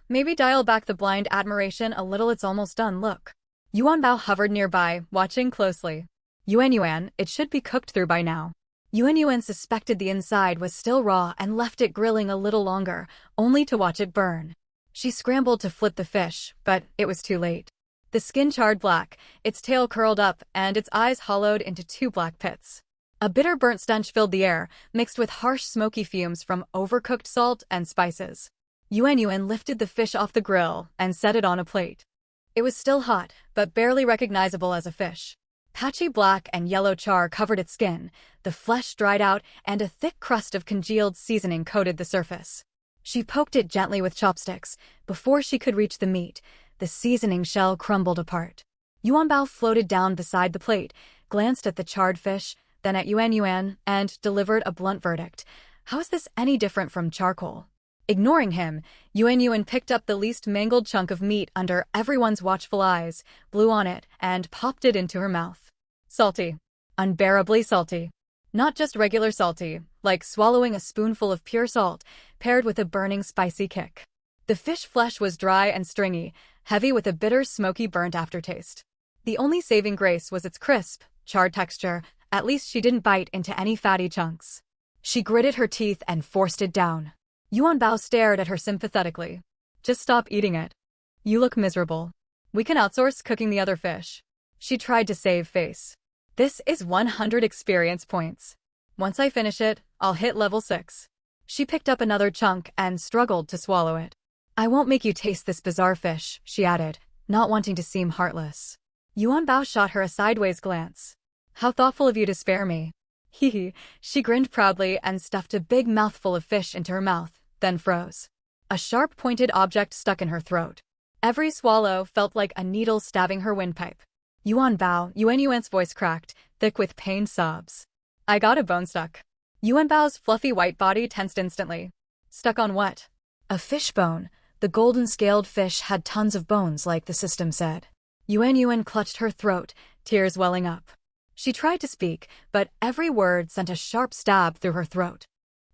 [SPEAKER 1] Maybe dial back the blind admiration a little. It's almost done, look. Yuanbao hovered nearby, watching closely. Yuan, it should be cooked through by now. Yuan suspected the inside was still raw and left it grilling a little longer, only to watch it burn. She scrambled to flip the fish, but it was too late. The skin charred black, its tail curled up, and its eyes hollowed into 2 black pits. A bitter burnt stench filled the air, mixed with harsh smoky fumes from overcooked salt and spices. Yuan lifted the fish off the grill and set it on a plate. It was still hot, but barely recognizable as a fish. Patchy black and yellow char covered its skin, the flesh dried out, and a thick crust of congealed seasoning coated the surface. She poked it gently with chopsticks. Before she could reach the meat, the seasoning shell crumbled apart. Yuan Bao floated down beside the plate, glanced at the charred fish, then at Yuan Yuan, and delivered a blunt verdict. How is this any different from charcoal? Ignoring him, Yuan Yuan picked up the least mangled chunk of meat under everyone's watchful eyes, blew on it, and popped it into her mouth. Salty. Unbearably salty. Not just regular salty, like swallowing a spoonful of pure salt, paired with a burning spicy kick. The fish flesh was dry and stringy, heavy with a bitter, smoky burnt aftertaste. The only saving grace was its crisp, charred texture. At least she didn't bite into any fatty chunks. She gritted her teeth and forced it down. Yuan Bao stared at her sympathetically. Just stop eating it. You look miserable. We can outsource cooking the other fish. She tried to save face. This is 100 experience points. Once I finish it, I'll hit level 6. She picked up another chunk and struggled to swallow it. I won't make you taste this bizarre fish, she added, not wanting to seem heartless. Yuan Bao shot her a sideways glance. How thoughtful of you to spare me. Hee hee. She grinned proudly and stuffed a big mouthful of fish into her mouth, then froze. A sharp pointed object stuck in her throat. Every swallow felt like a needle stabbing her windpipe. Yuan Yuan's voice cracked, thick with pained sobs. I got a bone stuck. Yuan Bao's fluffy white body tensed instantly. Stuck on what? A fish bone. The golden-scaled fish had tons of bones, like the system said. Yuan clutched her throat, tears welling up. She tried to speak, but every word sent a sharp stab through her throat.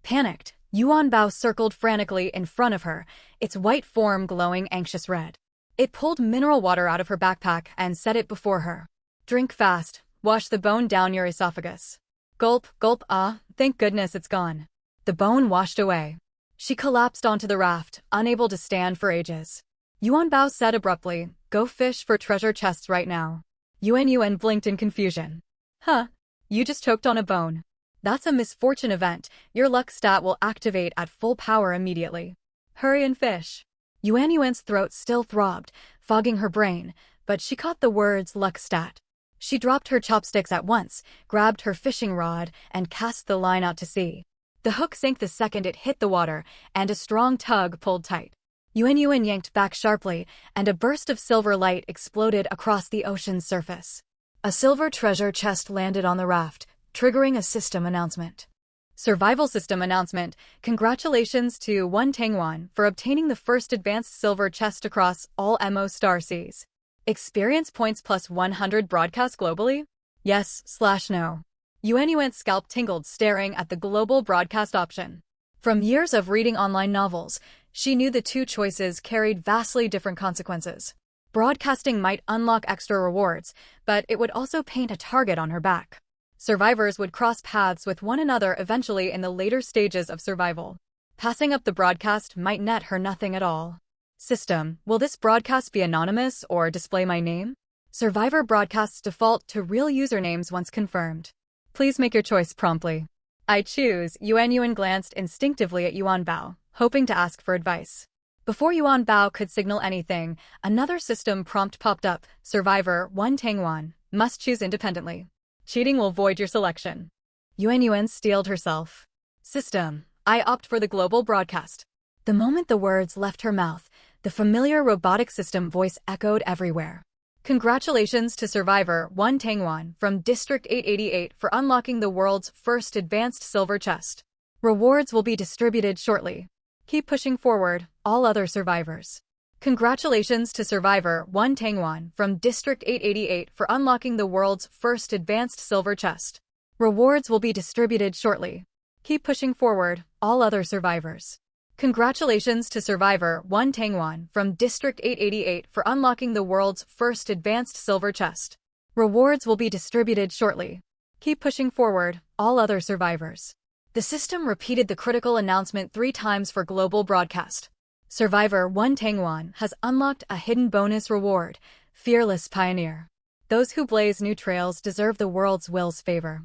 [SPEAKER 1] Panicked, Yuan Bao circled frantically in front of her, its white form glowing anxious red. It pulled mineral water out of her backpack and set it before her. Drink fast. Wash the bone down your esophagus. Gulp, gulp, ah, thank goodness it's gone. The bone washed away. She collapsed onto the raft, unable to stand for ages. Yuan Bao said abruptly, go fish for treasure chests right now. Yuan blinked in confusion. Huh? You just choked on a bone. That's a misfortune event. Your luck stat will activate at full power immediately. Hurry and fish. Yuan's throat still throbbed, fogging her brain, but she caught the words luck stat. She dropped her chopsticks at once, grabbed her fishing rod, and cast the line out to sea. The hook sank the second it hit the water, and a strong tug pulled tight. Yuan yanked back sharply, and a burst of silver light exploded across the ocean's surface. A silver treasure chest landed on the raft, triggering a system announcement. Survival system announcement. Congratulations to Wan Tangwan for obtaining the first advanced silver chest across all MO star seas. Experience points plus 100 broadcast globally? Yes/no. Yuan's scalp tingled staring at the global broadcast option. From years of reading online novels, she knew the two choices carried vastly different consequences. Broadcasting might unlock extra rewards, but it would also paint a target on her back. Survivors would cross paths with one another eventually in the later stages of survival. Passing up the broadcast might net her nothing at all. System, will this broadcast be anonymous or display my name? Survivor broadcasts default to real usernames once confirmed. Please make your choice promptly. I choose. Yuan glanced instinctively at Yuan Bao, hoping to ask for advice. Before Yuan Bao could signal anything, another system prompt popped up. Survivor Wan Tangwan must choose independently. Cheating will void your selection. Yuan steeled herself. System, I opt for the global broadcast. The moment the words left her mouth, the familiar robotic system voice echoed everywhere. Congratulations to Survivor Wan Tangwan from District 888 for unlocking the world's first advanced silver chest. Rewards will be distributed shortly. Keep pushing forward, all other survivors. Congratulations to Survivor Wan Tangwan from District 888 for unlocking the world's first advanced silver chest. Rewards will be distributed shortly. Keep pushing forward, all other survivors. Congratulations to Survivor Wan Tangwan from District 888 for unlocking the world's first advanced silver chest. Rewards will be distributed shortly. Keep pushing forward, all other survivors. The system repeated the critical announcement 3 times for global broadcast. Survivor Wan Tangwan has unlocked a hidden bonus reward, Fearless Pioneer. Those who blaze new trails deserve the world's will's favor.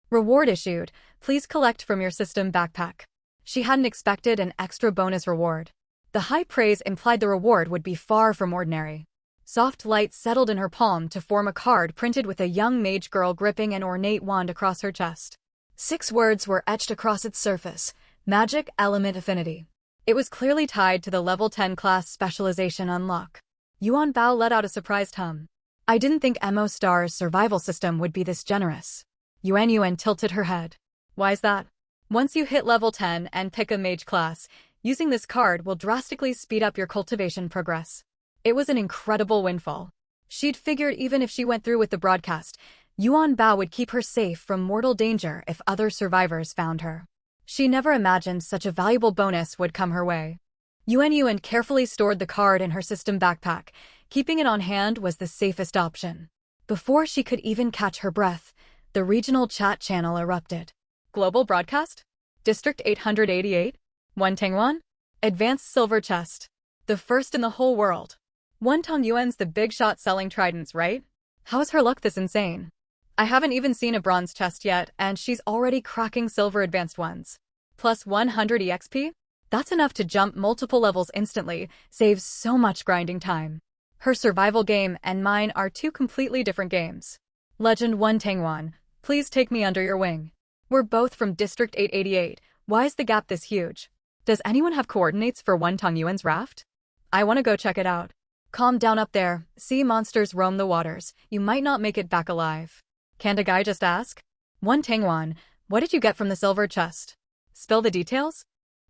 [SPEAKER 1] Reward issued. Please collect from your system backpack. She hadn't expected an extra bonus reward. The high praise implied the reward would be far from ordinary. Soft light settled in her palm to form a card printed with a young mage girl gripping an ornate wand across her chest. 6 words were etched across its surface: Magic Element Affinity. It was clearly tied to the level 10 class specialization unlock. Yuan Bao let out a surprised hum. I didn't think MO Star's survival system would be this generous. Yuan Yuan tilted her head. Why's that? Once you hit level 10 and pick a mage class, using this card will drastically speed up your cultivation progress. It was an incredible windfall. She'd figured even if she went through with the broadcast, Yuan Bao would keep her safe from mortal danger if other survivors found her. She never imagined such a valuable bonus would come her way. Yuan Yuan carefully stored the card in her system backpack. Keeping it on hand was the safest option. Before she could even catch her breath, the regional chat channel erupted. Global broadcast? District 888? Wentangwan? Advanced silver chest. The first in the whole world. Wentong Yuan's the big shot selling tridents, right? How is her luck this insane? I haven't even seen a bronze chest yet, and she's already cracking silver advanced ones. Plus 100 EXP? That's enough to jump multiple levels instantly, saves so much grinding time. Her survival game and mine are two completely different games. Legend Wentangwan, please take me under your wing. We're both from District 888, why is the gap this huge? Does anyone have coordinates for Wentong Yuan's raft? I want to go check it out. Calm down up there, sea monsters roam the waters, you might not make it back alive. Can't a guy just ask? Wentangwan, what did you get from the silver chest? Spill the details?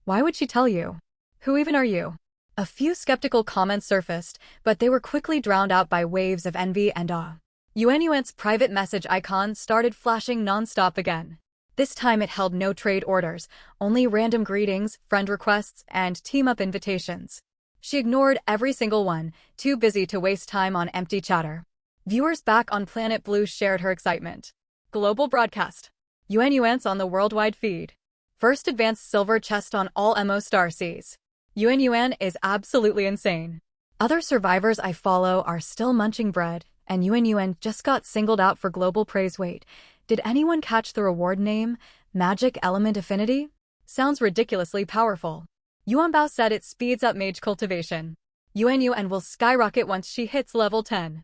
[SPEAKER 1] Why would she tell you? Who even are you? A few skeptical comments surfaced, but they were quickly drowned out by waves of envy and awe. Yuan Yuan's private message icon started flashing non-stop again. This time it held no trade orders, only random greetings, friend requests, and team-up invitations. She ignored every single one, too busy to waste time on empty chatter. Viewers back on Planet Blue shared her excitement. Global broadcast. Yuan Yuan's on the worldwide feed. First advanced silver chest on all MO Star seas. Yuan Yuan is absolutely insane. Other survivors I follow are still munching bread, and Yuan Yuan just got singled out for global praise. Wait, did anyone catch the reward name? Magic Element Affinity? Sounds ridiculously powerful. Yuan Bao said it speeds up mage cultivation. Yuan Yuan will skyrocket once she hits level 10.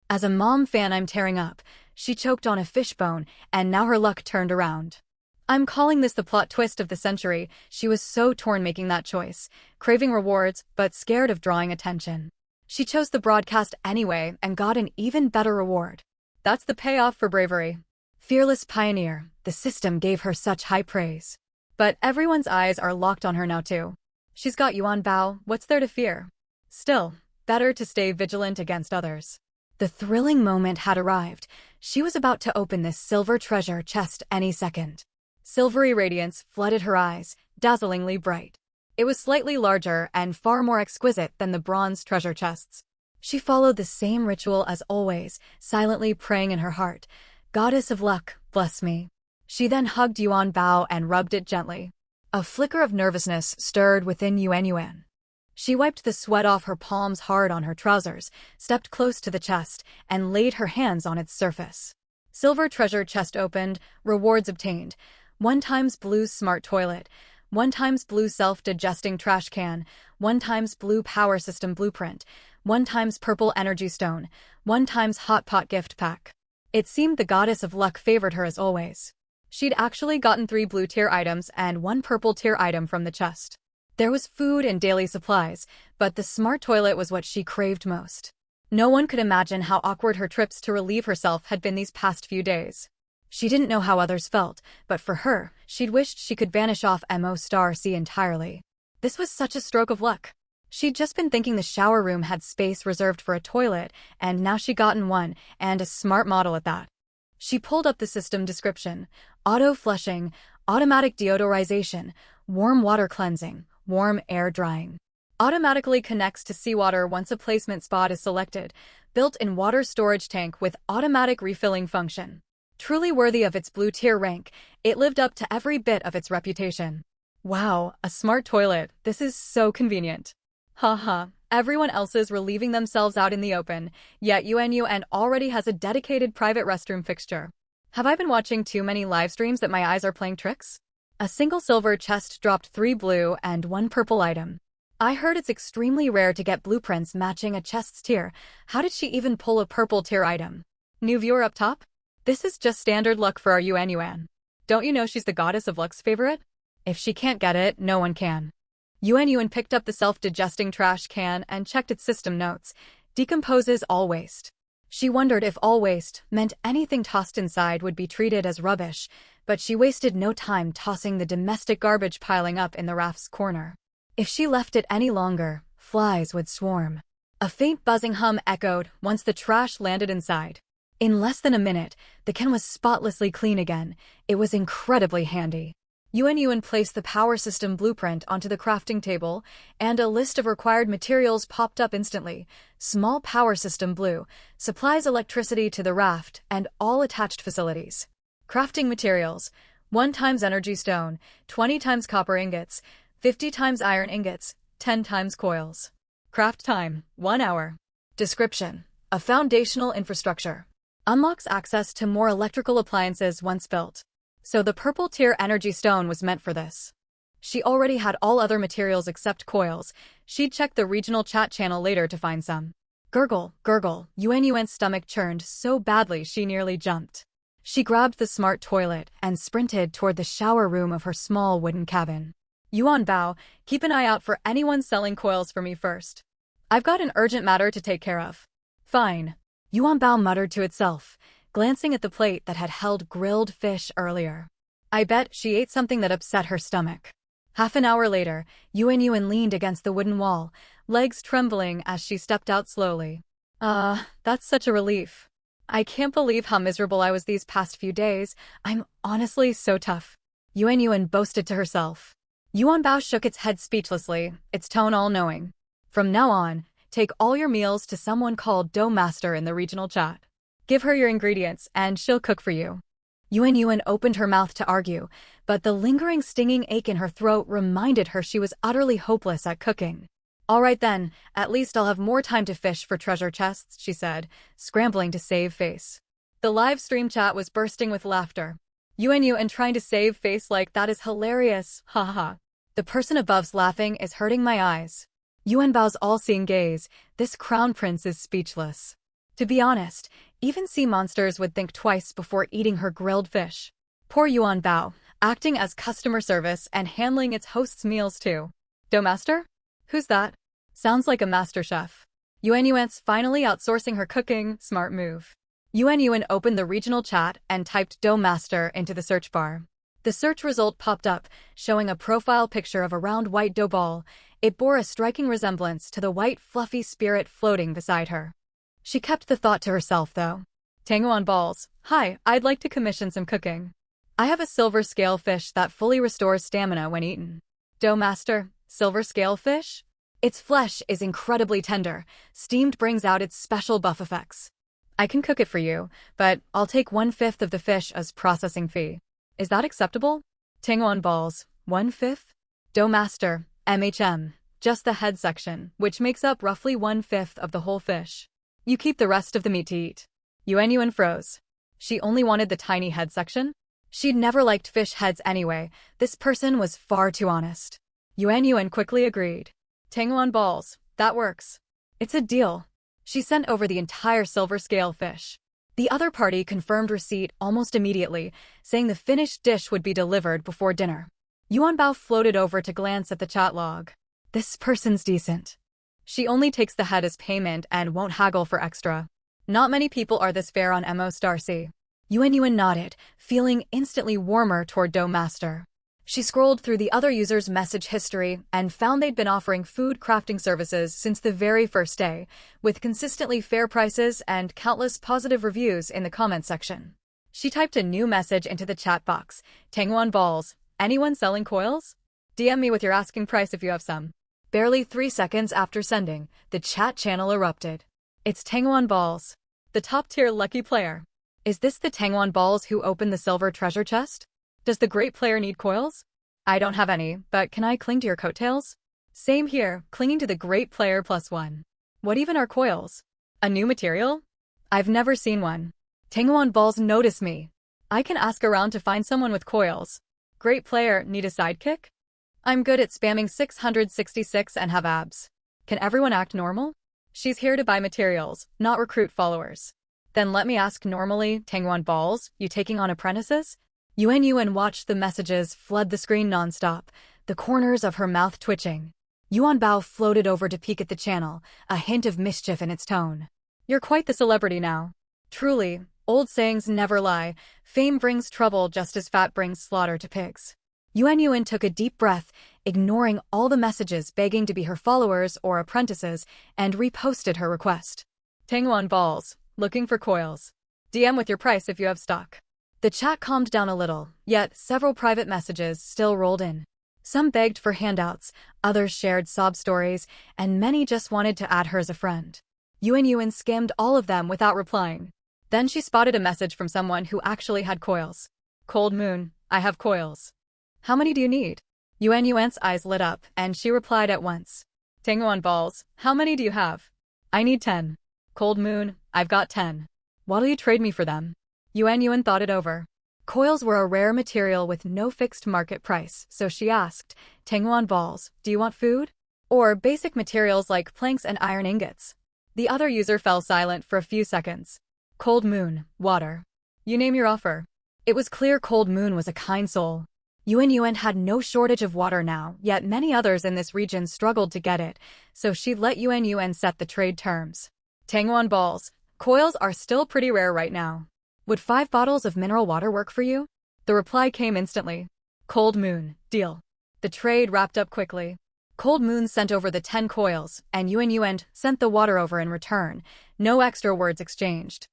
[SPEAKER 1] As a mom fan I'm tearing up. She choked on a fishbone, and now her luck turned around. I'm calling this the plot twist of the century. She was so torn making that choice, craving rewards, but scared of drawing attention. She chose the broadcast anyway and got an even better reward. That's the payoff for bravery. Fearless pioneer, the system gave her such high praise. But everyone's eyes are locked on her now too. She's got Yuan Bao, what's there to fear? Still, better to stay vigilant against others. The thrilling moment had arrived. She was about to open this silver treasure chest any second. Silvery radiance flooded her eyes, dazzlingly bright. It was slightly larger and far more exquisite than the bronze treasure chests. She followed the same ritual as always, silently praying in her heart, "Goddess of luck, bless me." She then hugged Yuan Bao and rubbed it gently. A flicker of nervousness stirred within Yuan Yuan. She wiped the sweat off her palms hard on her trousers, stepped close to the chest, and laid her hands on its surface. Silver treasure chest opened, rewards obtained. 1x blue smart toilet, 1x blue self-digesting trash can, 1x blue power system blueprint, 1x purple energy stone, 1x hot pot gift pack. It seemed the goddess of luck favored her as always. She'd actually gotten 3 blue tier items and 1 purple tier item from the chest. There was food and daily supplies, but the smart toilet was what she craved most. No one could imagine how awkward her trips to relieve herself had been these past few days. She didn't know how others felt, but for her, she'd wished she could vanish off MO Star C entirely. This was such a stroke of luck. She'd just been thinking the shower room had space reserved for a toilet, and now she'd gotten one, and a smart model at that. She pulled up the system description: auto-flushing, automatic deodorization, warm water cleansing, warm air drying. Automatically connects to seawater once a placement spot is selected, built-in water storage tank with automatic refilling function. Truly worthy of its blue tier rank, it lived up to every bit of its reputation. Wow, a smart toilet, this is so convenient. Haha, everyone else is relieving themselves out in the open, yet Yuan Yuan already has a dedicated private restroom fixture. Have I been watching too many live streams that my eyes are playing tricks? A single silver chest dropped 3 blue and 1 purple item. I heard it's extremely rare to get blueprints matching a chest's tier. How did she even pull a purple tier item? New viewer up top? This is just standard luck for our Yuan Yuan. Don't you know she's the goddess of luck's favorite? If she can't get it, no one can. Yuan Yuan picked up the self-digesting trash can and checked its system notes. Decomposes all waste. She wondered if all waste meant anything tossed inside would be treated as rubbish, but she wasted no time tossing the domestic garbage piling up in the raft's corner. If she left it any longer, flies would swarm. A faint buzzing hum echoed once the trash landed inside. In less than a minute, the can was spotlessly clean again. It was incredibly handy. Yuan placed the power system blueprint onto the crafting table, and a list of required materials popped up instantly. Small power system blue supplies electricity to the raft and all attached facilities. Crafting materials: 1 times energy stone, 20 times copper ingots, 50 times iron ingots, 10 times coils. Craft time: 1 hour. Description: a foundational infrastructure. Unlocks access to more electrical appliances once built. So the purple tier energy stone was meant for this. She already had all other materials except coils. She'd check the regional chat channel later to find some. Gurgle, gurgle, Yuan's stomach churned so badly she nearly jumped. She grabbed the smart toilet and sprinted toward the shower room of her small wooden cabin. Yuan Bao, keep an eye out for anyone selling coils for me first. I've got an urgent matter to take care of. Fine. Yuan Bao muttered to itself, glancing at the plate that had held grilled fish earlier. I bet she ate something that upset her stomach. Half an hour later, Yuan leaned against the wooden wall, legs trembling as she stepped out slowly. That's such a relief. I can't believe how miserable I was these past few days. I'm honestly so tough. Yuan boasted to herself. Yuan Bao shook its head speechlessly, its tone all-knowing. From now on, take all your meals to someone called Dough Master in the regional chat. Give her your ingredients, and she'll cook for you. Yuan opened her mouth to argue, but the lingering stinging ache in her throat reminded her she was utterly hopeless at cooking. All right then, at least I'll have more time to fish for treasure chests, she said, scrambling to save face. The live stream chat was bursting with laughter. Yuan trying to save face like that is hilarious, haha. The person above's laughing is hurting my eyes. Yuan Bao's all-seeing gaze, this crown prince is speechless. To be honest, even sea monsters would think twice before eating her grilled fish. Poor Yuan Bao, acting as customer service and handling its host's meals too. Dough Master? Who's that? Sounds like a master chef. Yuan's finally outsourcing her cooking, smart move. Yuan opened the regional chat and typed Dough Master into the search bar. The search result popped up, showing a profile picture of a round white dough ball. It bore a striking resemblance to the white fluffy spirit floating beside her. She kept the thought to herself, though. Tanguan balls. Hi, I'd like to commission some cooking. I have a silver scale fish that fully restores stamina when eaten. Dough Master, silver scale fish? Its flesh is incredibly tender. Steamed brings out its special buff effects. I can cook it for you, but I'll take 1/5 of the fish as processing fee. Is that acceptable? Tanguan balls. 1/5? Dough Master, MHM. Just the head section, which makes up roughly 1/5 of the whole fish. You keep the rest of the meat to eat. Yuan froze. She only wanted the tiny head section? She'd never liked fish heads anyway. This person was far too honest. Yuan quickly agreed. Tanguan balls. That works. It's a deal. She sent over the entire silver scale fish. The other party confirmed receipt almost immediately, saying the finished dish would be delivered before dinner. Yuan Bao floated over to glance at the chat log. This person's decent. She only takes the head as payment and won't haggle for extra. Not many people are this fair on MO*C. Yuan nodded, feeling instantly warmer toward Dough Master. She scrolled through the other users' message history and found they'd been offering food crafting services since the very first day, with consistently fair prices and countless positive reviews in the comment section. She typed a new message into the chat box. Tanguan balls. Anyone selling coils? DM me with your asking price if you have some. Barely 3 seconds after sending, the chat channel erupted. It's Tanguan balls. The top-tier lucky player. Is this the Tanguan balls who opened the silver treasure chest? Does the great player need coils? I don't have any, but can I cling to your coattails? Same here, clinging to the great player +1. What even are coils? A new material? I've never seen one. Tanguan balls notice me. I can ask around to find someone with coils. Great player, need a sidekick? I'm good at spamming 666 and have abs. Can everyone act normal? She's here to buy materials, not recruit followers. Then let me ask normally, Tanguan balls, you taking on apprentices? Yuan watched the messages flood the screen nonstop, the corners of her mouth twitching. Yuan Bao floated over to peek at the channel, a hint of mischief in its tone. You're quite the celebrity now. Truly, old sayings never lie. Fame brings trouble just as fat brings slaughter to pigs. Yuan Yuan took a deep breath, ignoring all the messages begging to be her followers or apprentices, and reposted her request. Tangyuan balls, looking for coils. DM with your price if you have stock. The chat calmed down a little, yet several private messages still rolled in. Some begged for handouts, others shared sob stories, and many just wanted to add her as a friend. Yuan Yuan skimmed all of them without replying. Then she spotted a message from someone who actually had coils. Cold Moon, I have coils. How many do you need? Yuan Yuan's eyes lit up, and she replied at once. Tangyuan balls, how many do you have? I need 10. Cold Moon, I've got 10. What'll you trade me for them? Yuan Yuan thought it over. Coils were a rare material with no fixed market price, so she asked, Tangyuan balls, do you want food? Or basic materials like planks and iron ingots? The other user fell silent for a few seconds. Cold Moon, water. You name your offer. It was clear Cold Moon was a kind soul. Yuan Yuan had no shortage of water now, yet many others in this region struggled to get it, so she let Yuan Yuan set the trade terms. Tangyuan balls, coils are still pretty rare right now. Would 5 bottles of mineral water work for you? The reply came instantly. Cold Moon, deal. The trade wrapped up quickly. Cold Moon sent over the 10 coils, and Yuan Yuan sent the water over in return. No extra words exchanged.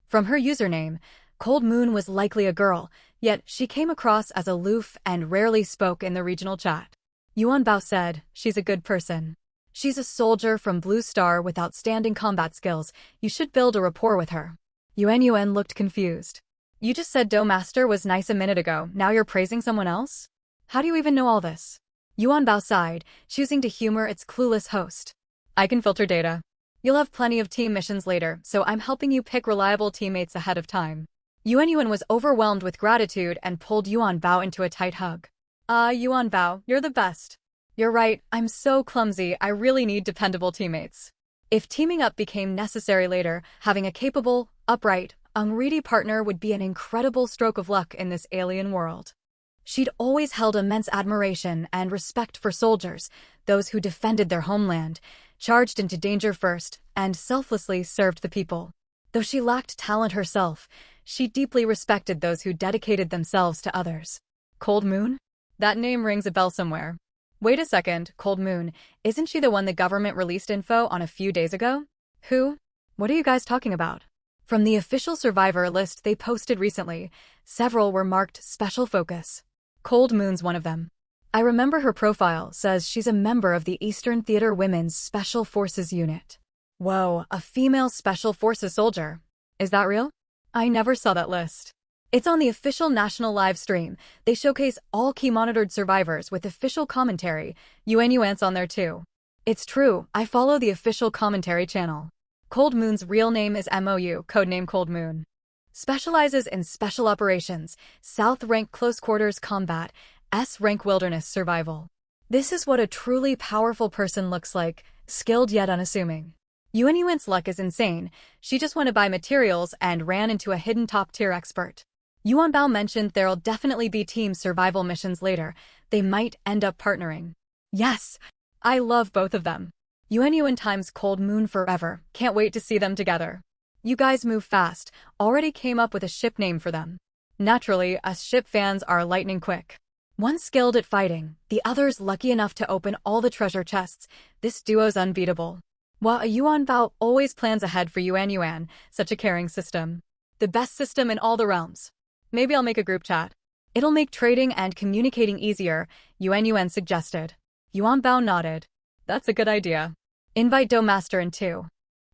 [SPEAKER 1] From her username, Cold Moon was likely a girl, yet she came across as aloof and rarely spoke in the regional chat. Yuan Bao said, she's a good person. She's a soldier from Blue Star with outstanding combat skills. You should build a rapport with her. Yuan Yuan looked confused. You just said Do Master was nice a minute ago, now you're praising someone else? How do you even know all this? Yuan Bao sighed, choosing to humor its clueless host. I can filter data. You'll have plenty of team missions later, so I'm helping you pick reliable teammates ahead of time. Yuan Yuan was overwhelmed with gratitude and pulled Yuan Bao into a tight hug. Yuan Bao, you're the best. You're right, I'm so clumsy, I really need dependable teammates. If teaming up became necessary later, having a capable, upright, unready partner would be an incredible stroke of luck in this alien world. She'd always held immense admiration and respect for soldiers, those who defended their homeland, charged into danger first, and selflessly served the people. Though she lacked talent herself, she deeply respected those who dedicated themselves to others. Cold Moon? That name rings a bell somewhere. Wait a second, Cold Moon, isn't she the one the government released info on a few days ago? Who? What are you guys talking about? From the official survivor list they posted recently, several were marked special focus. Cold Moon's one of them. I remember her profile says she's a member of the Eastern Theater Women's Special Forces Unit. Whoa, a female Special Forces soldier. Is that real? I never saw that list. It's on the official national live stream. They showcase all key monitored survivors with official commentary. Yuan Yuan's on there too. It's true, I follow the official commentary channel. Cold Moon's real name is MOU, codename Cold Moon. Specializes in special operations, South rank close quarters combat, S rank wilderness survival. This is what a truly powerful person looks like, skilled yet unassuming. Yuan Yuan's luck is insane. She just went to buy materials and ran into a hidden top-tier expert. Yuan Bao mentioned there'll definitely be team survival missions later. They might end up partnering. Yes, I love both of them. Yuan Yuan times Cold Moon forever. Can't wait to see them together. You guys move fast. Already came up with a ship name for them. Naturally, us ship fans are lightning quick. One skilled at fighting, the other's lucky enough to open all the treasure chests. This duo's unbeatable. While Yuan Bao always plans ahead for Yuan Yuan, such a caring system. The best system in all the realms. Maybe I'll make a group chat. It'll make trading and communicating easier, Yuan Yuan suggested. Yuan Bao nodded. That's a good idea. Invite Do Master in too.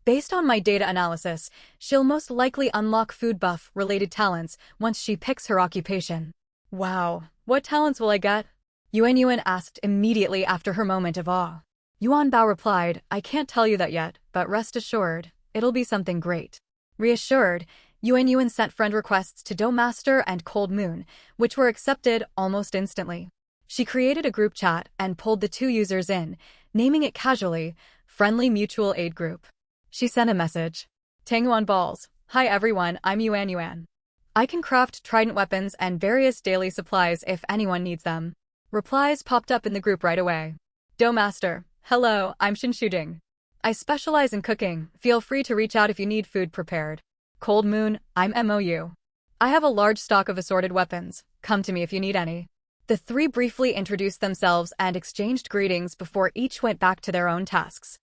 [SPEAKER 1] Based on my data analysis, she'll most likely unlock food buff-related talents once she picks her occupation. Wow, what talents will I get? Yuan Yuan asked immediately after her moment of awe. Yuan Bao replied, I can't tell you that yet, but rest assured, it'll be something great. Reassured, Yuan Yuan sent friend requests to Do Master and Cold Moon, which were accepted almost instantly. She created a group chat and pulled the 2 users in, naming it casually, Friendly Mutual Aid Group. She sent a message. Tangyuan balls. Hi everyone, I'm Yuan Yuan. I can craft trident weapons and various daily supplies if anyone needs them. Replies popped up in the group right away. Do Master. Hello, I'm Shin Shuding. I specialize in cooking. Feel free to reach out if you need food prepared. Cold Moon, I'm MOU. I have a large stock of assorted weapons. Come to me if you need any. The three briefly introduced themselves and exchanged greetings before each went back to their own tasks.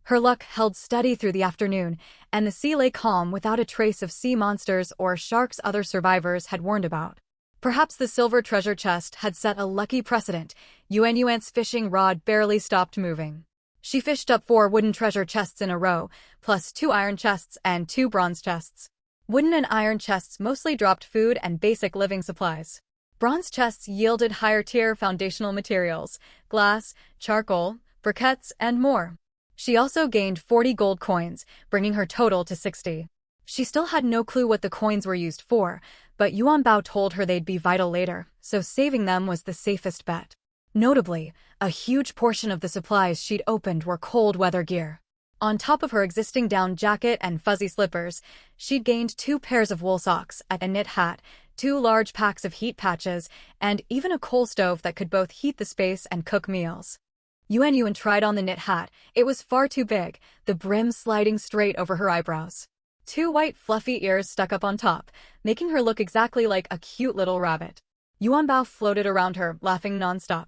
[SPEAKER 1] Her luck held steady through the afternoon, and the sea lay calm without a trace of sea monsters or sharks other survivors had warned about. Perhaps the silver treasure chest had set a lucky precedent. Yuan's fishing rod barely stopped moving. She fished up 4 wooden treasure chests in a row, plus 2 iron chests and 2 bronze chests. Wooden and iron chests mostly dropped food and basic living supplies. Bronze chests yielded higher-tier foundational materials, glass, charcoal, briquettes, and more. She also gained 40 gold coins, bringing her total to 60. She still had no clue what the coins were used for, but Yuan Bao told her they'd be vital later, so saving them was the safest bet. Notably, a huge portion of the supplies she'd opened were cold weather gear. On top of her existing down jacket and fuzzy slippers, she'd gained 2 pairs of wool socks, a knit hat, 2 large packs of heat patches, and even a coal stove that could both heat the space and cook meals. Yuan tried on the knit hat. It was far too big, the brim sliding straight over her eyebrows. 2 white fluffy ears stuck up on top, making her look exactly like a cute little rabbit. Yuan Bao floated around her, laughing nonstop.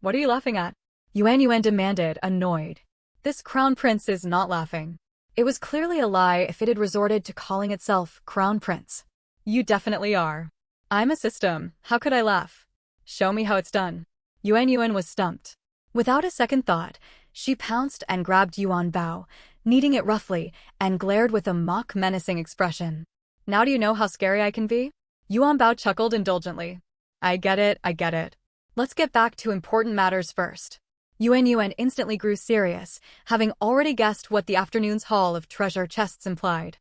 [SPEAKER 1] What are you laughing at? Yuan demanded, annoyed. This crown prince is not laughing. It was clearly a lie if it had resorted to calling itself crown prince. You definitely are. I'm a system. How could I laugh? Show me how it's done. Yuan was stumped. Without a second thought, she pounced and grabbed Yuan Bao, kneading it roughly, and glared with a mock menacing expression. Now do you know how scary I can be? Yuan Bao chuckled indulgently. I get it. Let's get back to important matters first. Yuan instantly grew serious, having already guessed what the afternoon's haul of treasure chests implied.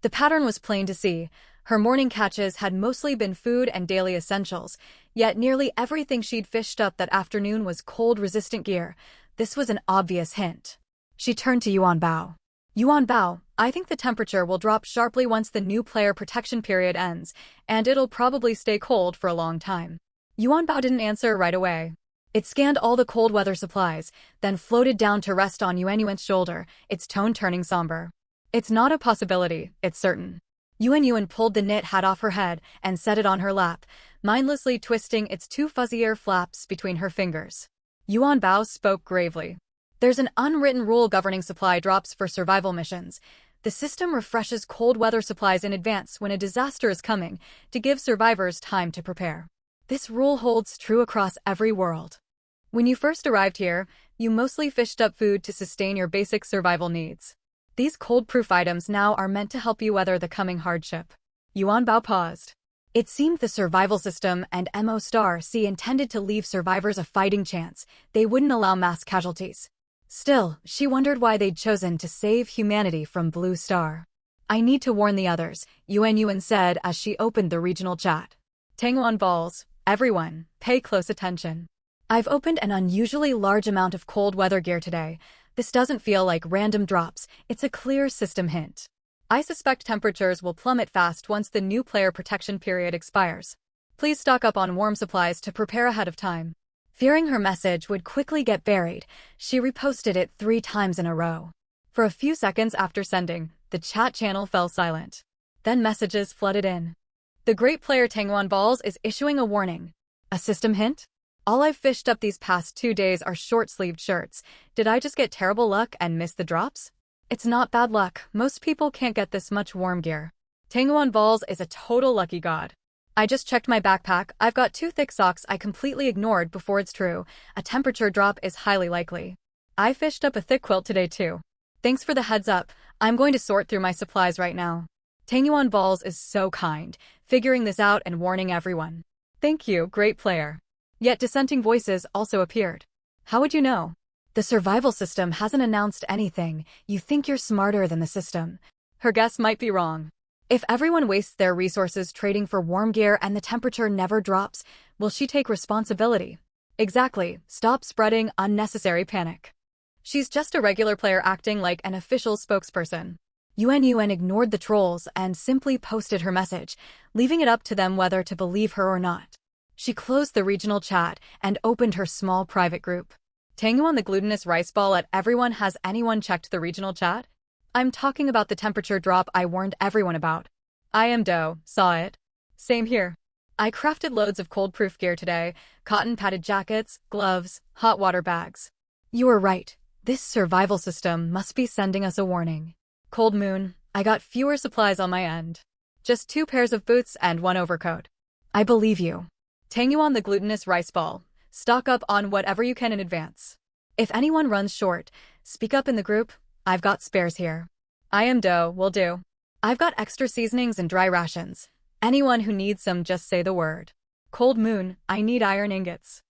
[SPEAKER 1] The pattern was plain to see. Her morning catches had mostly been food and daily essentials, yet nearly everything she'd fished up that afternoon was cold-resistant gear. This was an obvious hint. She turned to Yuan Bao. Yuan Bao, I think the temperature will drop sharply once the new player protection period ends, and it'll probably stay cold for a long time. Yuan Bao didn't answer right away. It scanned all the cold weather supplies, then floated down to rest on Yuan's shoulder, its tone turning somber. It's not a possibility, it's certain. Yuan pulled the knit hat off her head and set it on her lap, mindlessly twisting its 2 fuzzier flaps between her fingers. Yuan Bao spoke gravely. There's an unwritten rule governing supply drops for survival missions. The system refreshes cold weather supplies in advance when a disaster is coming, to give survivors time to prepare. This rule holds true across every world. When you first arrived here, you mostly fished up food to sustain your basic survival needs. These cold-proof items now are meant to help you weather the coming hardship. Yuan Bao paused. It seemed the survival system and MO*C intended to leave survivors a fighting chance. They wouldn't allow mass casualties. Still, she wondered why they'd chosen to save humanity from Blue Star. I need to warn the others, Yuan said as she opened the regional chat. Tangwan Balls, everyone, pay close attention. I've opened an unusually large amount of cold weather gear today. This doesn't feel like random drops, it's a clear system hint. I suspect temperatures will plummet fast once the new player protection period expires. Please stock up on warm supplies to prepare ahead of time. Fearing her message would quickly get buried, she reposted it 3 times in a row. For a few seconds after sending, the chat channel fell silent. Then messages flooded in. The great player Tangwan Balls is issuing a warning. A system hint? All I've fished up these past 2 days are short-sleeved shirts. Did I just get terrible luck and miss the drops? It's not bad luck. Most people can't get this much warm gear. Tangwan Balls is a total lucky god. I just checked my backpack. I've got 2 thick socks I completely ignored before. It's true. A temperature drop is highly likely. I fished up a thick quilt today too. Thanks for the heads up. I'm going to sort through my supplies right now. Tangwan Balls is so kind, figuring this out and warning everyone. Thank you, great player. Yet dissenting voices also appeared. How would you know? The survival system hasn't announced anything. You think you're smarter than the system. Her guess might be wrong. If everyone wastes their resources trading for warm gear and the temperature never drops, will she take responsibility? Exactly. Stop spreading unnecessary panic. She's just a regular player acting like an official spokesperson. Yuan ignored the trolls and simply posted her message, leaving it up to them whether to believe her or not. She closed the regional chat and opened her small private group. Tangu on the glutinous rice ball at everyone. Has anyone checked the regional chat? I'm talking about the temperature drop I warned everyone about. I am Doe, saw it. Same here. I crafted loads of cold-proof gear today, cotton-padded jackets, gloves, hot water bags. You were right. This survival system must be sending us a warning. Cold Moon, I got fewer supplies on my end. Just 2 pairs of boots and 1 overcoat. I believe you. Tangu on the glutinous rice ball. Stock up on whatever you can in advance. If anyone runs short, speak up in the group. I've got spares here. I am Doe, will do. I've got extra seasonings and dry rations. Anyone who needs some, just say the word. Cold Moon, I need iron ingots.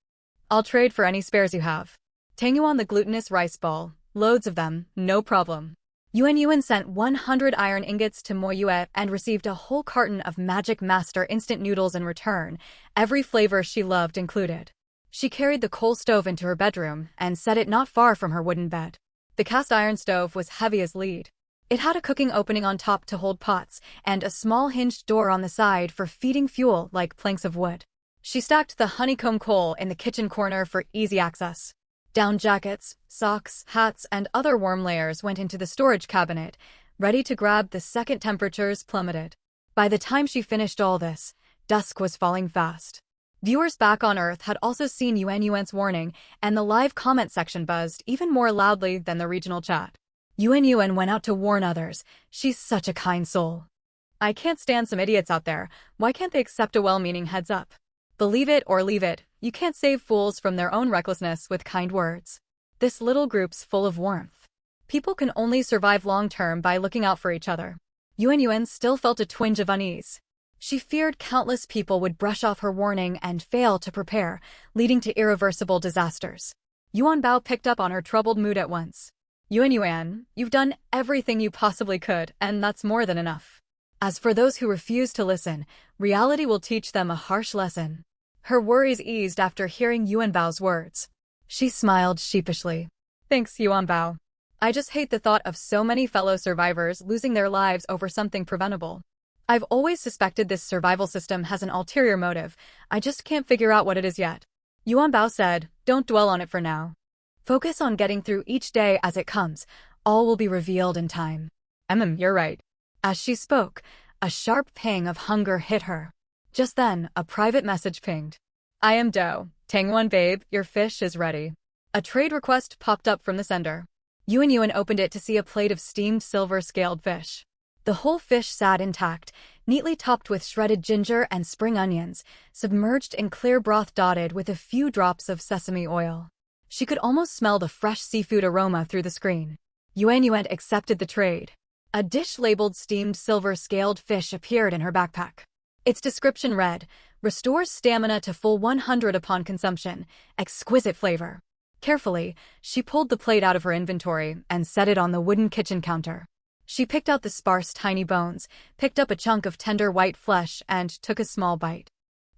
[SPEAKER 1] I'll trade for any spares you have. Tangu on the glutinous rice ball. Loads of them, no problem. Yuan sent 100 iron ingots to Moyue and received a whole carton of Magic Master instant noodles in return, every flavor she loved included. She carried the coal stove into her bedroom and set it not far from her wooden bed. The cast iron stove was heavy as lead. It had a cooking opening on top to hold pots and a small hinged door on the side for feeding fuel like planks of wood. She stacked the honeycomb coal in the kitchen corner for easy access. Down jackets, socks, hats, and other warm layers went into the storage cabinet, ready to grab the second temperatures plummeted. By the time she finished all this, dusk was falling fast. Viewers back on Earth had also seen Yuan's warning, and the live comment section buzzed even more loudly than the regional chat. Yuan went out to warn others. She's such a kind soul. I can't stand some idiots out there. Why can't they accept a well-meaning heads up? Believe it or leave it, you can't save fools from their own recklessness with kind words. This little group's full of warmth. People can only survive long-term by looking out for each other. Yuan still felt a twinge of unease. She feared countless people would brush off her warning and fail to prepare, leading to irreversible disasters. Yuan Bao picked up on her troubled mood at once. Yuan, you've done everything you possibly could, and that's more than enough. As for those who refuse to listen, reality will teach them a harsh lesson. Her worries eased after hearing Yuan Bao's words. She smiled sheepishly. Thanks, Yuan Bao. I just hate the thought of so many fellow survivors losing their lives over something preventable. I've always suspected this survival system has an ulterior motive. I just can't figure out what it is yet. Yuan Bao said, don't dwell on it for now. Focus on getting through each day as it comes. All will be revealed in time. You're right. As she spoke, a sharp pang of hunger hit her. Just then, a private message pinged. I am Doe. Tangwan babe, your fish is ready. A trade request popped up from the sender. Yuan opened it to see a plate of steamed silver-scaled fish. The whole fish sat intact, neatly topped with shredded ginger and spring onions, submerged in clear broth dotted with a few drops of sesame oil. She could almost smell the fresh seafood aroma through the screen. Yuan accepted the trade. A dish labeled steamed silver-scaled fish appeared in her backpack. Its description read, restores stamina to full 100 upon consumption, exquisite flavor. Carefully, she pulled the plate out of her inventory and set it on the wooden kitchen counter. She picked out the sparse tiny bones, picked up a chunk of tender white flesh, and took a small bite.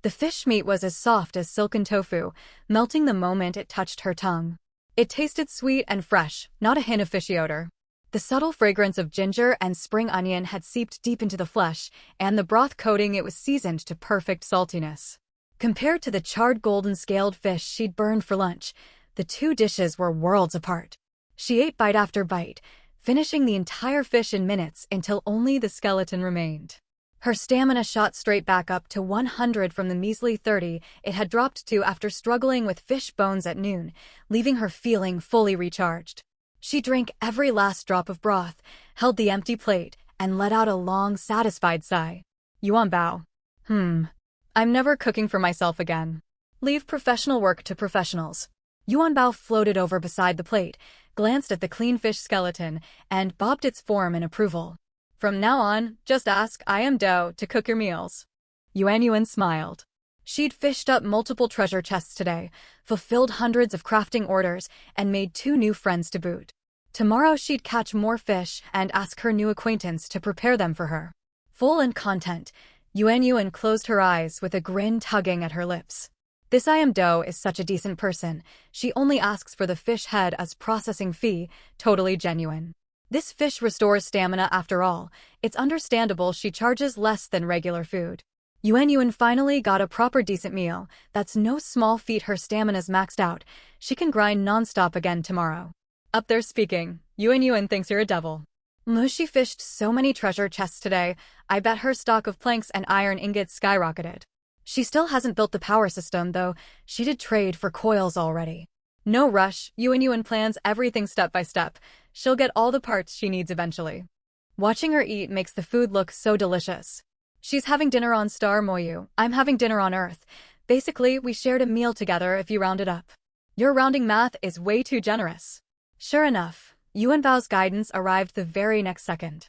[SPEAKER 1] The fish meat was as soft as silken tofu, melting the moment it touched her tongue. It tasted sweet and fresh, not a hint of fishy odor. The subtle fragrance of ginger and spring onion had seeped deep into the flesh, and the broth coating it was seasoned to perfect saltiness. Compared to the charred golden-scaled fish she'd burned for lunch, the two dishes were worlds apart. She ate bite after bite, finishing the entire fish in minutes until only the skeleton remained. Her stamina shot straight back up to 100 from the measly 30 it had dropped to after struggling with fish bones at noon, leaving her feeling fully recharged. She drank every last drop of broth, held the empty plate, and let out a long, satisfied sigh. Yuan Bao. I'm never cooking for myself again. Leave professional work to professionals. Yuan Bao floated over beside the plate, glanced at the clean fish skeleton, and bobbed its form in approval. From now on, just ask I am Doe to cook your meals. Yuan smiled. She'd fished up multiple treasure chests today, fulfilled hundreds of crafting orders, and made 2 new friends to boot. Tomorrow she'd catch more fish and ask her new acquaintance to prepare them for her. Full and content, Yuan closed her eyes with a grin tugging at her lips. This I am Doe is such a decent person. She only asks for the fish head as processing fee, totally genuine. This fish restores stamina after all. It's understandable she charges less than regular food. Yuan finally got a proper decent meal. That's no small feat. Her stamina's maxed out. She can grind non-stop again tomorrow. Up there speaking, Yuan thinks you're a devil. Mushi fished so many treasure chests today, I bet her stock of planks and iron ingots skyrocketed. She still hasn't built the power system, though. She did trade for coils already. No rush, Yuan plans everything step by step. She'll get all the parts she needs eventually. Watching her eat makes the food look so delicious. She's having dinner on Star Moyu, I'm having dinner on Earth. Basically, we shared a meal together if you round it up. Your rounding math is way too generous. Sure enough, Yuan Bao's guidance arrived the very next second.